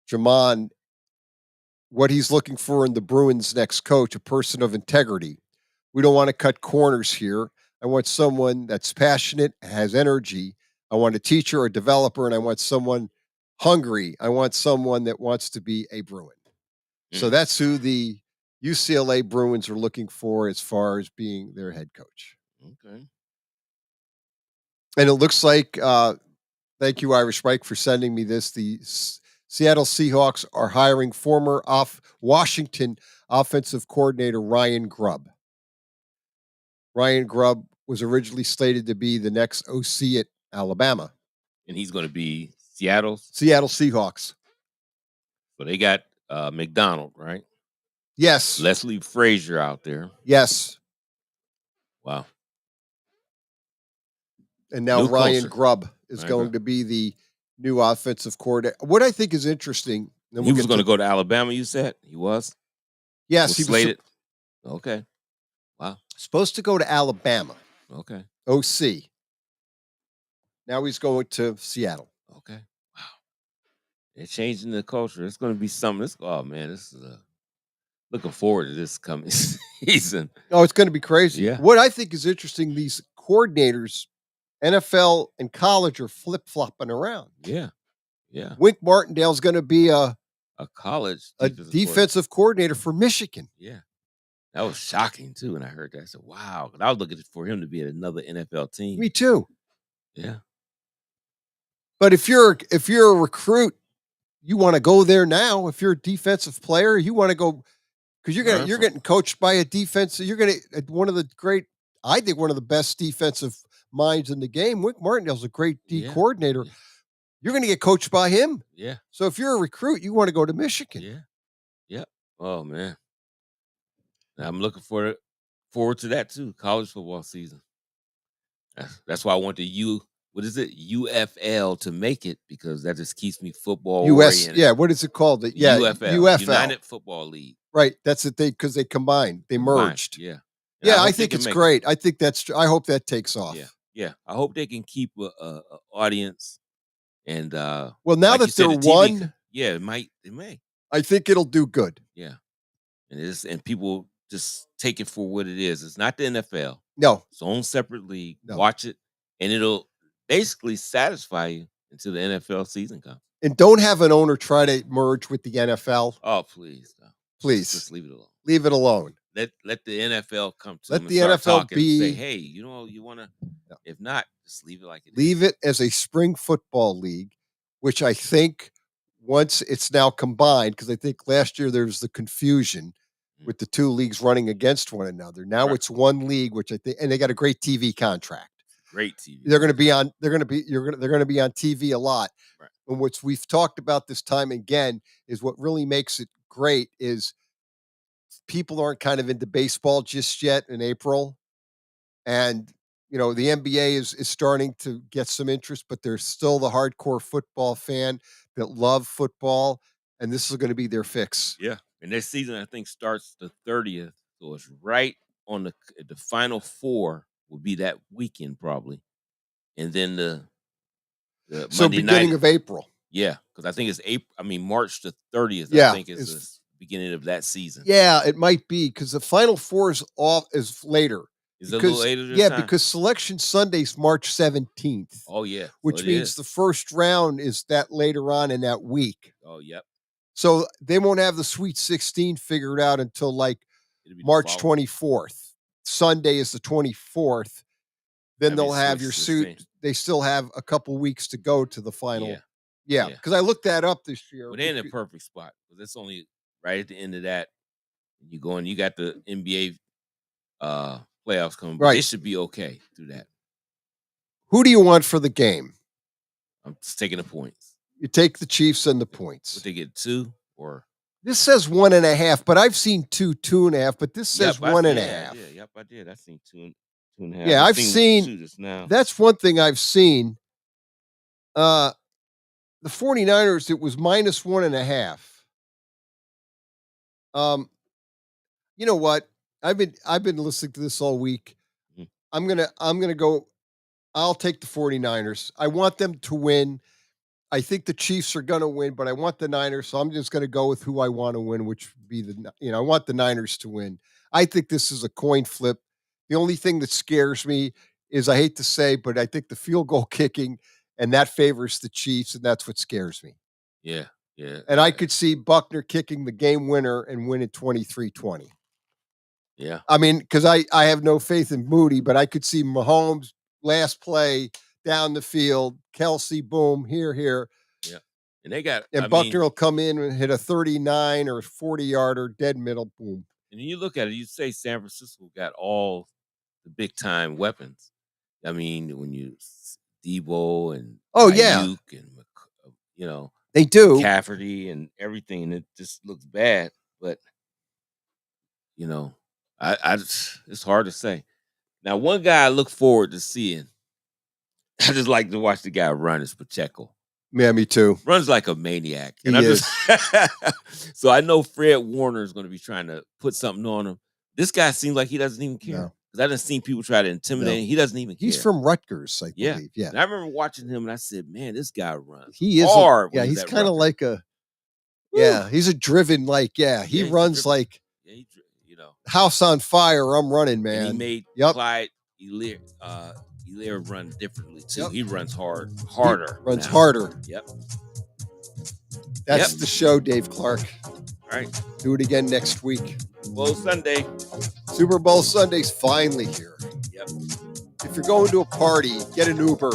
Jamon, what he's looking for in the Bruins' next coach, a person of integrity. We don't want to cut corners here. I want someone that's passionate, has energy. I want a teacher, a developer, and I want someone hungry. I want someone that wants to be a Bruin. So that's who the UCLA Bruins are looking for as far as being their head coach. Okay. And it looks like, thank you, Irish Mike, for sending me this. The Seattle Seahawks are hiring former Washington offensive coordinator Ryan Grubb. Ryan Grubb was originally slated to be the next OC at Alabama. And he's going to be Seattle Seahawks. So they got McDonald, right? Yes. Leslie Frazier out there. Yes. Wow. And now Ryan Grubb is going to be the new offensive coordinator. What I think is interesting. He was going to go to Alabama, you said? He was? Yes. He was slated. Okay. Wow. Supposed to go to Alabama. Okay. OC. Now he's going to Seattle. Okay. Wow. They're changing the culture. It's going to be something. This is looking forward to this coming season. Oh, it's going to be crazy. Yeah. What I think is interesting, these coordinators, NFL and college, are flip-flopping around. Yeah. Yeah. Wink Martindale's going to be a college defensive coordinator for Michigan. Yeah. That was shocking, too, when I heard that. I said, wow. I was looking for him to be at another NFL team. Me too. Yeah. But if you're a recruit, you want to go there now. If you're a defensive player, you want to go because you're getting coached by a defense. You're going to one of the best defensive minds in the game. Wink Martindale's a great coordinator. Yeah. You're going to get coached by him. Yeah. So if you're a recruit, you want to go to Michigan. Yeah. Yep. Oh man. I'm looking forward to that too. College football season. That's why I want the UFL to make it because that just keeps me football oriented. Yeah, what is it called? UFL. UFL. United Football League. Right. That's the thing because they combined. They merged. Yeah. Yeah, I think it's great. I think that's. I hope that takes off. Yeah. I hope they can keep a audience. And well, now like that you said, they're the TV, one, yeah, it may. I think it'll do good. Yeah, and people just take it for what it is. It's not the NFL. No, it's own separate league. No. Watch it, and it'll basically satisfy you until the NFL season comes. And don't have an owner try to merge with the NFL. Oh, please, no. Please, just leave it alone. Leave it alone. Let the NFL come to Let them the and start NFL talking be. And say, hey, you want to? No. If not, just leave it like it is. Leave it as a spring football league, which I think once it's now combined, because I think last year there was the confusion with the two leagues running against one another. Now it's one league, which I think, and they got a great TV contract. Great TV. They're going to be on. They're going to be on TV a lot. Right. And what we've talked about this time again is what really makes it great is people aren't kind of into baseball just yet in April, and the NBA is starting to get some interest, but there's still the hardcore football fan that love football, and this is going to be their fix. Yeah, and this season I think starts the 30th, so it's right on the Final Four will be that weekend probably, and then the Monday beginning night, of April. Yeah, because I think it's April. I mean March the 30th. Yeah, I think is the beginning of that season. Yeah, it might be because the Final Four is later. Is it a little later? Yeah, because Selection Sunday's March 17th. Oh yeah, which means the first round is that later on in that week. Oh yep. So they won't have the Sweet 16 figured out until like March 24th. Sunday is the 24th. Then they'll have your suit. They still have a couple weeks to go to the final. Yeah, because I looked that up this year. But they're in a perfect spot because it's only right at the end of that. You go and you got the NBA playoffs coming. Right, they should be okay through that. Who do you want for the game? I'm just taking the points. You take the Chiefs and the points. Would they get 2 or? This says 1.5, but I've seen 2.5. But this says 1.5. Yep, I did. I've seen 2.5. Yeah, I've seen 2 just now. That's one thing I've seen. The 49ers, it was minus 1.5. You know what? I've been listening to this all week. I'm gonna go. I'll take the 49ers. I want them to win. I think the Chiefs are going to win, but I want the Niners, so I'm just going to go with who I want to win, which would be I want the Niners to win. I think this is a coin flip. The only thing that scares me is, I hate to say, but I think the field goal kicking, and that favors the Chiefs, and that's what scares me. Yeah. And I could see Buckner kicking the game winner and win it 23-20. Yeah. I mean, because I have no faith in Moody, but I could see Mahomes, last play, down the field, Kelsey, boom, here. Yeah. And they got, Buckner will come in and hit a 39 or 40-yarder, dead middle, boom. And you look at it, you say San Francisco got all the big time weapons. I mean, when you Debo and Ayuk and they do Cafferty and everything, and it just looks bad. But it's hard to say. Now, one guy I look forward to seeing, I just like to watch the guy run, is Pacheco. Yeah, me too. Runs like a maniac. And he is. So I know Fred Warner is going to be trying to put something on him. This guy seems like he doesn't even care. Because I done seen people try to intimidate him. He doesn't even care. He's from Rutgers, I believe. Yeah. And I remember watching him and I said, man, this guy runs He is hard. he's kind of like he's a driven, he runs like house on fire. I'm running, man. And he made Clyde Elaire run differently too. Yep. He runs harder. He runs harder. Yep. That's the show, Dave Clark. All right. Do it again next week. Well, Sunday. Super Bowl Sunday's finally here. Yep. If you're going to a party, get an Uber.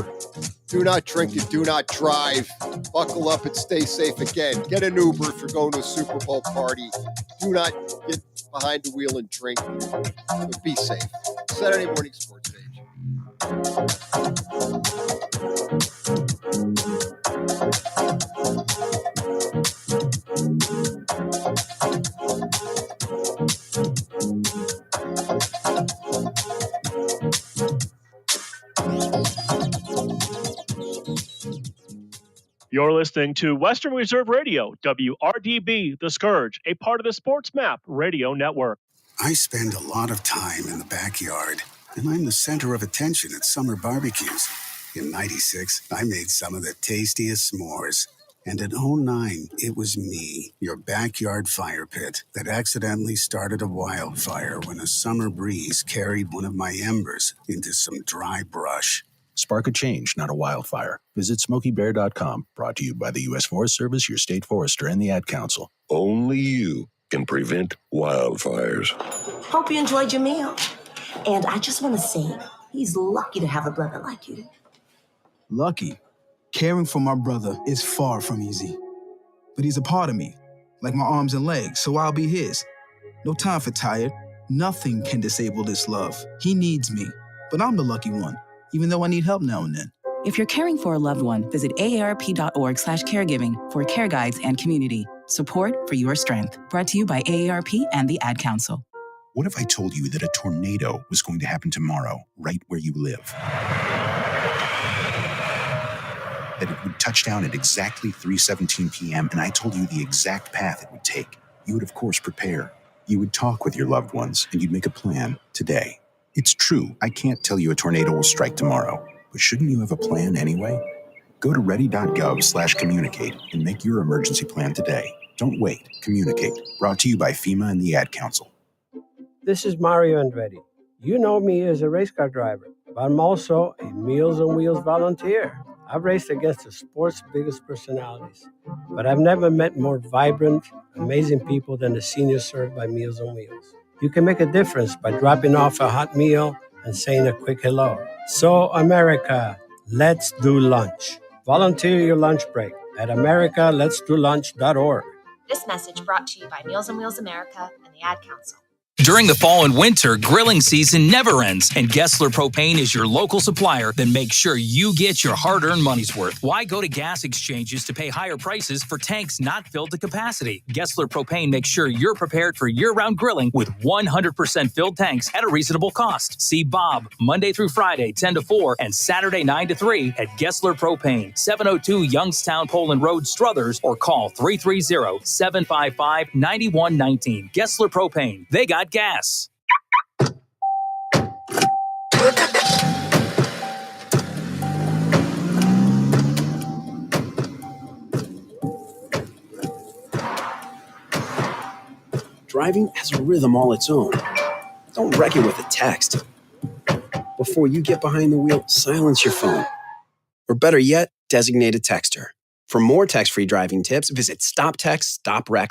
Do not drink and do not drive. Buckle up and stay safe again. Get an Uber if you're going to a Super Bowl party. Do not get behind the wheel and drink. But be safe. Saturday Morning Sports Page. You're listening to Western Reserve Radio, WRDB, The Scourge, a part of the Sports Map Radio Network. I spend a lot of time in the backyard, and I'm the center of attention at summer barbecues. In '96, I made some of the tastiest s'mores. And in '09, it was me, your backyard fire pit, that accidentally started a wildfire when a summer breeze carried one of my embers into some dry brush. Spark a change, not a wildfire. Visit SmokeyBear.com. Brought to you by the U.S. Forest Service, your state forester, and the Ad Council. Only you can prevent wildfires. Hope you enjoyed your meal. And I just want to say, he's lucky to have a brother like you. Lucky? Caring for my brother is far from easy. But he's a part of me, like my arms and legs, so I'll be his. No time for tired. Nothing can disable this love. He needs me, but I'm the lucky one, even though I need help now and then. If you're caring for a loved one, visit aarp.org/caregiving for care guides and community. Support for your strength. Brought to you by AARP and the Ad Council. What if I told you that a tornado was going to happen tomorrow, right where you live? That it would touch down at exactly 3:17 p.m., and I told you the exact path it would take. You would, of course, prepare. You would talk with your loved ones, and you'd make a plan today. It's true, I can't tell you a tornado will strike tomorrow, but shouldn't you have a plan anyway? Go to ready.gov/communicate and make your emergency plan today. Don't wait. Communicate. Brought to you by FEMA and the Ad Council. This is Mario Andretti. You know me as a race car driver, but I'm also a Meals on Wheels volunteer. I've raced against the sport's biggest personalities, but I've never met more vibrant, amazing people than the seniors served by Meals on Wheels. You can make a difference by dropping off a hot meal and saying a quick hello. So, America, let's do lunch. Volunteer your lunch break at americaletsdolunch.org. This message brought to you by Meals on Wheels America and the Ad Council. During the fall and winter, grilling season never ends, and Gessler Propane is your local supplier that makes sure you get your hard-earned money's worth. Why go to gas exchanges to pay higher prices for tanks not filled to capacity? Gessler Propane makes sure you're prepared for year-round grilling with 100% filled tanks at a reasonable cost. See Bob Monday through Friday, 10 to 4, and Saturday, 9 to 3 at Gessler Propane, 702 Youngstown Poland Road, Struthers, or call 330-755-9119. Gessler Propane. They got gas. Driving has a rhythm all its own. Don't wreck it with a text. Before you get behind the wheel, silence your phone. Or better yet, designate a texter. For more text-free driving tips, visit stoptextstoprex.com.